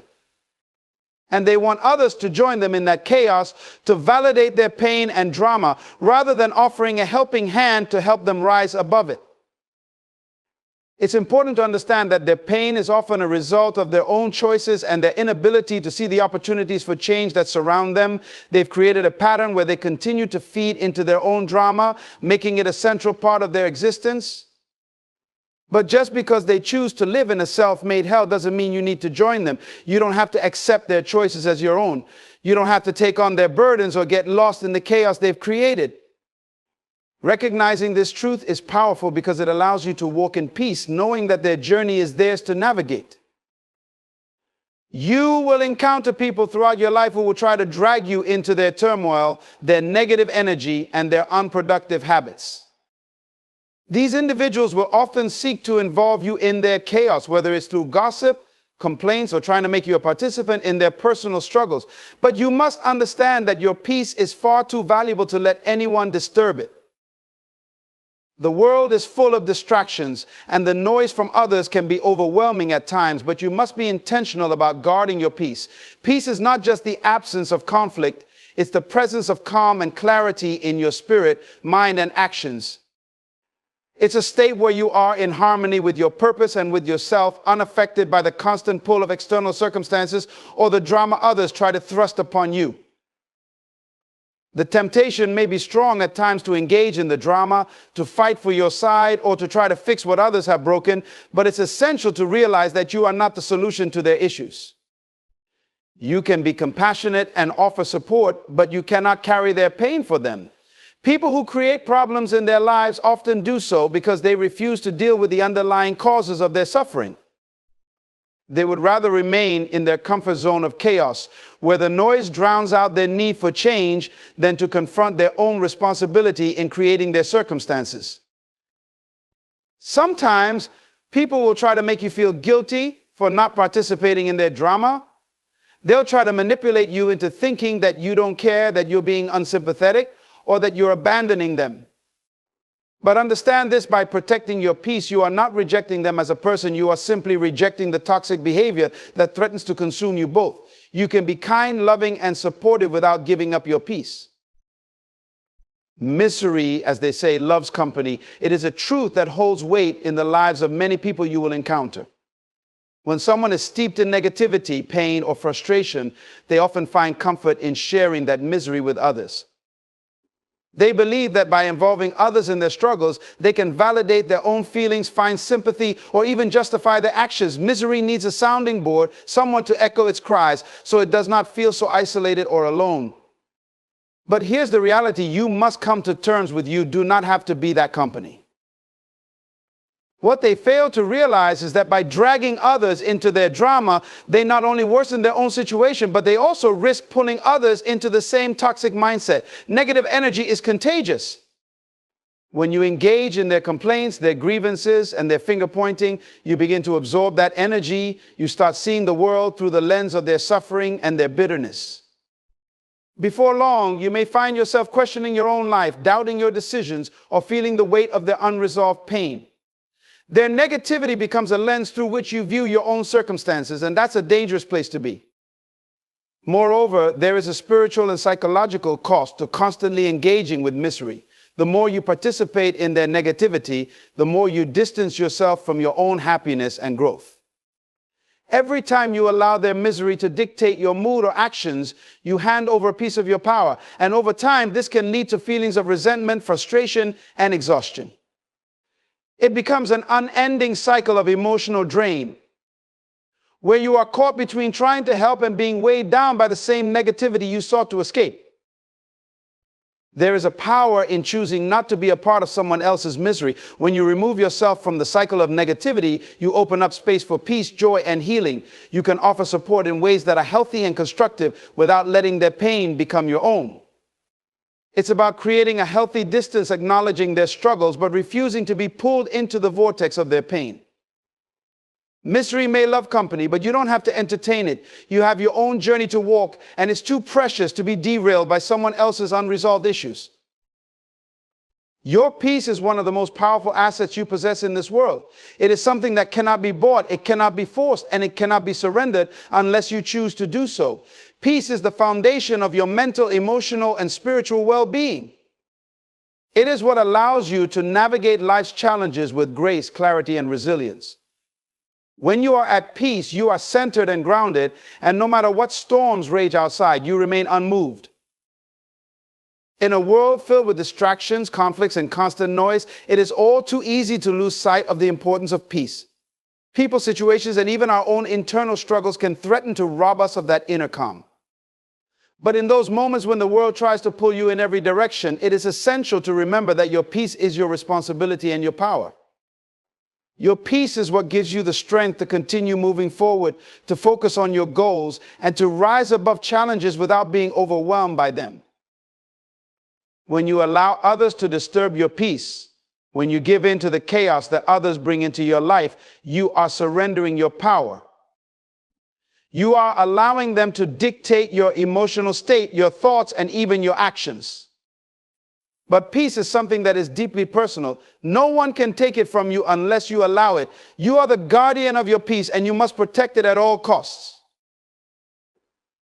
And they want others to join them in that chaos to validate their pain and drama, rather than offering a helping hand to help them rise above it. It's important to understand that their pain is often a result of their own choices and their inability to see the opportunities for change that surround them. They've created a pattern where they continue to feed into their own drama, making it a central part of their existence. But just because they choose to live in a self-made hell doesn't mean you need to join them. You don't have to accept their choices as your own. You don't have to take on their burdens or get lost in the chaos they've created. Recognizing this truth is powerful because it allows you to walk in peace, knowing that their journey is theirs to navigate. You will encounter people throughout your life who will try to drag you into their turmoil, their negative energy, and their unproductive habits. These individuals will often seek to involve you in their chaos, whether it's through gossip, complaints, or trying to make you a participant in their personal struggles. But you must understand that your peace is far too valuable to let anyone disturb it. The world is full of distractions, and the noise from others can be overwhelming at times, but you must be intentional about guarding your peace. Peace is not just the absence of conflict, it's the presence of calm and clarity in your spirit, mind, and actions. It's a state where you are in harmony with your purpose and with yourself, unaffected by the constant pull of external circumstances or the drama others try to thrust upon you. The temptation may be strong at times to engage in the drama, to fight for your side, or to try to fix what others have broken, but it's essential to realize that you are not the solution to their issues. You can be compassionate and offer support, but you cannot carry their pain for them. People who create problems in their lives often do so because they refuse to deal with the underlying causes of their suffering. They would rather remain in their comfort zone of chaos, where the noise drowns out their need for change, than to confront their own responsibility in creating their circumstances. Sometimes people will try to make you feel guilty for not participating in their drama. They'll try to manipulate you into thinking that you don't care, that you're being unsympathetic, or that you're abandoning them. But understand this: by protecting your peace, you are not rejecting them as a person. You are simply rejecting the toxic behavior that threatens to consume you both. You can be kind, loving, and supportive without giving up your peace. Misery, as they say, loves company. It is a truth that holds weight in the lives of many people you will encounter. When someone is steeped in negativity, pain, or frustration, they often find comfort in sharing that misery with others. They believe that by involving others in their struggles, they can validate their own feelings, find sympathy, or even justify their actions. Misery needs a sounding board, someone to echo its cries, so it does not feel so isolated or alone. But here's the reality: you must come to terms with you do not have to be that company. What they fail to realize is that by dragging others into their drama, they not only worsen their own situation, but they also risk pulling others into the same toxic mindset. Negative energy is contagious. When you engage in their complaints, their grievances, and their finger pointing, you begin to absorb that energy. You start seeing the world through the lens of their suffering and their bitterness. Before long, you may find yourself questioning your own life, doubting your decisions, or feeling the weight of their unresolved pain. Their negativity becomes a lens through which you view your own circumstances, and that's a dangerous place to be. Moreover, there is a spiritual and psychological cost to constantly engaging with misery. The more you participate in their negativity, the more you distance yourself from your own happiness and growth. Every time you allow their misery to dictate your mood or actions, you hand over a piece of your power. And over time, this can lead to feelings of resentment, frustration, and exhaustion. It becomes an unending cycle of emotional drain, where you are caught between trying to help and being weighed down by the same negativity you sought to escape. There is a power in choosing not to be a part of someone else's misery. When you remove yourself from the cycle of negativity, you open up space for peace, joy, and healing. You can offer support in ways that are healthy and constructive without letting their pain become your own. It's about creating a healthy distance, acknowledging their struggles, but refusing to be pulled into the vortex of their pain. Misery may love company, but you don't have to entertain it. You have your own journey to walk, and it's too precious to be derailed by someone else's unresolved issues. Your peace is one of the most powerful assets you possess in this world. It is something that cannot be bought, it cannot be forced, and it cannot be surrendered unless you choose to do so. Peace is the foundation of your mental, emotional, and spiritual well-being. It is what allows you to navigate life's challenges with grace, clarity, and resilience. When you are at peace, you are centered and grounded, and no matter what storms rage outside, you remain unmoved. In a world filled with distractions, conflicts, and constant noise, it is all too easy to lose sight of the importance of peace. People, situations, and even our own internal struggles can threaten to rob us of that inner calm. But in those moments when the world tries to pull you in every direction, it is essential to remember that your peace is your responsibility and your power. Your peace is what gives you the strength to continue moving forward, to focus on your goals, and to rise above challenges without being overwhelmed by them. When you allow others to disturb your peace, when you give in to the chaos that others bring into your life, you are surrendering your power. You are allowing them to dictate your emotional state, your thoughts, and even your actions. But peace is something that is deeply personal. No one can take it from you unless you allow it. You are the guardian of your peace, and you must protect it at all costs.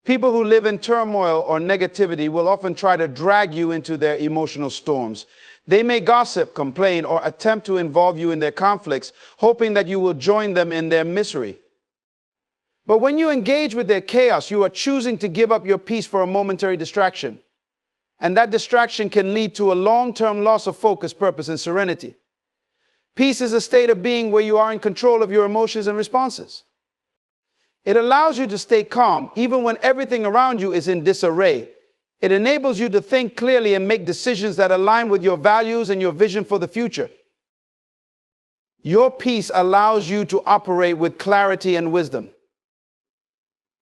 People who live in turmoil or negativity will often try to drag you into their emotional storms. They may gossip, complain, or attempt to involve you in their conflicts, hoping that you will join them in their misery. But when you engage with their chaos, you are choosing to give up your peace for a momentary distraction. And that distraction can lead to a long-term loss of focus, purpose, and serenity. Peace is a state of being where you are in control of your emotions and responses. It allows you to stay calm, even when everything around you is in disarray. It enables you to think clearly and make decisions that align with your values and your vision for the future. Your peace allows you to operate with clarity and wisdom.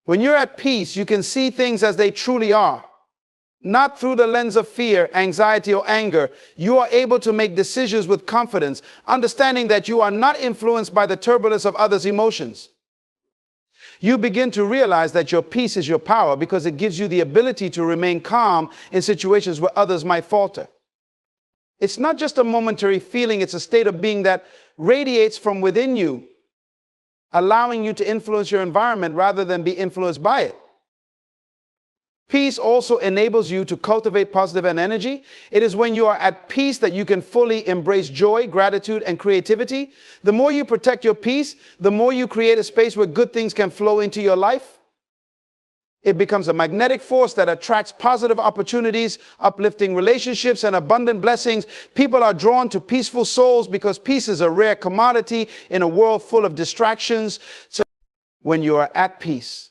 When you're at peace, you can see things as they truly are. Not through the lens of fear, anxiety, or anger. You are able to make decisions with confidence, understanding that you are not influenced by the turbulence of others' emotions. You begin to realize that your peace is your power because it gives you the ability to remain calm in situations where others might falter. It's not just a momentary feeling, it's a state of being that radiates from within you, allowing you to influence your environment rather than be influenced by it. Peace also enables you to cultivate positive energy. It is when you are at peace that you can fully embrace joy, gratitude, and creativity. The more you protect your peace, the more you create a space where good things can flow into your life. It becomes a magnetic force that attracts positive opportunities, uplifting relationships, and abundant blessings. People are drawn to peaceful souls because peace is a rare commodity in a world full of distractions. So when you are at peace,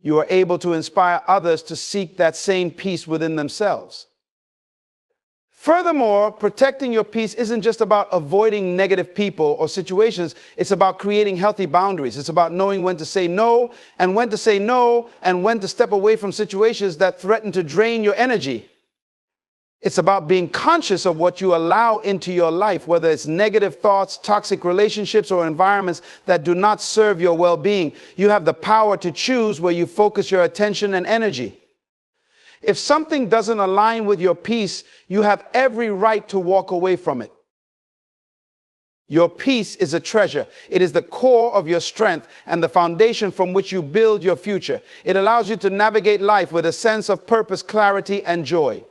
you are able to inspire others to seek that same peace within themselves. Furthermore, protecting your peace isn't just about avoiding negative people or situations. It's about creating healthy boundaries. It's about knowing when to say no, and when to say no, and when to step away from situations that threaten to drain your energy. It's about being conscious of what you allow into your life, whether it's negative thoughts, toxic relationships, or environments that do not serve your well-being. You have the power to choose where you focus your attention and energy. If something doesn't align with your peace, you have every right to walk away from it. Your peace is a treasure. It is the core of your strength and the foundation from which you build your future. It allows you to navigate life with a sense of purpose, clarity, and joy.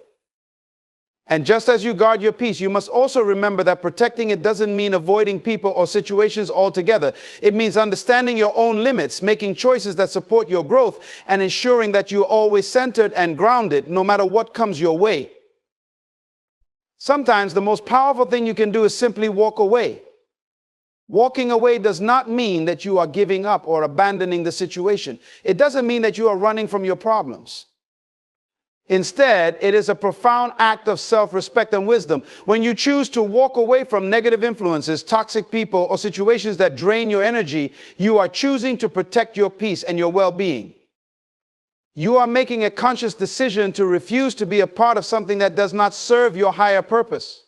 And just as you guard your peace, you must also remember that protecting it doesn't mean avoiding people or situations altogether. It means understanding your own limits, making choices that support your growth, and ensuring that you're always centered and grounded no matter what comes your way. Sometimes the most powerful thing you can do is simply walk away. Walking away does not mean that you are giving up or abandoning the situation. It doesn't mean that you are running from your problems. Instead, it is a profound act of self-respect and wisdom. When you choose to walk away from negative influences, toxic people, or situations that drain your energy, you are choosing to protect your peace and your well-being. You are making a conscious decision to refuse to be a part of something that does not serve your higher purpose.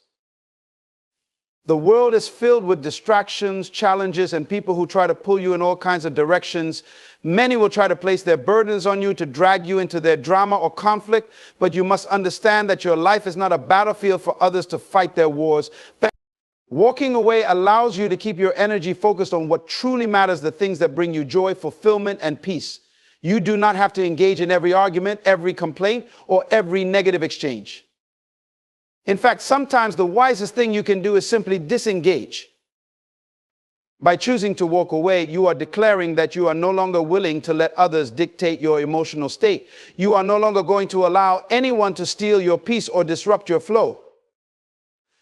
The world is filled with distractions, challenges, and people who try to pull you in all kinds of directions. Many will try to place their burdens on you to drag you into their drama or conflict, but you must understand that your life is not a battlefield for others to fight their wars. Walking away allows you to keep your energy focused on what truly matters, the things that bring you joy, fulfillment, and peace. You do not have to engage in every argument, every complaint, or every negative exchange. In fact, sometimes the wisest thing you can do is simply disengage. By choosing to walk away, you are declaring that you are no longer willing to let others dictate your emotional state. You are no longer going to allow anyone to steal your peace or disrupt your flow.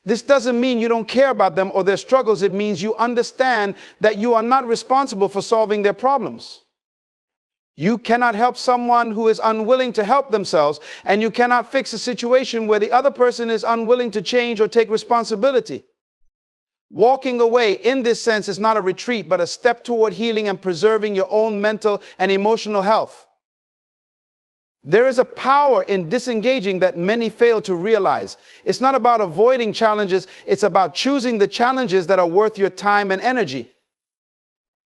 This doesn't mean you don't care about them or their struggles. It means you understand that you are not responsible for solving their problems. You cannot help someone who is unwilling to help themselves, and you cannot fix a situation where the other person is unwilling to change or take responsibility. Walking away in this sense is not a retreat, but a step toward healing and preserving your own mental and emotional health. There is a power in disengaging that many fail to realize. It's not about avoiding challenges, it's about choosing the challenges that are worth your time and energy.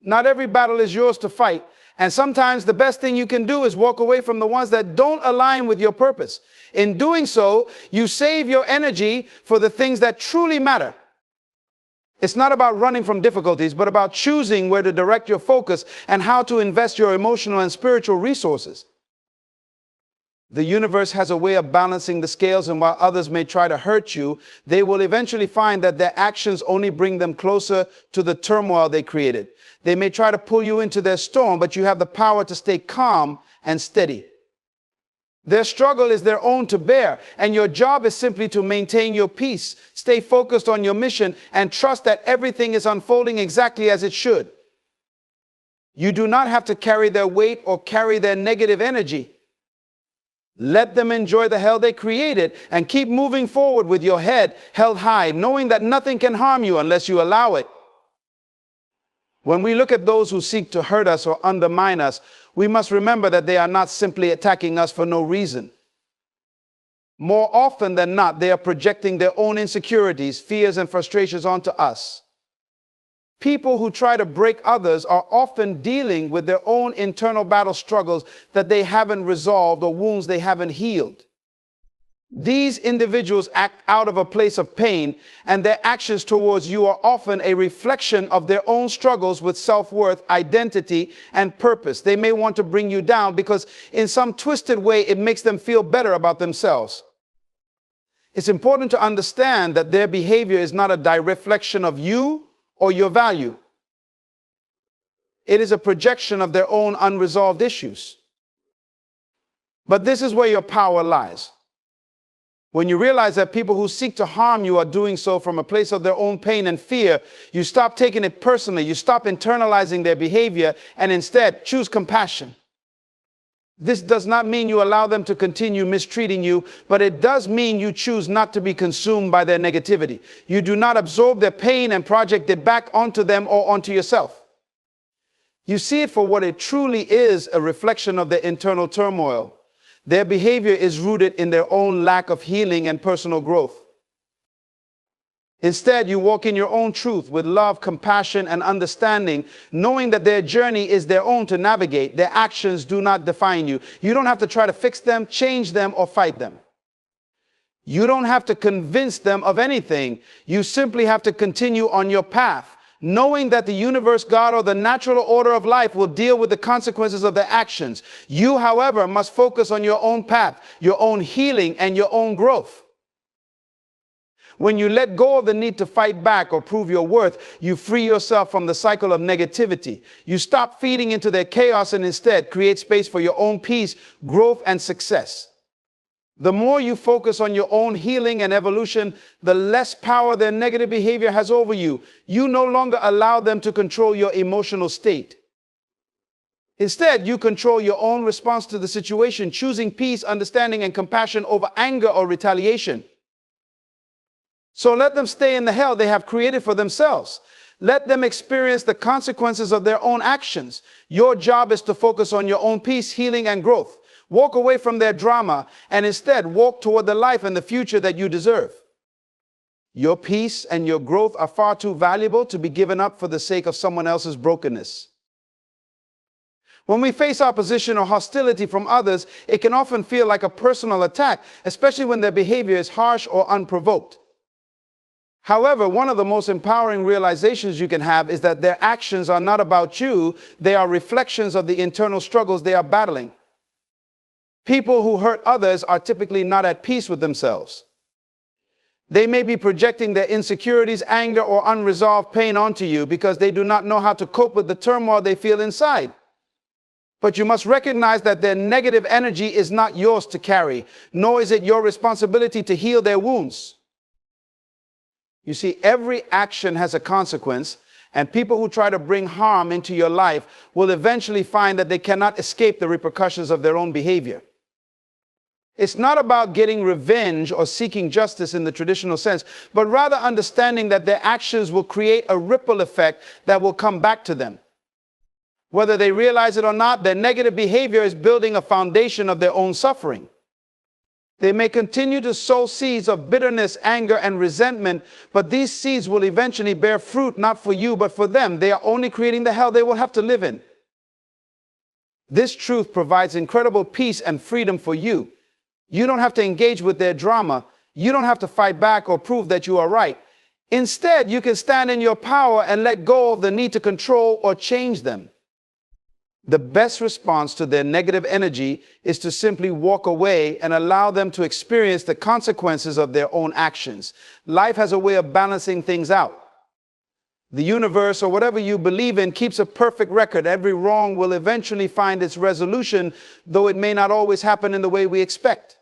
Not every battle is yours to fight, and sometimes the best thing you can do is walk away from the ones that don't align with your purpose. In doing so, you save your energy for the things that truly matter. It's not about running from difficulties, but about choosing where to direct your focus and how to invest your emotional and spiritual resources. The universe has a way of balancing the scales, and while others may try to hurt you, they will eventually find that their actions only bring them closer to the turmoil they created. They may try to pull you into their storm, but you have the power to stay calm and steady. Their struggle is their own to bear, and your job is simply to maintain your peace, stay focused on your mission, and trust that everything is unfolding exactly as it should. You do not have to carry their weight or carry their negative energy. Let them enjoy the hell they created and keep moving forward with your head held high, knowing that nothing can harm you unless you allow it. When we look at those who seek to hurt us or undermine us, we must remember that they are not simply attacking us for no reason. More often than not, they are projecting their own insecurities, fears, and frustrations onto us. People who try to break others are often dealing with their own internal battle struggles that they haven't resolved or wounds they haven't healed. These individuals act out of a place of pain, and their actions towards you are often a reflection of their own struggles with self-worth, identity, and purpose. They may want to bring you down because in some twisted way it makes them feel better about themselves. It's important to understand that their behavior is not a direct reflection of you or your value. It is a projection of their own unresolved issues. But this is where your power lies. When you realize that people who seek to harm you are doing so from a place of their own pain and fear, you stop taking it personally, you stop internalizing their behavior, and instead choose compassion. This does not mean you allow them to continue mistreating you, but it does mean you choose not to be consumed by their negativity. You do not absorb their pain and project it back onto them or onto yourself. You see it for what it truly is, a reflection of their internal turmoil. Their behavior is rooted in their own lack of healing and personal growth. Instead, you walk in your own truth with love, compassion, and understanding, knowing that their journey is their own to navigate. Their actions do not define you. You don't have to try to fix them, change them, or fight them. You don't have to convince them of anything. You simply have to continue on your path, knowing that the universe, God, or the natural order of life will deal with the consequences of their actions. You, however, must focus on your own path, your own healing, and your own growth. When you let go of the need to fight back or prove your worth, you free yourself from the cycle of negativity. You stop feeding into their chaos and instead create space for your own peace, growth, and success. The more you focus on your own healing and evolution, the less power their negative behavior has over you. You no longer allow them to control your emotional state. Instead, you control your own response to the situation, choosing peace, understanding, and compassion over anger or retaliation. So let them stay in the hell they have created for themselves. Let them experience the consequences of their own actions. Your job is to focus on your own peace, healing, and growth. Walk away from their drama and instead walk toward the life and the future that you deserve. Your peace and your growth are far too valuable to be given up for the sake of someone else's brokenness. When we face opposition or hostility from others, it can often feel like a personal attack, especially when their behavior is harsh or unprovoked. However, one of the most empowering realizations you can have is that their actions are not about you. They are reflections of the internal struggles they are battling. People who hurt others are typically not at peace with themselves. They may be projecting their insecurities, anger, or unresolved pain onto you because they do not know how to cope with the turmoil they feel inside. But you must recognize that their negative energy is not yours to carry, nor is it your responsibility to heal their wounds. You see, every action has a consequence, and people who try to bring harm into your life will eventually find that they cannot escape the repercussions of their own behavior. It's not about getting revenge or seeking justice in the traditional sense, but rather understanding that their actions will create a ripple effect that will come back to them. Whether they realize it or not, their negative behavior is building a foundation of their own suffering. They may continue to sow seeds of bitterness, anger, and resentment, but these seeds will eventually bear fruit, not for you, but for them. They are only creating the hell they will have to live in. This truth provides incredible peace and freedom for you. You don't have to engage with their drama. You don't have to fight back or prove that you are right. Instead, you can stand in your power and let go of the need to control or change them. The best response to their negative energy is to simply walk away and allow them to experience the consequences of their own actions. Life has a way of balancing things out. The universe, or whatever you believe in, keeps a perfect record. Every wrong will eventually find its resolution, though it may not always happen in the way we expect.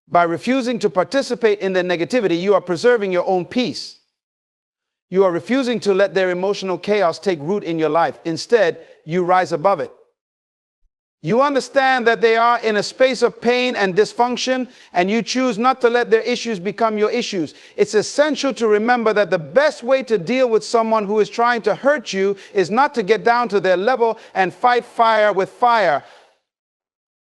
By refusing to participate in their negativity, you are preserving your own peace. You are refusing to let their emotional chaos take root in your life. Instead, you rise above it. You understand that they are in a space of pain and dysfunction, and you choose not to let their issues become your issues. It's essential to remember that the best way to deal with someone who is trying to hurt you is not to get down to their level and fight fire with fire.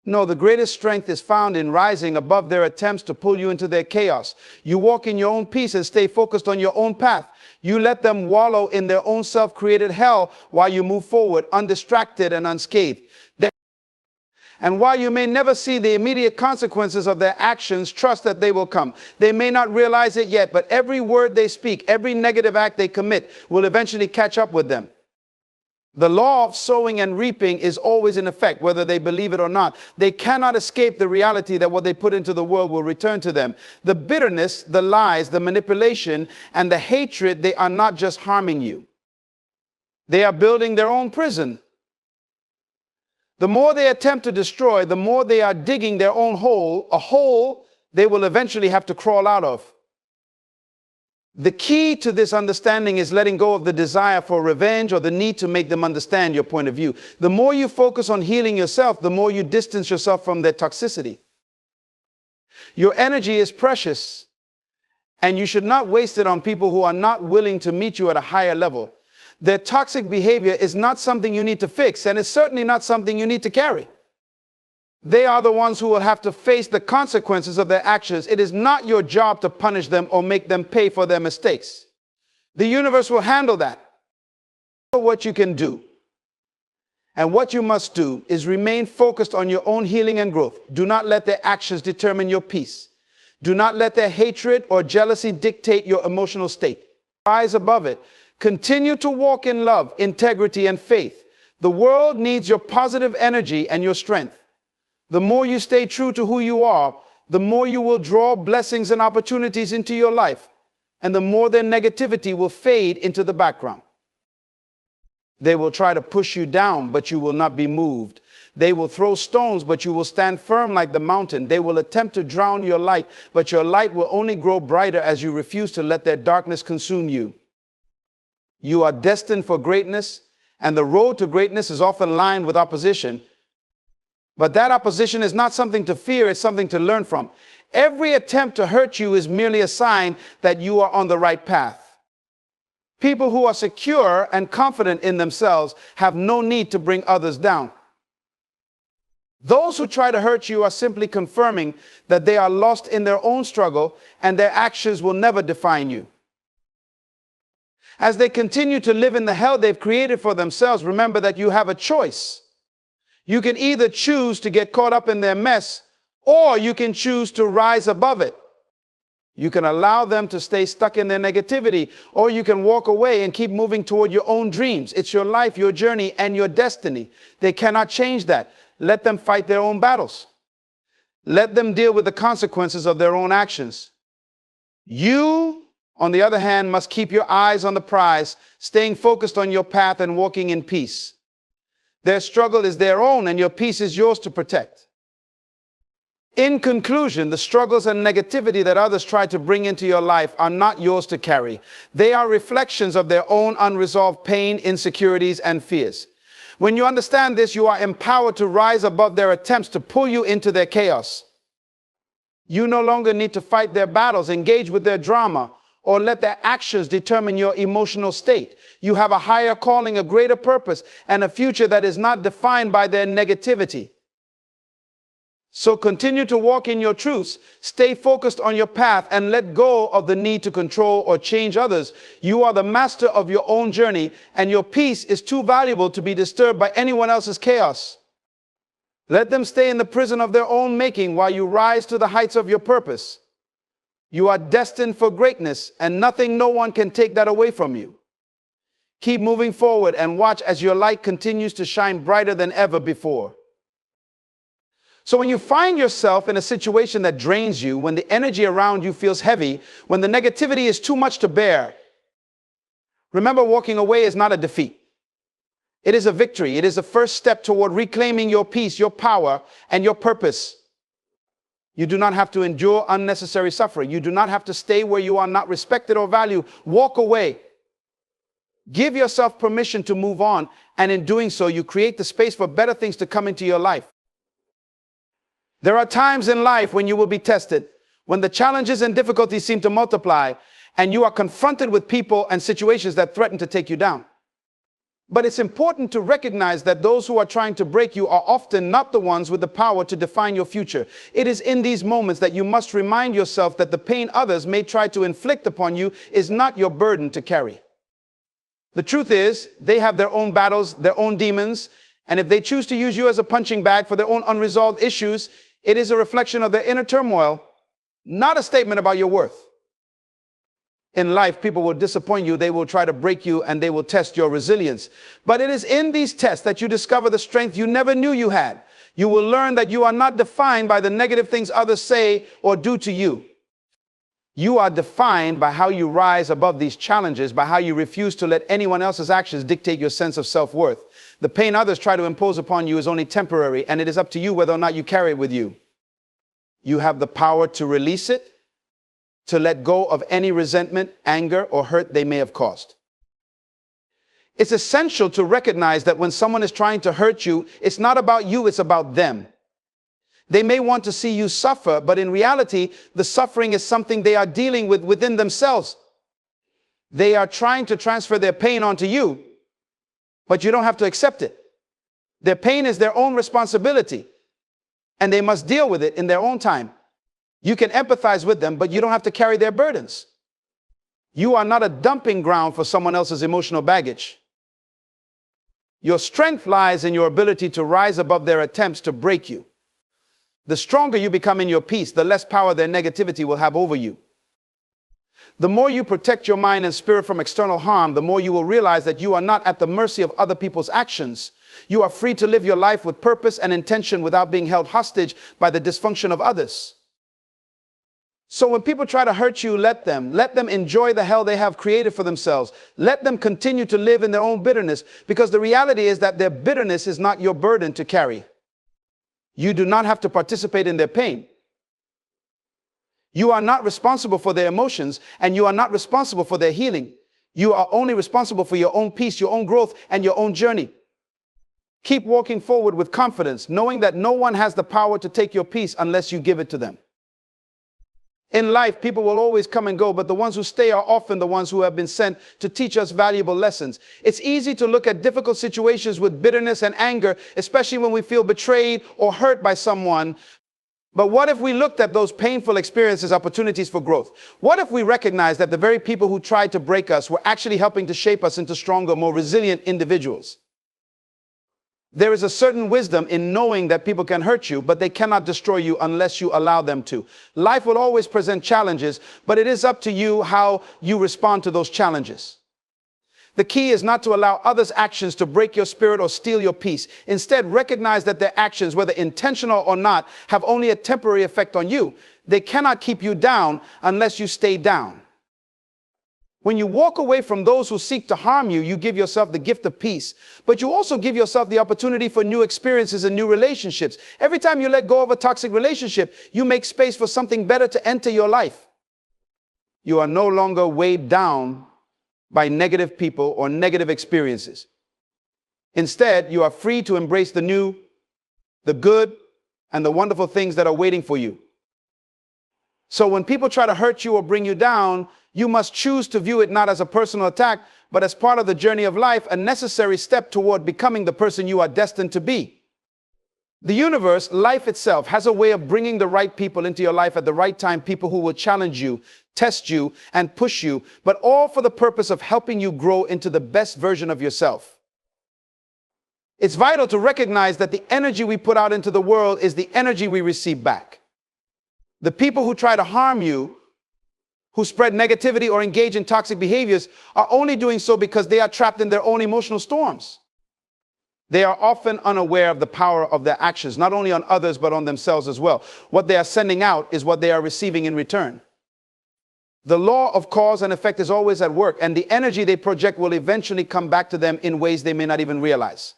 No, the greatest strength is found in rising above their attempts to pull you into their chaos. You walk in your own peace and stay focused on your own path. You let them wallow in their own self-created hell while you move forward, undistracted and unscathed. And while you may never see the immediate consequences of their actions, trust that they will come. They may not realize it yet, but every word they speak, every negative act they commit will eventually catch up with them. The law of sowing and reaping is always in effect, whether they believe it or not. They cannot escape the reality that what they put into the world will return to them. The bitterness, the lies, the manipulation, and the hatred, they are not just harming you. They are building their own prison. The more they attempt to destroy, the more they are digging their own hole, a hole they will eventually have to crawl out of. The key to this understanding is letting go of the desire for revenge or the need to make them understand your point of view. The more you focus on healing yourself, the more you distance yourself from their toxicity. Your energy is precious, and you should not waste it on people who are not willing to meet you at a higher level. Their toxic behavior is not something you need to fix, and it's certainly not something you need to carry. They are the ones who will have to face the consequences of their actions. It is not your job to punish them or make them pay for their mistakes. The universe will handle that. What you can do and what you must do is remain focused on your own healing and growth. Do not let their actions determine your peace. Do not let their hatred or jealousy dictate your emotional state. Rise above it. Continue to walk in love, integrity, and faith. The world needs your positive energy and your strength. The more you stay true to who you are, the more you will draw blessings and opportunities into your life, and the more their negativity will fade into the background. They will try to push you down, but you will not be moved. They will throw stones, but you will stand firm like the mountain. They will attempt to drown your light, but your light will only grow brighter as you refuse to let their darkness consume you. You are destined for greatness, and the road to greatness is often lined with opposition. But that opposition is not something to fear, it's something to learn from. Every attempt to hurt you is merely a sign that you are on the right path. People who are secure and confident in themselves have no need to bring others down. Those who try to hurt you are simply confirming that they are lost in their own struggle, and their actions will never define you. As they continue to live in the hell they've created for themselves, remember that you have a choice. You can either choose to get caught up in their mess, or you can choose to rise above it. You can allow them to stay stuck in their negativity, or you can walk away and keep moving toward your own dreams. It's your life, your journey, and your destiny. They cannot change that. Let them fight their own battles. Let them deal with the consequences of their own actions. You, on the other hand, must keep your eyes on the prize, staying focused on your path and walking in peace. Their struggle is their own, and your peace is yours to protect. In conclusion, the struggles and negativity that others try to bring into your life are not yours to carry. They are reflections of their own unresolved pain, insecurities, and fears. When you understand this, you are empowered to rise above their attempts to pull you into their chaos. You no longer need to fight their battles, engage with their drama, or let their actions determine your emotional state. You have a higher calling, a greater purpose, and a future that is not defined by their negativity. So continue to walk in your truths, stay focused on your path, and let go of the need to control or change others. You are the master of your own journey, and your peace is too valuable to be disturbed by anyone else's chaos. Let them stay in the prison of their own making while you rise to the heights of your purpose. You are destined for greatness, and nothing, no one can take that away from you. Keep moving forward and watch as your light continues to shine brighter than ever before. So when you find yourself in a situation that drains you, when the energy around you feels heavy, when the negativity is too much to bear, remember, walking away is not a defeat. It is a victory. It is the first step toward reclaiming your peace, your power, and your purpose. You do not have to endure unnecessary suffering. You do not have to stay where you are not respected or valued. Walk away. Give yourself permission to move on, and in doing so, you create the space for better things to come into your life. There are times in life when you will be tested, when the challenges and difficulties seem to multiply, and you are confronted with people and situations that threaten to take you down. But it's important to recognize that those who are trying to break you are often not the ones with the power to define your future. It is in these moments that you must remind yourself that the pain others may try to inflict upon you is not your burden to carry. The truth is, they have their own battles, their own demons, and if they choose to use you as a punching bag for their own unresolved issues, it is a reflection of their inner turmoil, not a statement about your worth. In life, people will disappoint you, they will try to break you, and they will test your resilience. But it is in these tests that you discover the strength you never knew you had. You will learn that you are not defined by the negative things others say or do to you. You are defined by how you rise above these challenges, by how you refuse to let anyone else's actions dictate your sense of self-worth. The pain others try to impose upon you is only temporary, and it is up to you whether or not you carry it with you. You have the power to release it, to let go of any resentment, anger, or hurt they may have caused. It's essential to recognize that when someone is trying to hurt you, it's not about you, it's about them. They may want to see you suffer, but in reality, the suffering is something they are dealing with within themselves. They are trying to transfer their pain onto you, but you don't have to accept it. Their pain is their own responsibility, and they must deal with it in their own time. You can empathize with them, but you don't have to carry their burdens. You are not a dumping ground for someone else's emotional baggage. Your strength lies in your ability to rise above their attempts to break you. The stronger you become in your peace, the less power their negativity will have over you. The more you protect your mind and spirit from external harm, the more you will realize that you are not at the mercy of other people's actions. You are free to live your life with purpose and intention without being held hostage by the dysfunction of others. So when people try to hurt you, let them enjoy the hell they have created for themselves. Let them continue to live in their own bitterness, because the reality is that their bitterness is not your burden to carry. You do not have to participate in their pain. You are not responsible for their emotions, and you are not responsible for their healing. You are only responsible for your own peace, your own growth, and your own journey. Keep walking forward with confidence, knowing that no one has the power to take your peace unless you give it to them. In life, people will always come and go, but the ones who stay are often the ones who have been sent to teach us valuable lessons. It's easy to look at difficult situations with bitterness and anger, especially when we feel betrayed or hurt by someone. But what if we looked at those painful experiences as opportunities for growth? What if we recognized that the very people who tried to break us were actually helping to shape us into stronger, more resilient individuals? There is a certain wisdom in knowing that people can hurt you, but they cannot destroy you unless you allow them to. Life will always present challenges, but it is up to you how you respond to those challenges. The key is not to allow others' actions to break your spirit or steal your peace. Instead, recognize that their actions, whether intentional or not, have only a temporary effect on you. They cannot keep you down unless you stay down. When you walk away from those who seek to harm you, you give yourself the gift of peace, but you also give yourself the opportunity for new experiences and new relationships. Every time you let go of a toxic relationship, you make space for something better to enter your life. You are no longer weighed down by negative people or negative experiences. Instead, you are free to embrace the new, the good, and the wonderful things that are waiting for you. So when people try to hurt you or bring you down, you must choose to view it not as a personal attack, but as part of the journey of life, a necessary step toward becoming the person you are destined to be. The universe, life itself, has a way of bringing the right people into your life at the right time, people who will challenge you, test you, and push you, but all for the purpose of helping you grow into the best version of yourself. It's vital to recognize that the energy we put out into the world is the energy we receive back. The people who try to harm you, who spread negativity or engage in toxic behaviors, are only doing so because they are trapped in their own emotional storms. They are often unaware of the power of their actions, not only on others, but on themselves as well. What they are sending out is what they are receiving in return. The law of cause and effect is always at work, and the energy they project will eventually come back to them in ways they may not even realize.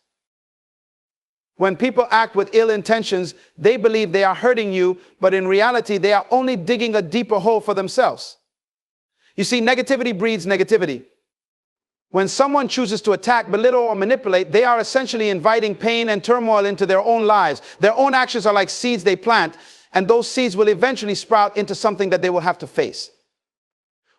When people act with ill intentions, they believe they are hurting you, but in reality, they are only digging a deeper hole for themselves. You see, negativity breeds negativity. When someone chooses to attack, belittle, or manipulate, they are essentially inviting pain and turmoil into their own lives. Their own actions are like seeds they plant, and those seeds will eventually sprout into something that they will have to face.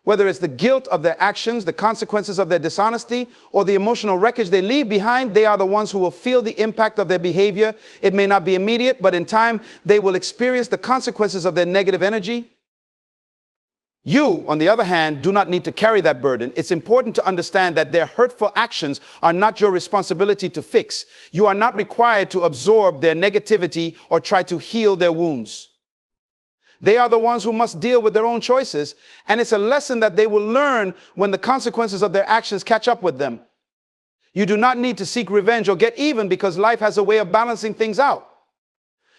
Whether it's the guilt of their actions, the consequences of their dishonesty, or the emotional wreckage they leave behind, they are the ones who will feel the impact of their behavior. It may not be immediate, but in time, they will experience the consequences of their negative energy. You, on the other hand, do not need to carry that burden. It's important to understand that their hurtful actions are not your responsibility to fix. You are not required to absorb their negativity or try to heal their wounds. They are the ones who must deal with their own choices, and it's a lesson that they will learn when the consequences of their actions catch up with them. You do not need to seek revenge or get even, because life has a way of balancing things out.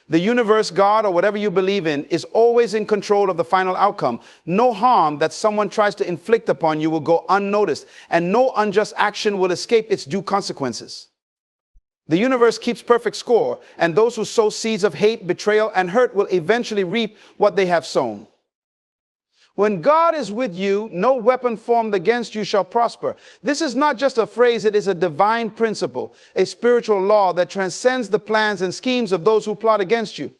The universe, God, or whatever you believe in, is always in control of the final outcome. No harm that someone tries to inflict upon you will go unnoticed, and no unjust action will escape its due consequences. The universe keeps perfect score, and those who sow seeds of hate, betrayal, and hurt will eventually reap what they have sown. When God is with you, no weapon formed against you shall prosper. This is not just a phrase, it is a divine principle, a spiritual law that transcends the plans and schemes of those who plot against you.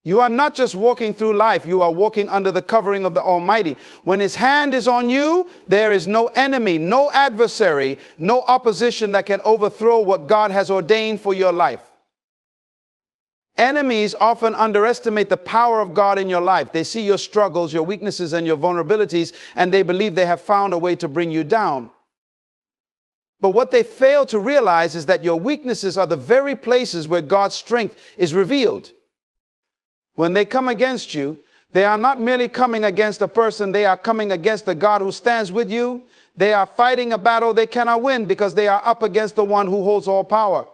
You are not just walking through life, you are walking under the covering of the Almighty. When His hand is on you, there is no enemy, no adversary, no opposition that can overthrow what God has ordained for your life. Enemies often underestimate the power of God in your life. They see your struggles, your weaknesses, and your vulnerabilities, and they believe they have found a way to bring you down. But what they fail to realize is that your weaknesses are the very places where God's strength is revealed. When they come against you, they are not merely coming against a person, they are coming against the God who stands with you. They are fighting a battle they cannot win because they are up against the one who holds all power.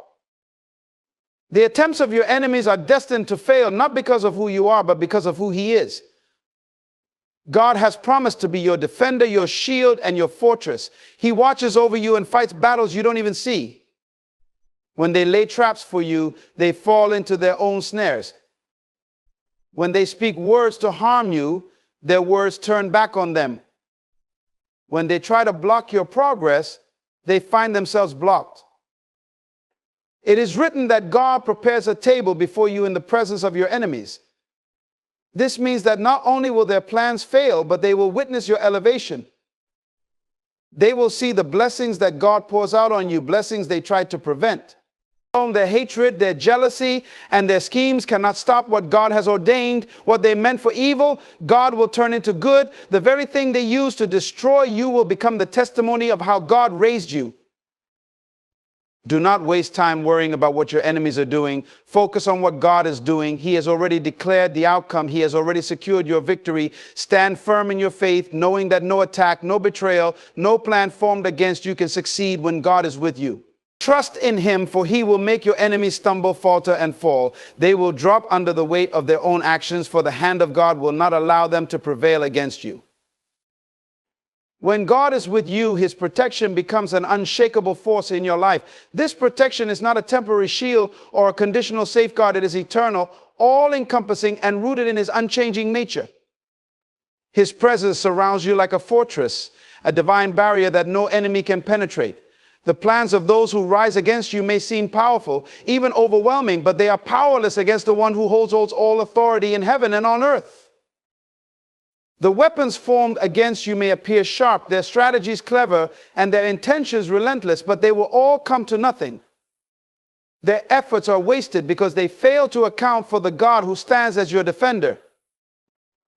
The attempts of your enemies are destined to fail, not because of who you are, but because of who He is. God has promised to be your defender, your shield, and your fortress. He watches over you and fights battles you don't even see. When they lay traps for you, they fall into their own snares. When they speak words to harm you, their words turn back on them. When they try to block your progress, they find themselves blocked. It is written that God prepares a table before you in the presence of your enemies. This means that not only will their plans fail, but they will witness your elevation. They will see the blessings that God pours out on you, blessings they tried to prevent. Their hatred, their jealousy, and their schemes cannot stop what God has ordained. What they meant for evil, God will turn into good. The very thing they used to destroy you will become the testimony of how God raised you. Do not waste time worrying about what your enemies are doing. Focus on what God is doing. He has already declared the outcome. He has already secured your victory. Stand firm in your faith, knowing that no attack, no betrayal, no plan formed against you can succeed when God is with you. Trust in Him, for He will make your enemies stumble, falter, and fall. They will drop under the weight of their own actions, for the hand of God will not allow them to prevail against you. When God is with you, His protection becomes an unshakable force in your life. This protection is not a temporary shield or a conditional safeguard. It is eternal, all-encompassing, and rooted in His unchanging nature. His presence surrounds you like a fortress, a divine barrier that no enemy can penetrate. The plans of those who rise against you may seem powerful, even overwhelming, but they are powerless against the one who holds all authority in heaven and on earth. The weapons formed against you may appear sharp, their strategies clever, and their intentions relentless, but they will all come to nothing. Their efforts are wasted because they fail to account for the God who stands as your defender.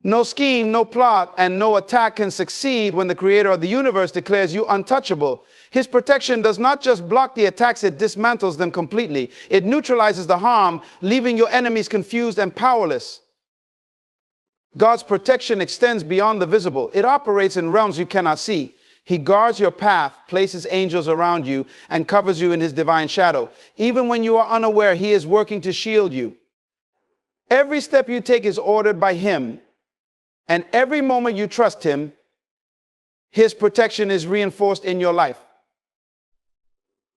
No scheme, no plot, and no attack can succeed when the creator of the universe declares you untouchable. His protection does not just block the attacks, it dismantles them completely. It neutralizes the harm, leaving your enemies confused and powerless. God's protection extends beyond the visible. It operates in realms you cannot see. He guards your path, places angels around you, and covers you in his divine shadow. Even when you are unaware, he is working to shield you. Every step you take is ordered by him, and every moment you trust him, his protection is reinforced in your life.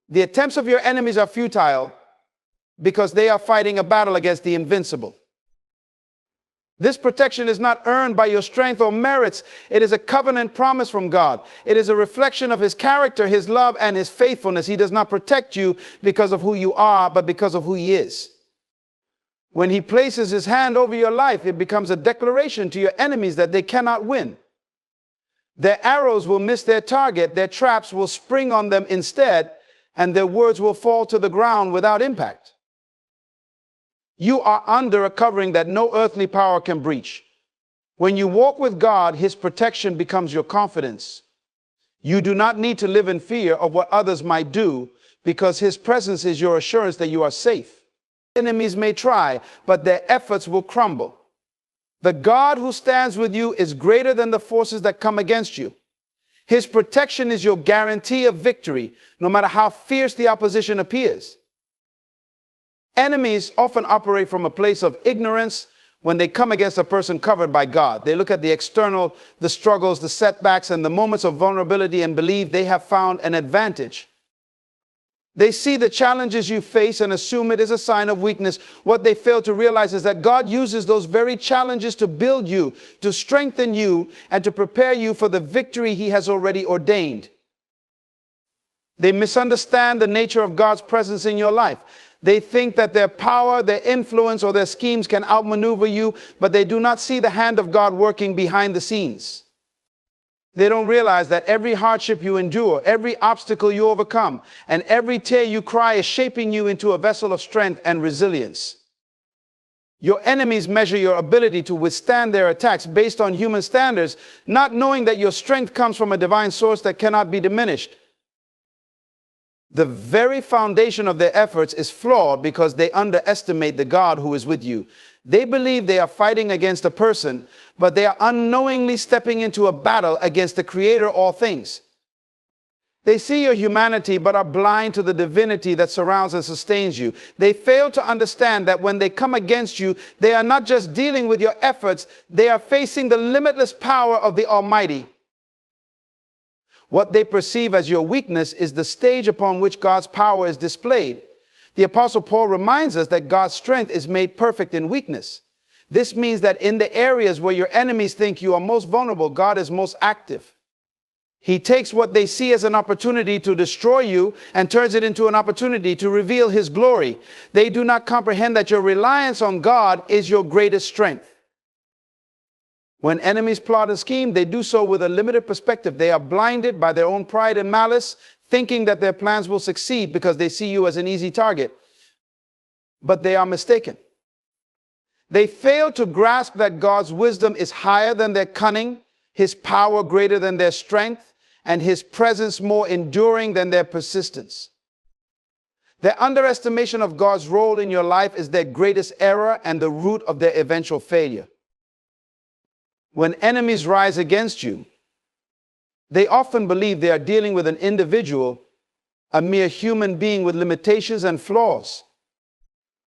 The attempts of your enemies are futile because they are fighting a battle against the invincible. This protection is not earned by your strength or merits. It is a covenant promise from God. It is a reflection of his character, his love, and his faithfulness. He does not protect you because of who you are, but because of who he is. When he places his hand over your life, it becomes a declaration to your enemies that they cannot win. Their arrows will miss their target, their traps will spring on them instead, and their words will fall to the ground without impact. You are under a covering that no earthly power can breach. When you walk with God, his protection becomes your confidence. You do not need to live in fear of what others might do because his presence is your assurance that you are safe. Enemies may try, but their efforts will crumble. The God who stands with you is greater than the forces that come against you. His protection is your guarantee of victory, no matter how fierce the opposition appears. Enemies often operate from a place of ignorance when they come against a person covered by God. They look at the external, the struggles, the setbacks, and the moments of vulnerability and believe they have found an advantage. They see the challenges you face and assume it is a sign of weakness. What they fail to realize is that God uses those very challenges to build you, to strengthen you, and to prepare you for the victory he has already ordained. They misunderstand the nature of God's presence in your life. They think that their power, their influence, or their schemes can outmaneuver you, but they do not see the hand of God working behind the scenes. They don't realize that every hardship you endure, every obstacle you overcome, and every tear you cry is shaping you into a vessel of strength and resilience. Your enemies measure your ability to withstand their attacks based on human standards, not knowing that your strength comes from a divine source that cannot be diminished. The very foundation of their efforts is flawed because they underestimate the God who is with you. They believe they are fighting against a person, but they are unknowingly stepping into a battle against the creator of all things. They see your humanity, but are blind to the divinity that surrounds and sustains you. They fail to understand that when they come against you, they are not just dealing with your efforts, they are facing the limitless power of the Almighty. What they perceive as your weakness is the stage upon which God's power is displayed. The Apostle Paul reminds us that God's strength is made perfect in weakness. This means that in the areas where your enemies think you are most vulnerable, God is most active. He takes what they see as an opportunity to destroy you and turns it into an opportunity to reveal his glory. They do not comprehend that your reliance on God is your greatest strength. When enemies plot and scheme, they do so with a limited perspective. They are blinded by their own pride and malice, thinking that their plans will succeed because they see you as an easy target. But they are mistaken. They fail to grasp that God's wisdom is higher than their cunning, his power greater than their strength, and his presence more enduring than their persistence. Their underestimation of God's role in your life is their greatest error and the root of their eventual failure. When enemies rise against you, they often believe they are dealing with an individual, a mere human being with limitations and flaws.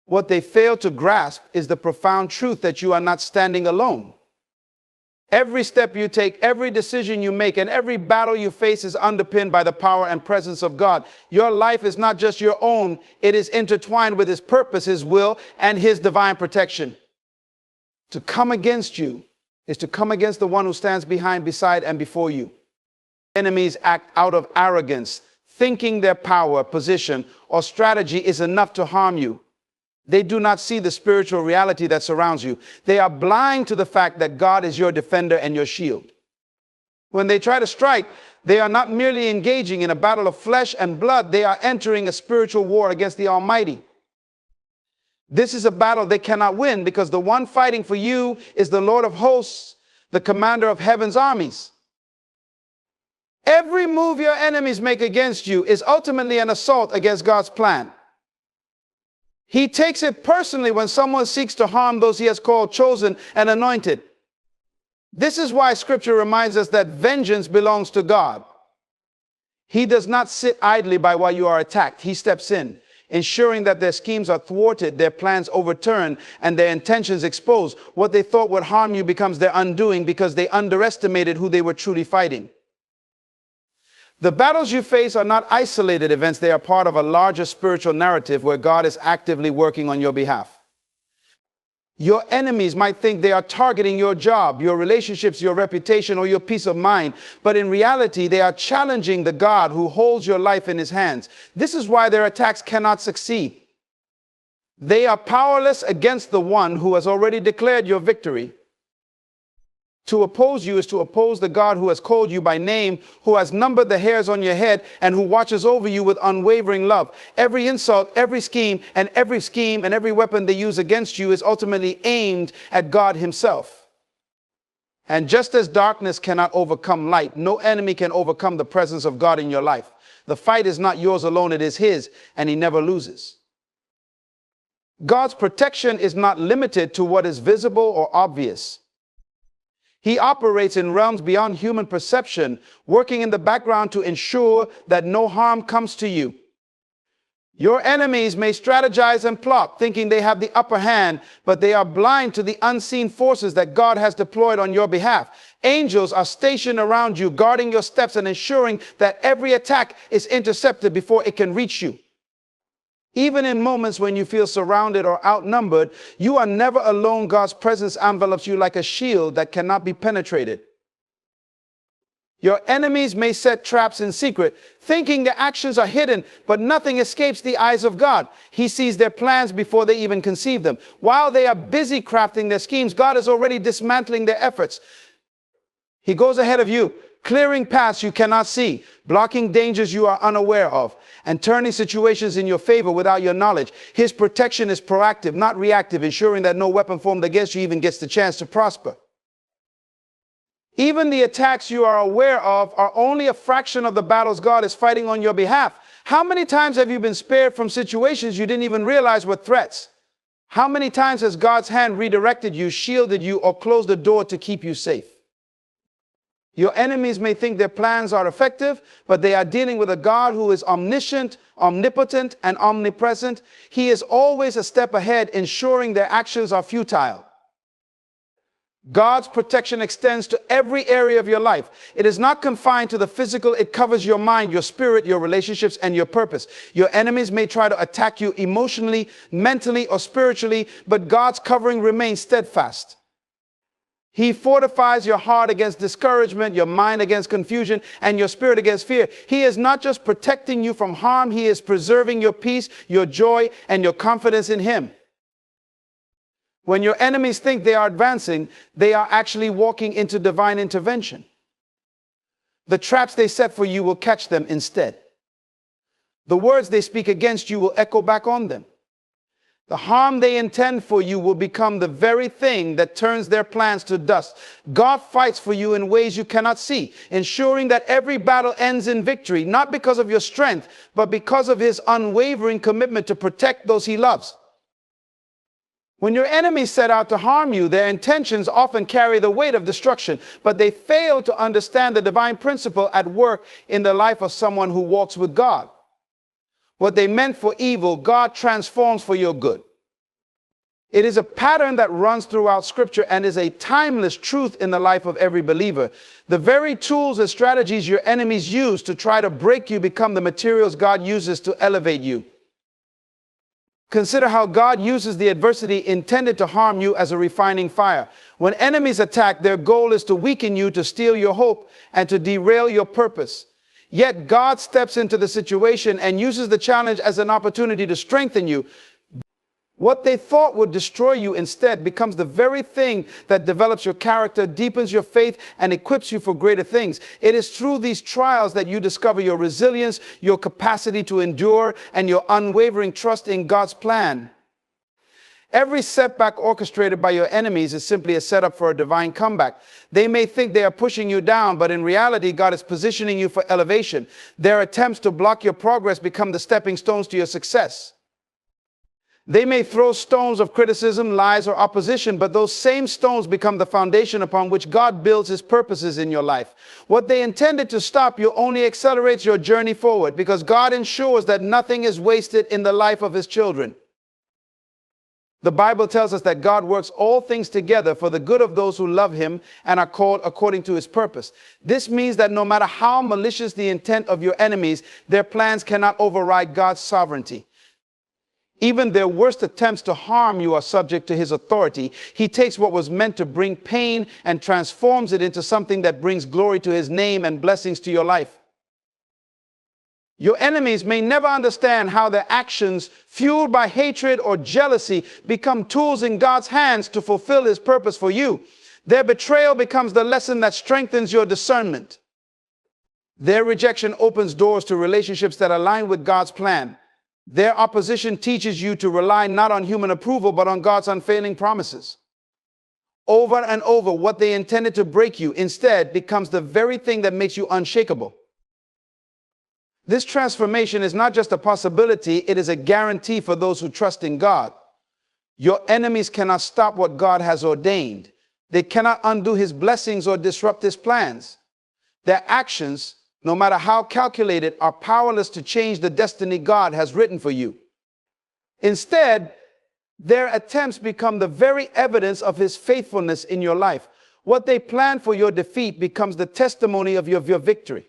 What they fail to grasp is the profound truth that you are not standing alone. Every step you take, every decision you make, and every battle you face is underpinned by the power and presence of God. Your life is not just your own, it is intertwined with his purpose, his will, and his divine protection. To come against you is to come against the one who stands behind, beside, and before you. Enemies act out of arrogance, thinking their power, position, or strategy is enough to harm you. They do not see the spiritual reality that surrounds you. They are blind to the fact that God is your defender and your shield. When they try to strike, they are not merely engaging in a battle of flesh and blood. They are entering a spiritual war against the Almighty. This is a battle they cannot win because the one fighting for you is the Lord of hosts, the commander of heaven's armies. Every move your enemies make against you is ultimately an assault against God's plan. He takes it personally when someone seeks to harm those he has called, chosen, and anointed. This is why Scripture reminds us that vengeance belongs to God. He does not sit idly by while you are attacked. He steps in, ensuring that their schemes are thwarted, their plans overturned, and their intentions exposed. What they thought would harm you becomes their undoing because they underestimated who they were truly fighting. The battles you face are not isolated events. They are part of a larger spiritual narrative where God is actively working on your behalf. Your enemies might think they are targeting your job, your relationships, your reputation, or your peace of mind. But in reality, they are challenging the God who holds your life in his hands. This is why their attacks cannot succeed. They are powerless against the one who has already declared your victory. To oppose you is to oppose the God who has called you by name, who has numbered the hairs on your head, and who watches over you with unwavering love. Every insult, every scheme, and every weapon they use against you is ultimately aimed at God himself. And just as darkness cannot overcome light, no enemy can overcome the presence of God in your life. The fight is not yours alone, it is his, and he never loses. God's protection is not limited to what is visible or obvious. He operates in realms beyond human perception, working in the background to ensure that no harm comes to you. Your enemies may strategize and plot, thinking they have the upper hand, but they are blind to the unseen forces that God has deployed on your behalf. Angels are stationed around you, guarding your steps and ensuring that every attack is intercepted before it can reach you. Even in moments when you feel surrounded or outnumbered, you are never alone. God's presence envelops you like a shield that cannot be penetrated. Your enemies may set traps in secret, thinking their actions are hidden, but nothing escapes the eyes of God. He sees their plans before they even conceive them. While they are busy crafting their schemes, God is already dismantling their efforts. He goes ahead of you, clearing paths you cannot see, blocking dangers you are unaware of, and turning situations in your favor without your knowledge. His protection is proactive, not reactive, ensuring that no weapon formed against you even gets the chance to prosper. Even the attacks you are aware of are only a fraction of the battles God is fighting on your behalf. How many times have you been spared from situations you didn't even realize were threats? How many times has God's hand redirected you, shielded you, or closed the door to keep you safe? Your enemies may think their plans are effective, but they are dealing with a God who is omniscient, omnipotent, and omnipresent. He is always a step ahead, ensuring their actions are futile. God's protection extends to every area of your life. It is not confined to the physical. It covers your mind, your spirit, your relationships, and your purpose. Your enemies may try to attack you emotionally, mentally, or spiritually, but God's covering remains steadfast. He fortifies your heart against discouragement, your mind against confusion, and your spirit against fear. He is not just protecting you from harm. He is preserving your peace, your joy, and your confidence in him. When your enemies think they are advancing, they are actually walking into divine intervention. The traps they set for you will catch them instead. The words they speak against you will echo back on them. The harm they intend for you will become the very thing that turns their plans to dust. God fights for you in ways you cannot see, ensuring that every battle ends in victory, not because of your strength, but because of his unwavering commitment to protect those he loves. When your enemies set out to harm you, their intentions often carry the weight of destruction, but they fail to understand the divine principle at work in the life of someone who walks with God. What they meant for evil, God transforms for your good. It is a pattern that runs throughout Scripture and is a timeless truth in the life of every believer. The very tools and strategies your enemies use to try to break you become the materials God uses to elevate you. Consider how God uses the adversity intended to harm you as a refining fire. When enemies attack, their goal is to weaken you, to steal your hope, and to derail your purpose. Yet God steps into the situation and uses the challenge as an opportunity to strengthen you. What they thought would destroy you instead becomes the very thing that develops your character, deepens your faith, and equips you for greater things. It is through these trials that you discover your resilience, your capacity to endure, and your unwavering trust in God's plan. Every setback orchestrated by your enemies is simply a setup for a divine comeback. They may think they are pushing you down, but in reality, God is positioning you for elevation. Their attempts to block your progress become the stepping stones to your success. They may throw stones of criticism, lies, or opposition, but those same stones become the foundation upon which God builds his purposes in your life. What they intended to stop you only accelerates your journey forward, because God ensures that nothing is wasted in the life of his children. The Bible tells us that God works all things together for the good of those who love him and are called according to his purpose. This means that no matter how malicious the intent of your enemies, their plans cannot override God's sovereignty. Even their worst attempts to harm you are subject to his authority. He takes what was meant to bring pain and transforms it into something that brings glory to his name and blessings to your life. Your enemies may never understand how their actions, fueled by hatred or jealousy, become tools in God's hands to fulfill his purpose for you. Their betrayal becomes the lesson that strengthens your discernment. Their rejection opens doors to relationships that align with God's plan. Their opposition teaches you to rely not on human approval, but on God's unfailing promises. Over and over, what they intended to break you instead becomes the very thing that makes you unshakable. This transformation is not just a possibility, it is a guarantee for those who trust in God. Your enemies cannot stop what God has ordained. They cannot undo his blessings or disrupt his plans. Their actions, no matter how calculated, are powerless to change the destiny God has written for you. Instead, their attempts become the very evidence of his faithfulness in your life. What they plan for your defeat becomes the testimony of your victory.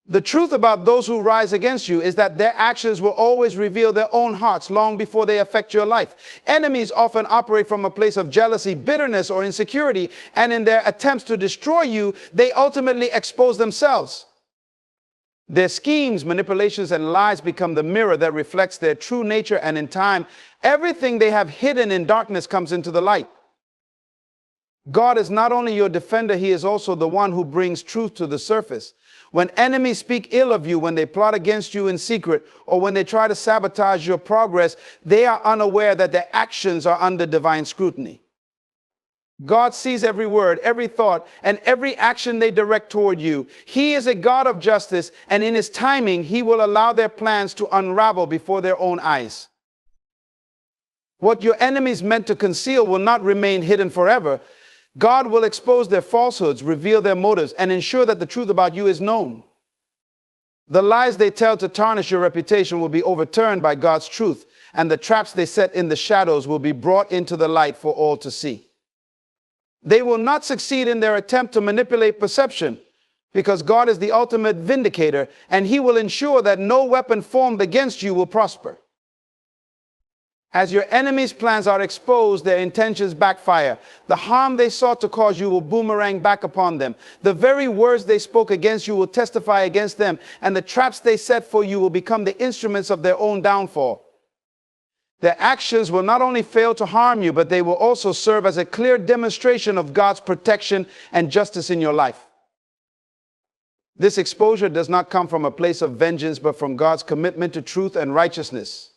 The truth about those who rise against you is that their actions will always reveal their own hearts long before they affect your life. Enemies often operate from a place of jealousy, bitterness, or insecurity, and in their attempts to destroy you, they ultimately expose themselves. Their schemes, manipulations, and lies become the mirror that reflects their true nature, and in time, everything they have hidden in darkness comes into the light. God is not only your defender, he is also the one who brings truth to the surface. When enemies speak ill of you, when they plot against you in secret, or when they try to sabotage your progress, they are unaware that their actions are under divine scrutiny. God sees every word, every thought, and every action they direct toward you. He is a God of justice, and in his timing, he will allow their plans to unravel before their own eyes. What your enemies meant to conceal will not remain hidden forever. God will expose their falsehoods, reveal their motives, and ensure that the truth about you is known. The lies they tell to tarnish your reputation will be overturned by God's truth, and the traps they set in the shadows will be brought into the light for all to see. They will not succeed in their attempt to manipulate perception, because God is the ultimate vindicator, and he will ensure that no weapon formed against you will prosper. As your enemies' plans are exposed, their intentions backfire. The harm they sought to cause you will boomerang back upon them. The very words they spoke against you will testify against them, and the traps they set for you will become the instruments of their own downfall. Their actions will not only fail to harm you, but they will also serve as a clear demonstration of God's protection and justice in your life. This exposure does not come from a place of vengeance, but from God's commitment to truth and righteousness.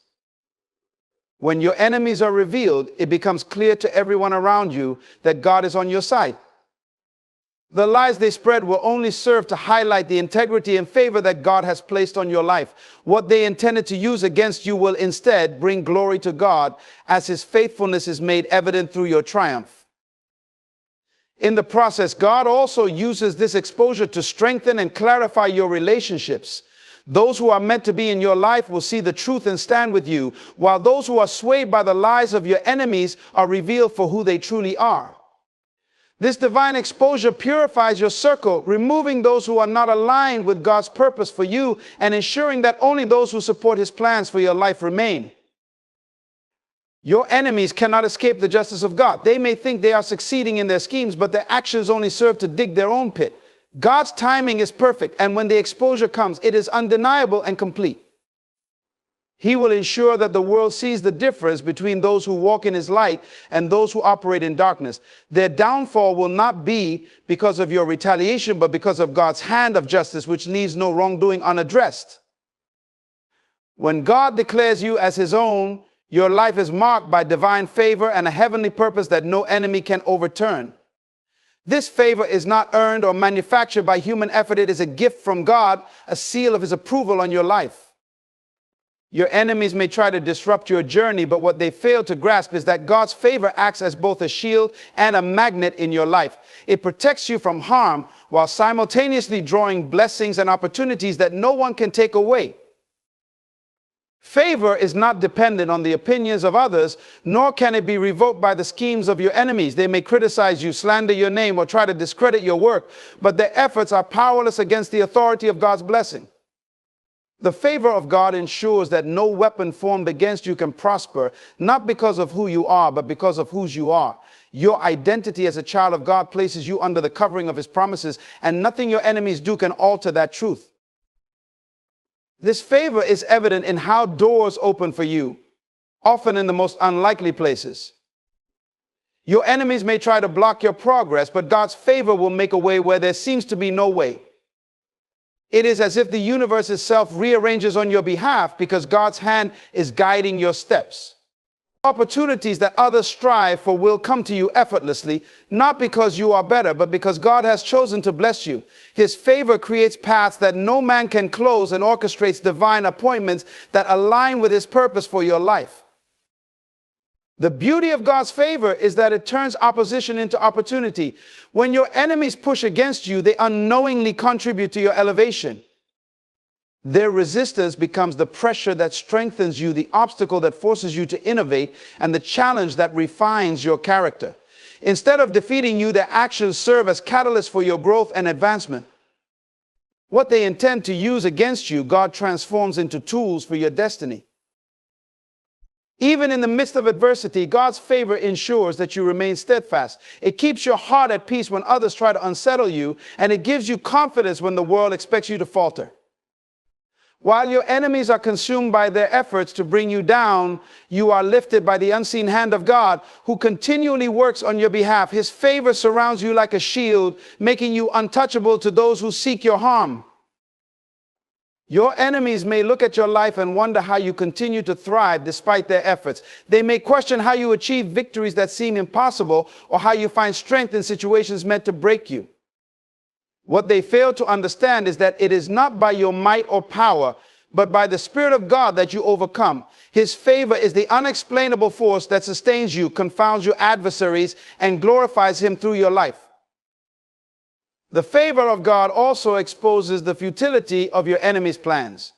When your enemies are revealed, it becomes clear to everyone around you that God is on your side. The lies they spread will only serve to highlight the integrity and favor that God has placed on your life. What they intended to use against you will instead bring glory to God, as his faithfulness is made evident through your triumph. In the process, God also uses this exposure to strengthen and clarify your relationships. Those who are meant to be in your life will see the truth and stand with you, while those who are swayed by the lies of your enemies are revealed for who they truly are. This divine exposure purifies your circle, removing those who are not aligned with God's purpose for you and ensuring that only those who support his plans for your life remain. Your enemies cannot escape the justice of God. They may think they are succeeding in their schemes, but their actions only serve to dig their own pit. God's timing is perfect, and when the exposure comes, it is undeniable and complete. He will ensure that the world sees the difference between those who walk in his light and those who operate in darkness. Their downfall will not be because of your retaliation, but because of God's hand of justice, which leaves no wrongdoing unaddressed. When God declares you as his own, your life is marked by divine favor and a heavenly purpose that no enemy can overturn. This favor is not earned or manufactured by human effort. It is a gift from God, a seal of his approval on your life. Your enemies may try to disrupt your journey, but what they fail to grasp is that God's favor acts as both a shield and a magnet in your life. It protects you from harm while simultaneously drawing blessings and opportunities that no one can take away. Favor is not dependent on the opinions of others, nor can it be revoked by the schemes of your enemies. They may criticize you, slander your name, or try to discredit your work, but their efforts are powerless against the authority of God's blessing. The favor of God ensures that no weapon formed against you can prosper, not because of who you are, but because of whose you are. Your identity as a child of God places you under the covering of his promises, and nothing your enemies do can alter that truth. This favor is evident in how doors open for you, often in the most unlikely places. Your enemies may try to block your progress, but God's favor will make a way where there seems to be no way. It is as if the universe itself rearranges on your behalf because God's hand is guiding your steps. Opportunities that others strive for will come to you effortlessly, not because you are better, but because God has chosen to bless you. His favor creates paths that no man can close and orchestrates divine appointments that align with his purpose for your life. The beauty of God's favor is that it turns opposition into opportunity. When your enemies push against you, they unknowingly contribute to your elevation. Their resistance becomes the pressure that strengthens you, the obstacle that forces you to innovate, and the challenge that refines your character. Instead of defeating you, their actions serve as catalysts for your growth and advancement. What they intend to use against you, God transforms into tools for your destiny. Even in the midst of adversity, God's favor ensures that you remain steadfast. It keeps your heart at peace when others try to unsettle you, and it gives you confidence when the world expects you to falter. While your enemies are consumed by their efforts to bring you down, you are lifted by the unseen hand of God, who continually works on your behalf. His favor surrounds you like a shield, making you untouchable to those who seek your harm. Your enemies may look at your life and wonder how you continue to thrive despite their efforts. They may question how you achieve victories that seem impossible, or how you find strength in situations meant to break you. What they fail to understand is that it is not by your might or power, but by the Spirit of God that you overcome. His favor is the unexplainable force that sustains you, confounds your adversaries, and glorifies him through your life. The favor of God also exposes the futility of your enemies' plans.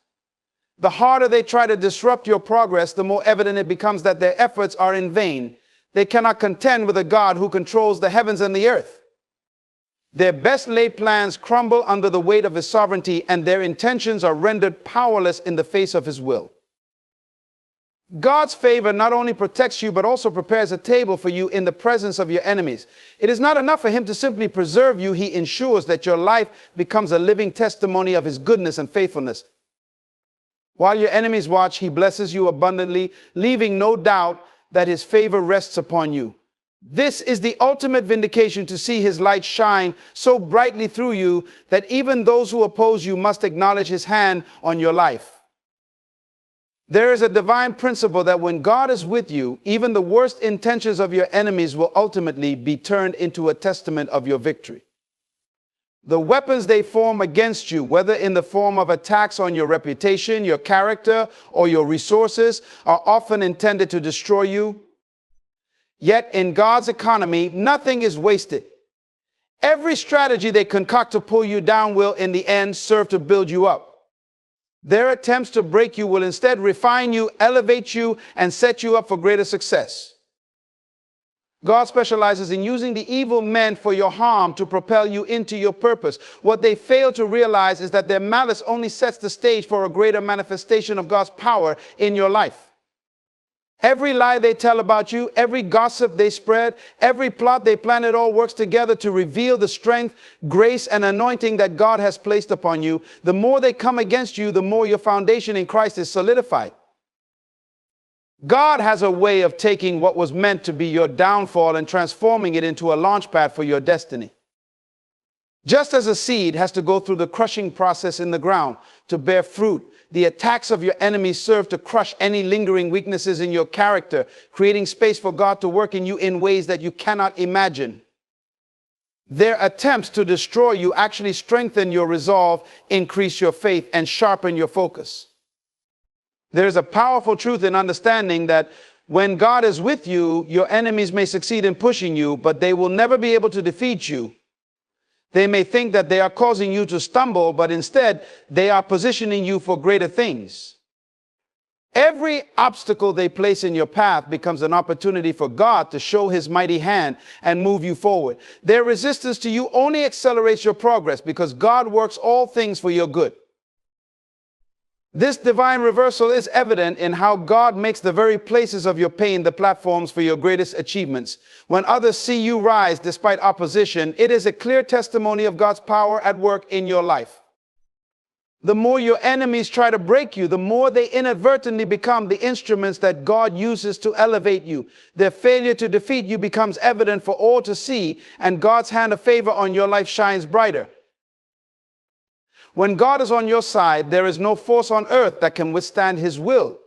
The harder they try to disrupt your progress, the more evident it becomes that their efforts are in vain. They cannot contend with a God who controls the heavens and the earth. Their best laid plans crumble under the weight of his sovereignty, and their intentions are rendered powerless in the face of his will. God's favor not only protects you, but also prepares a table for you in the presence of your enemies. It is not enough for him to simply preserve you. He ensures that your life becomes a living testimony of his goodness and faithfulness. While your enemies watch, he blesses you abundantly, leaving no doubt that his favor rests upon you. This is the ultimate vindication, to see his light shine so brightly through you that even those who oppose you must acknowledge his hand on your life. There is a divine principle that when God is with you, even the worst intentions of your enemies will ultimately be turned into a testament of your victory. The weapons they form against you, whether in the form of attacks on your reputation, your character, or your resources, are often intended to destroy you. Yet in God's economy, nothing is wasted. Every strategy they concoct to pull you down will, in the end, serve to build you up. Their attempts to break you will instead refine you, elevate you, and set you up for greater success. God specializes in using the evil men for your harm to propel you into your purpose. What they fail to realize is that their malice only sets the stage for a greater manifestation of God's power in your life. Every lie they tell about you, every gossip they spread, every plot they plan, it all works together to reveal the strength, grace, and anointing that God has placed upon you. The more they come against you, the more your foundation in Christ is solidified. God has a way of taking what was meant to be your downfall and transforming it into a launch pad for your destiny. Just as a seed has to go through the crushing process in the ground to bear fruit, the attacks of your enemies serve to crush any lingering weaknesses in your character, creating space for God to work in you in ways that you cannot imagine. Their attempts to destroy you actually strengthen your resolve, increase your faith, and sharpen your focus. There's a powerful truth in understanding that when God is with you, your enemies may succeed in pushing you, but they will never be able to defeat you. They may think that they are causing you to stumble, but instead they are positioning you for greater things. Every obstacle they place in your path becomes an opportunity for God to show his mighty hand and move you forward. Their resistance to you only accelerates your progress because God works all things for your good. This divine reversal is evident in how God makes the very places of your pain the platforms for your greatest achievements. When others see you rise despite opposition, it is a clear testimony of God's power at work in your life. The more your enemies try to break you, the more they inadvertently become the instruments that God uses to elevate you. Their failure to defeat you becomes evident for all to see, and God's hand of favor on your life shines brighter. When God is on your side, there is no force on earth that can withstand his will.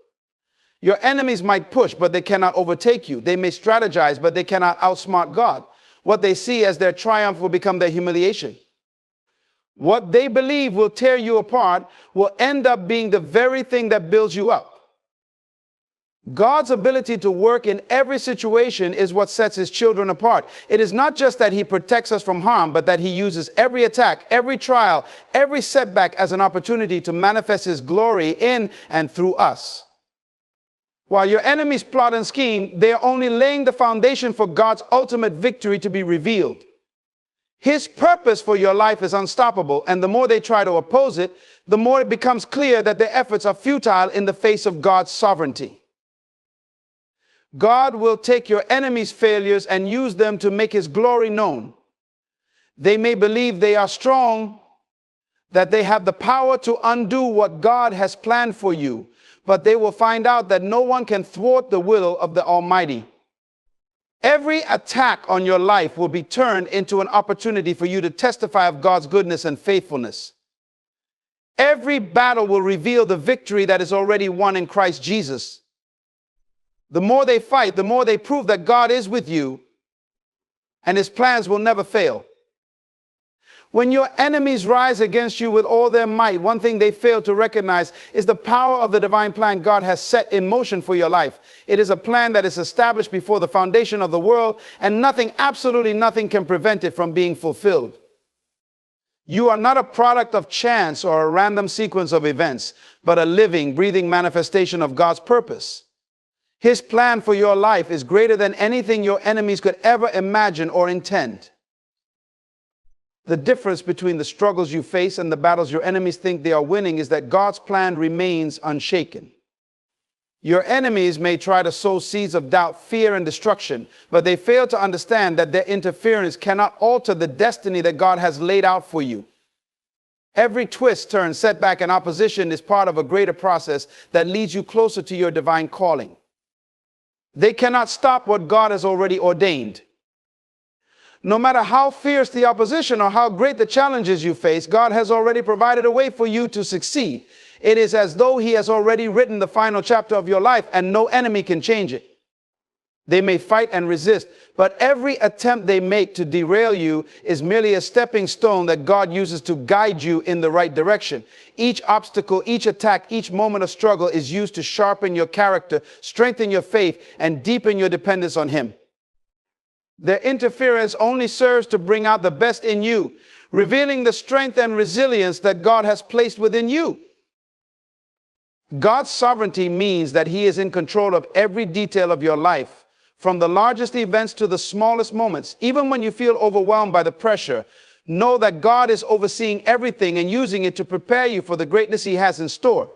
Your enemies might push, but they cannot overtake you. They may strategize, but they cannot outsmart God. What they see as their triumph will become their humiliation. What they believe will tear you apart will end up being the very thing that builds you up. God's ability to work in every situation is what sets his children apart. It is not just that he protects us from harm, but that he uses every attack, every trial, every setback as an opportunity to manifest his glory in and through us. While your enemies plot and scheme, they are only laying the foundation for God's ultimate victory to be revealed. His purpose for your life is unstoppable, and the more they try to oppose it, the more it becomes clear that their efforts are futile in the face of God's sovereignty. God will take your enemies' failures and use them to make his glory known. They may believe they are strong, that they have the power to undo what God has planned for you, but they will find out that no one can thwart the will of the Almighty. Every attack on your life will be turned into an opportunity for you to testify of God's goodness and faithfulness. Every battle will reveal the victory that is already won in Christ Jesus. The more they fight, the more they prove that God is with you, and his plans will never fail. When your enemies rise against you with all their might, one thing they fail to recognize is the power of the divine plan God has set in motion for your life. It is a plan that is established before the foundation of the world, and nothing, absolutely nothing, can prevent it from being fulfilled. You are not a product of chance or a random sequence of events, but a living, breathing manifestation of God's purpose. His plan for your life is greater than anything your enemies could ever imagine or intend. The difference between the struggles you face and the battles your enemies think they are winning is that God's plan remains unshaken. Your enemies may try to sow seeds of doubt, fear, and destruction, but they fail to understand that their interference cannot alter the destiny that God has laid out for you. Every twist, turn, setback, and opposition is part of a greater process that leads you closer to your divine calling. They cannot stop what God has already ordained. No matter how fierce the opposition or how great the challenges you face, God has already provided a way for you to succeed. It is as though he has already written the final chapter of your life, and no enemy can change it. They may fight and resist, but every attempt they make to derail you is merely a stepping stone that God uses to guide you in the right direction. Each obstacle, each attack, each moment of struggle is used to sharpen your character, strengthen your faith, and deepen your dependence on him. Their interference only serves to bring out the best in you, revealing the strength and resilience that God has placed within you. God's sovereignty means that he is in control of every detail of your life, from the largest events to the smallest moments. Even when you feel overwhelmed by the pressure, know that God is overseeing everything and using it to prepare you for the greatness he has in store.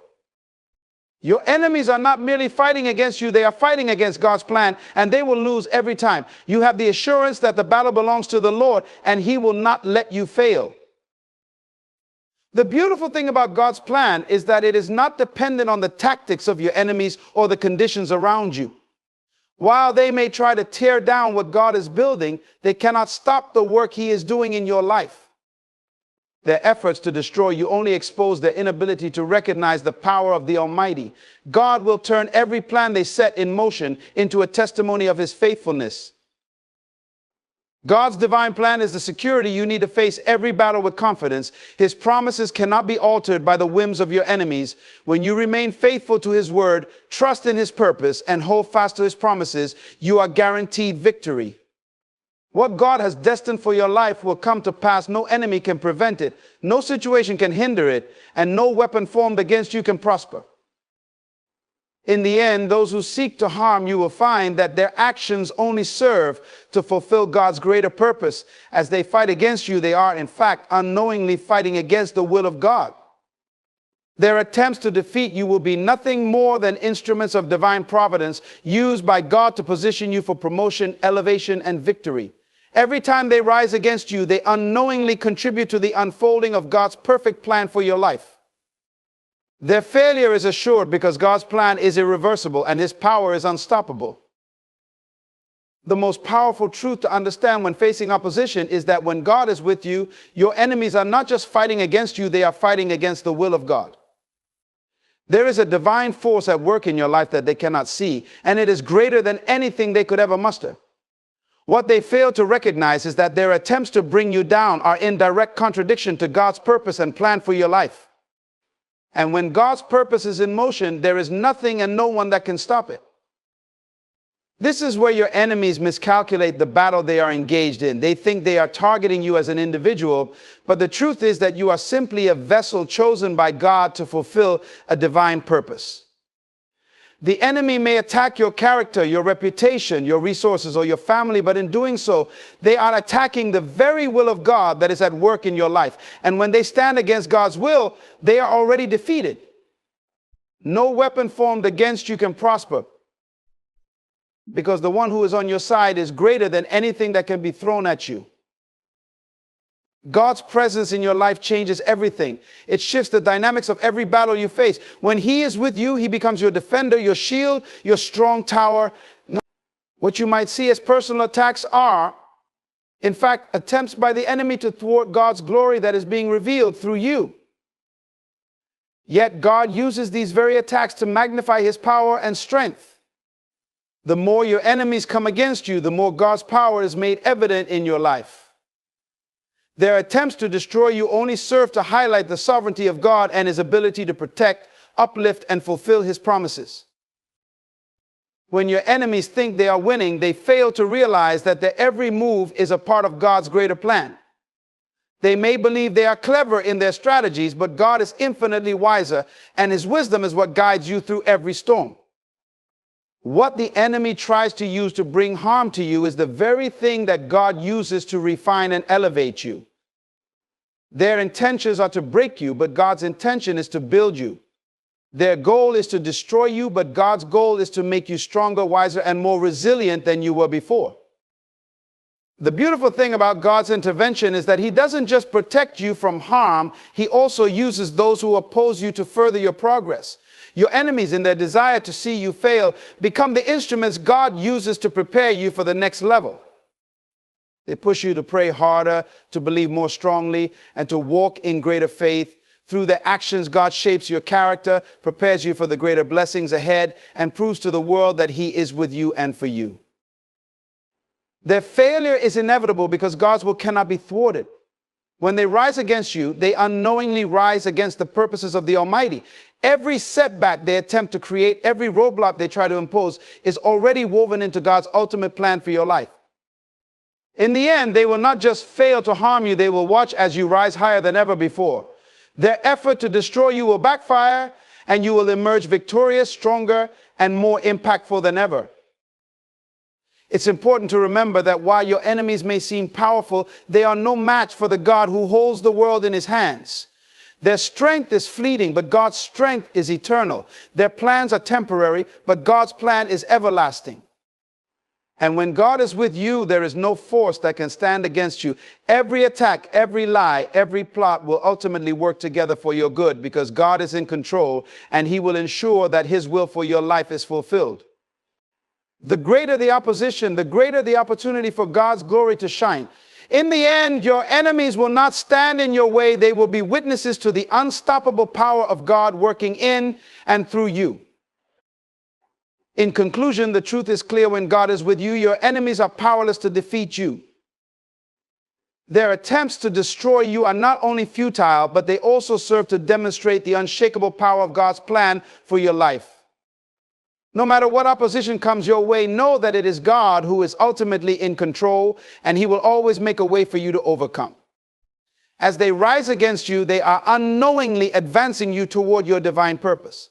Your enemies are not merely fighting against you, they are fighting against God's plan, and they will lose every time. You have the assurance that the battle belongs to the Lord, and He will not let you fail. The beautiful thing about God's plan is that it is not dependent on the tactics of your enemies or the conditions around you. While they may try to tear down what God is building, they cannot stop the work He is doing in your life. Their efforts to destroy you only expose their inability to recognize the power of the Almighty. God will turn every plan they set in motion into a testimony of His faithfulness. God's divine plan is the security you need to face every battle with confidence. His promises cannot be altered by the whims of your enemies. When you remain faithful to His word, trust in His purpose, and hold fast to His promises, you are guaranteed victory. What God has destined for your life will come to pass. No enemy can prevent it. No situation can hinder it. And no weapon formed against you can prosper. In the end, those who seek to harm you will find that their actions only serve to fulfill God's greater purpose. As they fight against you, they are, in fact, unknowingly fighting against the will of God. Their attempts to defeat you will be nothing more than instruments of divine providence used by God to position you for promotion, elevation, and victory. Every time they rise against you, they unknowingly contribute to the unfolding of God's perfect plan for your life. Their failure is assured because God's plan is irreversible and His power is unstoppable. The most powerful truth to understand when facing opposition is that when God is with you, your enemies are not just fighting against you, they are fighting against the will of God. There is a divine force at work in your life that they cannot see, and it is greater than anything they could ever muster. What they fail to recognize is that their attempts to bring you down are in direct contradiction to God's purpose and plan for your life. And when God's purpose is in motion, there is nothing and no one that can stop it. This is where your enemies miscalculate the battle they are engaged in. They think they are targeting you as an individual, but the truth is that you are simply a vessel chosen by God to fulfill a divine purpose. The enemy may attack your character, your reputation, your resources, or your family, but in doing so, they are attacking the very will of God that is at work in your life. And when they stand against God's will, they are already defeated. No weapon formed against you can prosper, because the one who is on your side is greater than anything that can be thrown at you. God's presence in your life changes everything. It shifts the dynamics of every battle you face. When He is with you, He becomes your defender, your shield, your strong tower. What you might see as personal attacks are, in fact, attempts by the enemy to thwart God's glory that is being revealed through you. Yet God uses these very attacks to magnify His power and strength. The more your enemies come against you, the more God's power is made evident in your life. Their attempts to destroy you only serve to highlight the sovereignty of God and His ability to protect, uplift, and fulfill His promises. When your enemies think they are winning, they fail to realize that their every move is a part of God's greater plan. They may believe they are clever in their strategies, but God is infinitely wiser, and His wisdom is what guides you through every storm. What the enemy tries to use to bring harm to you is the very thing that God uses to refine and elevate you. Their intentions are to break you, but God's intention is to build you. Their goal is to destroy you, but God's goal is to make you stronger, wiser, and more resilient than you were before. The beautiful thing about God's intervention is that He doesn't just protect you from harm, He also uses those who oppose you to further your progress. Your enemies, in their desire to see you fail, become the instruments God uses to prepare you for the next level. They push you to pray harder, to believe more strongly, and to walk in greater faith. Through their actions, God shapes your character, prepares you for the greater blessings ahead, and proves to the world that He is with you and for you. Their failure is inevitable because God's will cannot be thwarted. When they rise against you, they unknowingly rise against the purposes of the Almighty. Every setback they attempt to create, every roadblock they try to impose, is already woven into God's ultimate plan for your life. In the end, they will not just fail to harm you, they will watch as you rise higher than ever before. Their effort to destroy you will backfire, and you will emerge victorious, stronger, and more impactful than ever. It's important to remember that while your enemies may seem powerful, they are no match for the God who holds the world in His hands. Their strength is fleeting, but God's strength is eternal. Their plans are temporary, but God's plan is everlasting. And when God is with you, there is no force that can stand against you. Every attack, every lie, every plot will ultimately work together for your good, because God is in control and he will ensure that his will for your life is fulfilled. The greater the opposition, the greater the opportunity for God's glory to shine. In the end, your enemies will not stand in your way. They will be witnesses to the unstoppable power of God working in and through you. In conclusion, the truth is clear: when God is with you, your enemies are powerless to defeat you. Their attempts to destroy you are not only futile, but they also serve to demonstrate the unshakable power of God's plan for your life. No matter what opposition comes your way, know that it is God who is ultimately in control, and he will always make a way for you to overcome. As they rise against you, they are unknowingly advancing you toward your divine purpose.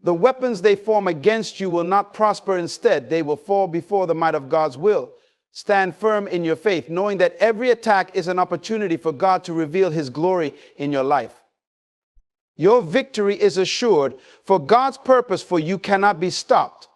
The weapons they form against you will not prosper. Instead, they will fall before the might of God's will. Stand firm in your faith, knowing that every attack is an opportunity for God to reveal his glory in your life. Your victory is assured, for God's purpose for you cannot be stopped.